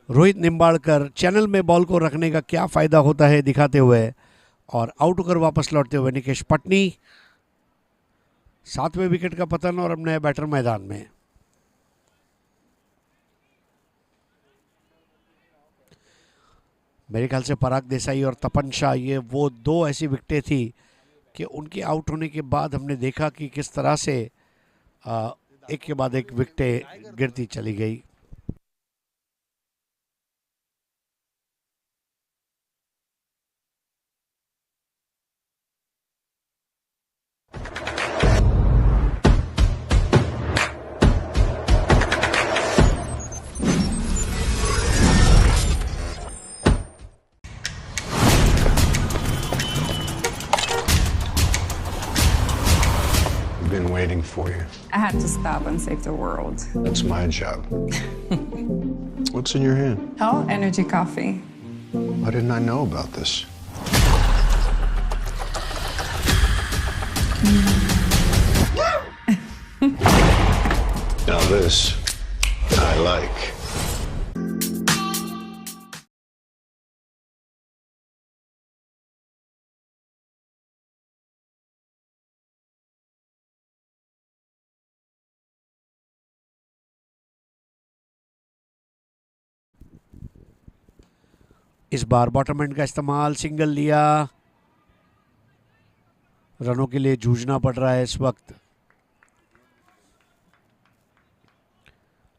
रोहित निम्बाड़कर चैनल में बॉल को रखने का क्या फायदा होता है दिखाते हुए और आउट होकर वापस लौटते हुए निकेश पटनी। 7वें विकेट का पतन और अब नए बैटर मैदान में। मेरे ख्याल से पराग देसाई और तपन शाह, ये वो दो ऐसी विकेटें थी कि उनके आउट होने के बाद हमने देखा कि किस तरह से एक के बाद एक विकेटें गिरती चली गई। Been waiting for you. I had to stop and save the world. That's my job. What's in your hand? Hell, energy coffee. Why didn't I know about this? Now this, I like. इस बार bottom and का इस्तेमाल, single लिया, रनों के लिए जूझना पड़ रहा है इस वक्त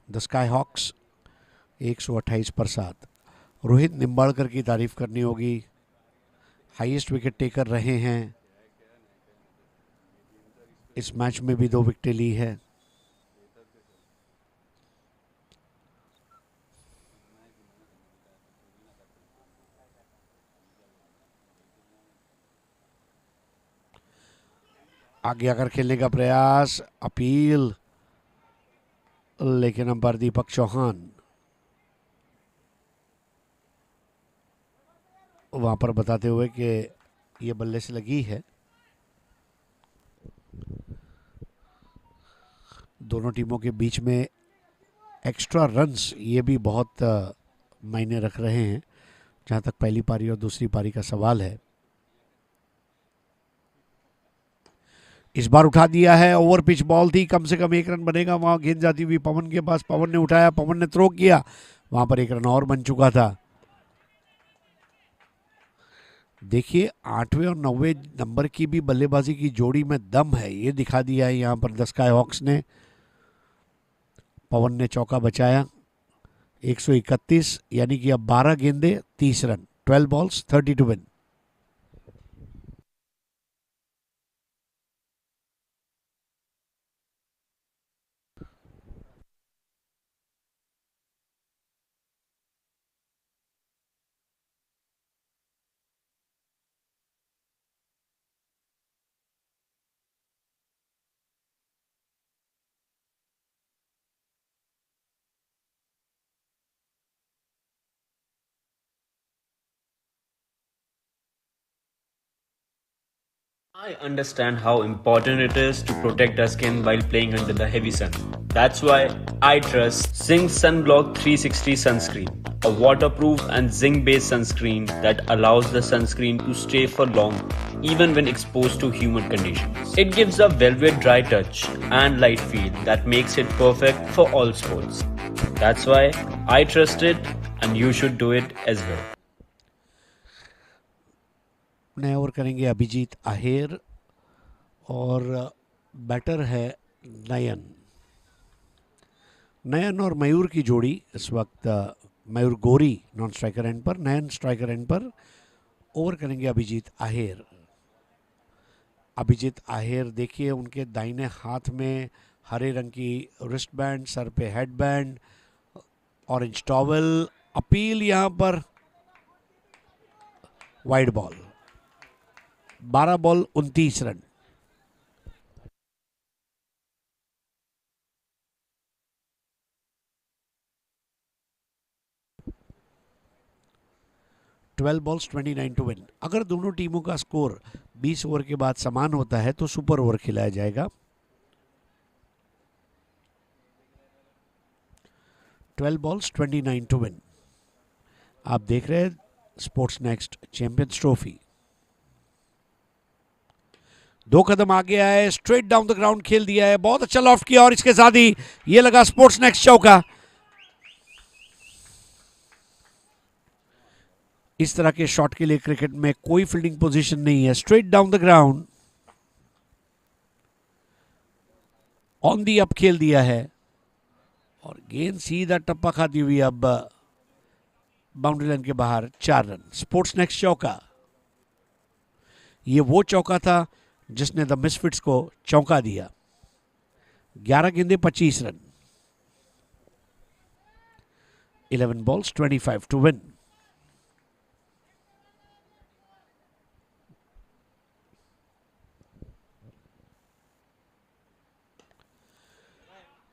द स्काई हॉक्स 128 पर 7। रोहित निम्बाड़कर की तारीफ करनी होगी, हाईएस्ट विकेट टेकर रहे हैं, इस मैच में भी 2 विकेटें ली है। आगे आकर खेलने का प्रयास, अपील, लेकिन अंपायर दीपक चौहान वहां पर बताते हुए कि ये बल्ले से लगी है। दोनों टीमों के बीच में एक्स्ट्रा रन्स ये भी बहुत मायने रख रहे हैं जहां तक पहली पारी और दूसरी पारी का सवाल है। इस बार उठा दिया है, ओवर पिच बॉल थी, कम से कम 1 रन बनेगा, वहां गेंद जाती हुई पवन के पास, पवन ने उठाया, पवन ने थ्रो किया, वहां पर 1 रन और बन चुका था। देखिए 8वें और 9वें नंबर की भी बल्लेबाजी की जोड़ी में दम है, ये दिखा दिया है यहां पर द स्काई हॉक्स ने। पवन ने चौका बचाया, 131, यानी कि अब 12 गेंदे 30 रन, 12 balls 30 to win. I understand how important it is to protect our skin while playing under the heavy sun. That's why I trust Zinc Sunblock 360 sunscreen, a waterproof and zinc-based sunscreen that allows the sunscreen to stay for long even when exposed to humid conditions. It gives a velvet dry touch and light feel that makes it perfect for all sports. That's why I trust it and you should do it as well. नए over करेंगे अभिजीत आहेर और batter है नयन। नयन और मयूर की जोड़ी इस वक्त, मयूर गोरी नॉन स्ट्राइकर एंड पर, नयन स्ट्राइकर एंड पर। ओवर करेंगे अभिजीत आहेर। अभिजीत आहेर देखिए उनके दाहिने हाथ में हरे रंग की रिस्ट बैंड, सर पे head band, orange towel, appeal यहां पर, wide ball, 12 ball 29 run. Twelve balls 29 to win. अगर दोनों टीमों का स्कोर 20 ओवर के बाद समान होता है तो सुपर ओवर खिलाया जाएगा। 12 बॉल्स 29 टू विन। आप देख रहे हैं स्पोर्ट्स नेक्स्ट चैंपियंस ट्रॉफी। 2 कदम आगे आए, स्ट्रेट डाउन द ग्राउंड खेल दिया है, बहुत अच्छा लॉफ्ट किया और इसके साथ ही ये लगा स्पोर्ट्स नेक्स्ट चौका। इस तरह के शॉट के लिए क्रिकेट में कोई फील्डिंग पोजीशन नहीं है, straight down the ground, on the up खेल दिया है और गेंद सीधा टप्पा खाती हुई अब बाउंड्री लाइन के बाहर, 4 रन। स्पोर्ट्स नेक्स्ट चौका, ये वो चौका था जिसने द मिसफिट्स को चौंका दिया। 11 गेंदे 25 रन, 11 बॉल्स 25 टू विन।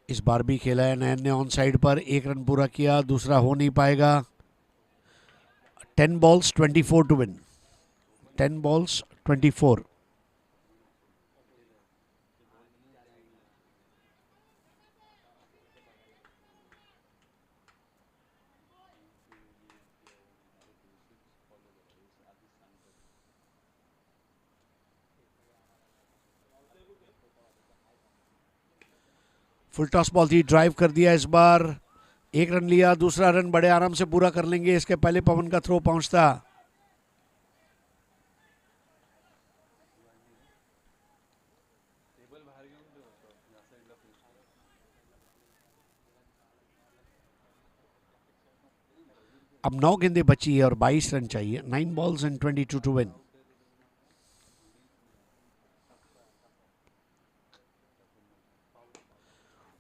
इस बार भी खेला है नयन ने ऑन साइड पर, 1 रन पूरा किया, दूसरा हो नहीं पाएगा। 10 balls 24 to win, 10 balls 24। Full toss ball थी, ड्राइव कर दिया इस बार, एक रन लिया, दूसरा रन बड़े आराम से पूरा कर लेंगे, इसके पहले पवन का थ्रो पहुंचता। अब 9 गेंदें बची है और 22 रन चाहिए। 9 balls and 22 to win।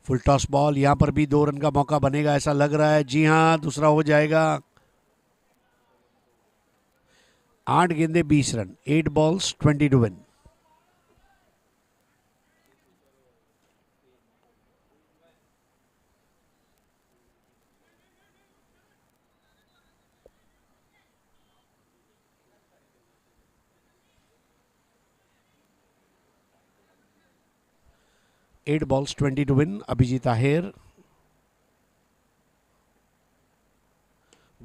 Full toss ball, यहां पर भी 2 रन का मौका बनेगा ऐसा लग रहा है। जी हां, दूसरा हो जाएगा। 8 गेंदें 20 रन। 8 balls 20 to win। Eight balls 20 to win। Abhijeet Aher,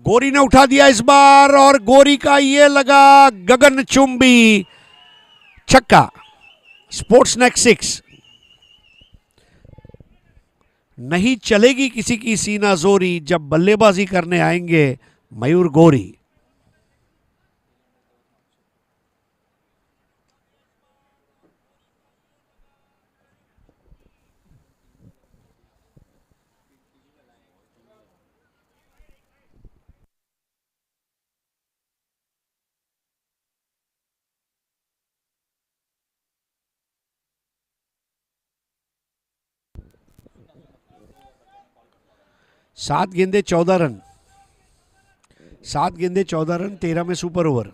Gori ने उठा दिया इस बार और गोरी का ये लगा गगनचुंबी छक्का। Sports next 6। नहीं चलेगी किसी की सीना जोरी जब बल्लेबाजी करने आएंगे मयूर गोरी। सात गेंदे 14 रन। 7 गेंदे 14 रन, 13 में सुपर ओवर।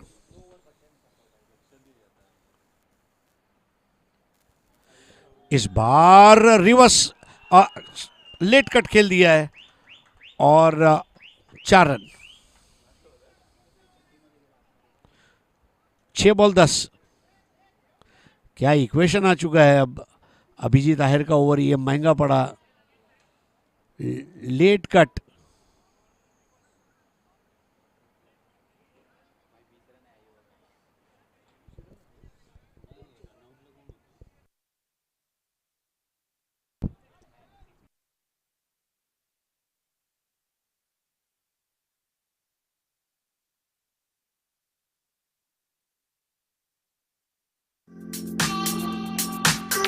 इस बार रिवर्स लेट कट खेल दिया है और 4 रन। 6 बॉल 10। क्या इक्वेशन आ चुका है अब। अभिजीत आहेर का ओवर ये महंगा पड़ा। Late cut.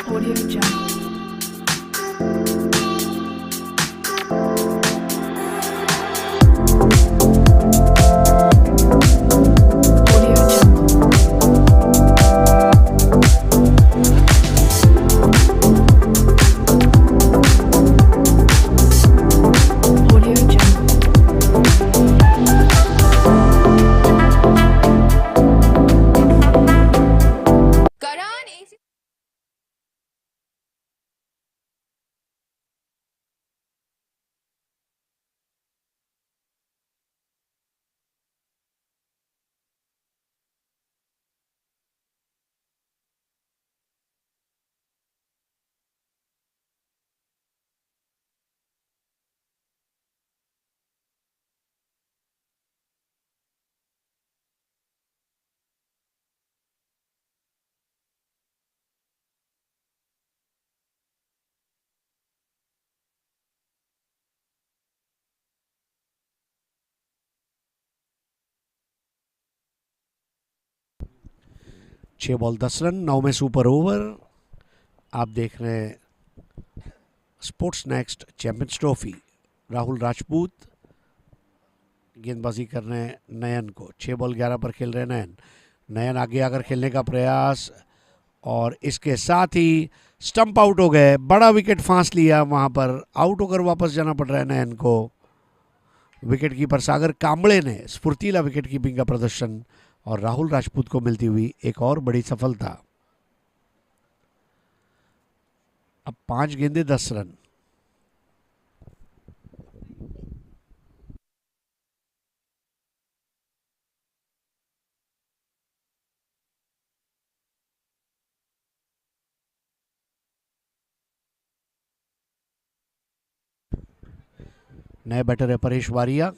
Audio Jungle. छह बॉल 10 रन, 9 में सुपर ओवर। आप देख रहे हैं Sports Next Champions Trophy. Rahul Rajput गेंदबाजी कर रहे हैं नयन को। 6 बॉल 11 पर खेल रहे हैं नयन। नयन आगे आकर खेलने का प्रयास और इसके साथ ही स्टंप आउट हो गए। बड़ा विकेट फांस लिया, वहां पर आउट होकर वापस जाना पड़ रहा है नयन को। विकेट कीपर सागर कांबळे ने स्फूर्तिला विकेट कीपिंग का प्रदर्शन और राहुल राजपूत को मिलती हुई एक और बड़ी सफलता। अब 5 गेंदे 10 रन। नए बैटर है परेश वारिया।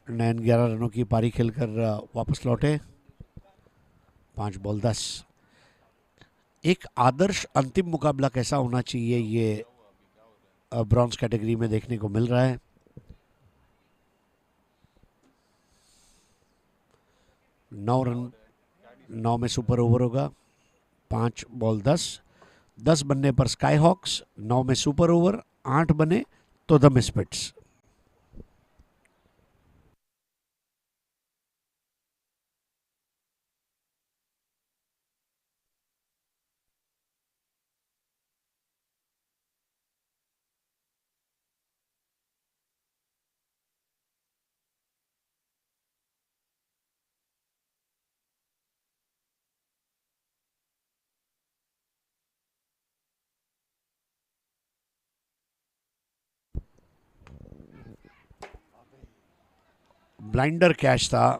नयन 11 रनों की पारी खेलकर वापस लौटे। 5 बॉल 10। एक आदर्श अंतिम मुकाबला कैसा होना चाहिए, ये ब्रॉन्ज कैटेगरी में देखने को मिल रहा है। नौ रन 9 में सुपर ओवर होगा। 5 बॉल 10 बनने पर स्काई हॉक्स, 9 में सुपर ओवर, 8 बने तो द मिसफिट्स। ब्लाइंडर कैच था,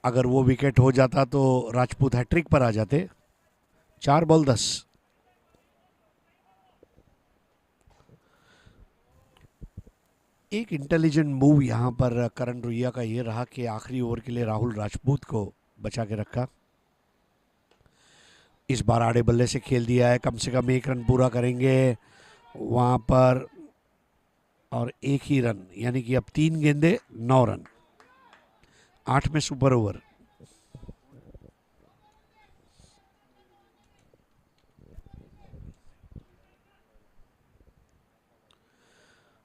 अगर वो विकेट हो जाता तो राजपूत हैट्रिक पर आ जाते। 4 बॉल 10। एक इंटेलिजेंट मूव यहां पर करण रुइया का ये रहा कि आखिरी ओवर के लिए राहुल राजपूत को बचा के रखा। इस बार आड़े बल्ले से खेल दिया है, कम से कम 1 रन पूरा करेंगे वहां पर, और 1 ही रन, यानी कि अब 3 गेंदे 9 रन। 8 में सुपर ओवर।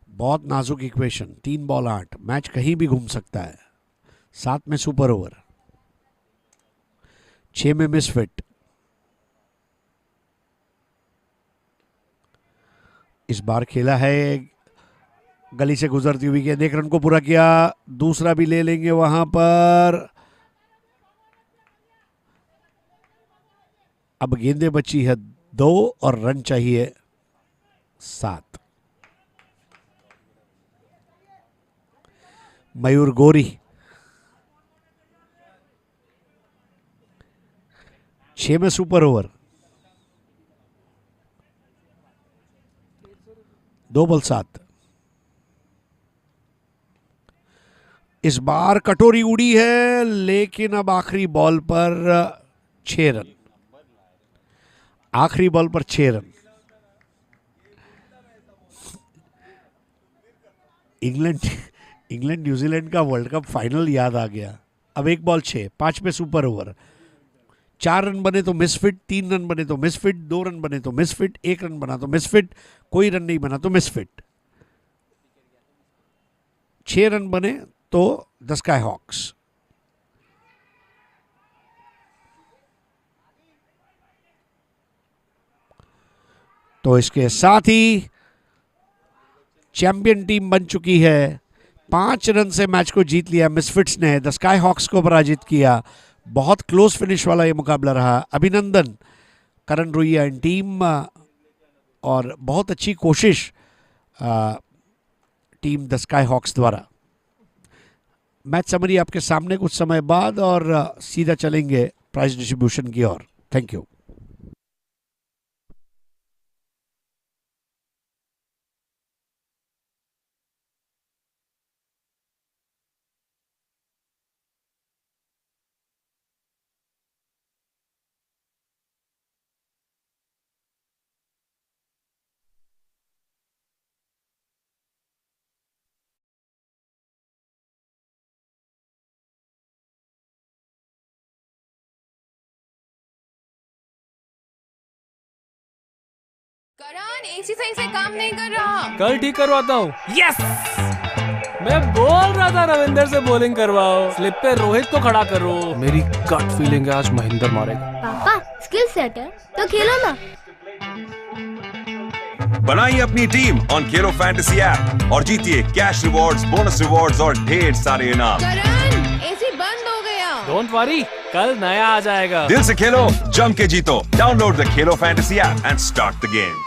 बहुत नाजुक इक्वेशन। 3 बॉल 8, मैच कहीं भी घूम सकता है। 7 में सुपर ओवर। 6 में मिसफिट। इस बार खेला है, गली से गुजरती हुई गेंद, 1 रन को पूरा किया। दूसरा भी ले लेंगे वहां पर। अब गेंदें बची है 2 और रन चाहिए 7। मयूर गोरी, 6 में सुपर ओवर। 2 बॉल 7। इस बार कटोरी उड़ी है, लेकिन अब आखिरी बॉल पर 6 रन। आखिरी बॉल पर 6 रन। इंग्लैंड न्यूजीलैंड का वर्ल्ड कप फाइनल याद आ गया। अब 1 बॉल 6, 5 पे सुपर ओवर। 4 रन बने तो मिसफिट, 3 रन बने तो मिसफिट, 2 रन बने तो मिसफिट, 1 रन बना तो मिसफिट, कोई रन नहीं बना तो मिसफिट। 6 रन बने तो द स्काई हॉक्स। तो इसके साथ ही चैंपियन टीम बन चुकी है। 5 रन से मैच को जीत लिया मिसफिट्स ने, द स्काई हॉक्स को पराजित किया। बहुत क्लोज फिनिश वाला ये मुकाबला रहा। अभिनंदन करण रुइया एंड टीम, और बहुत अच्छी कोशिश टीम द स्काई हॉक्स द्वारा। मैच समरी आपके सामने कुछ समय बाद, और सीधा चलेंगे प्राइज डिस्ट्रीब्यूशन की ओर। Thank you. करण एसी सही से काम नहीं कर रहा। कल ठीक करवाता हूँ। यस, मैं बोल रहा था रविंदर से बॉलिंग करवाओ, स्लिप पे रोहित को खड़ा करो। मेरी गट फीलिंग है आज महेंद्र मारेगा। पापा स्किल सेट है तो खेलो ना। बनाइए अपनी team on Khelo fantasy app और जीतिए कैश रिवॉर्ड्स, बोनस रिवॉर्ड्स और ढेर सारे इनाम। करण एसी बंद हो गया। डोंट वरी, कल नया आ जाएगा। दिल से खेलो, जम के जीतो। Download the Khelo fantasy app and start the game.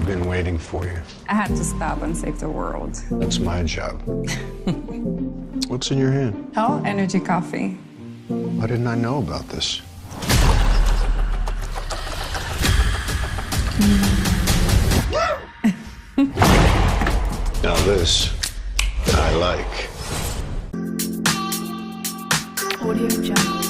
Been waiting for you. I had to stop and save the world. That's my job. What's in your hand? Hell, energy coffee. Why didn't I know about this? Now this, I like. Audio Jungle.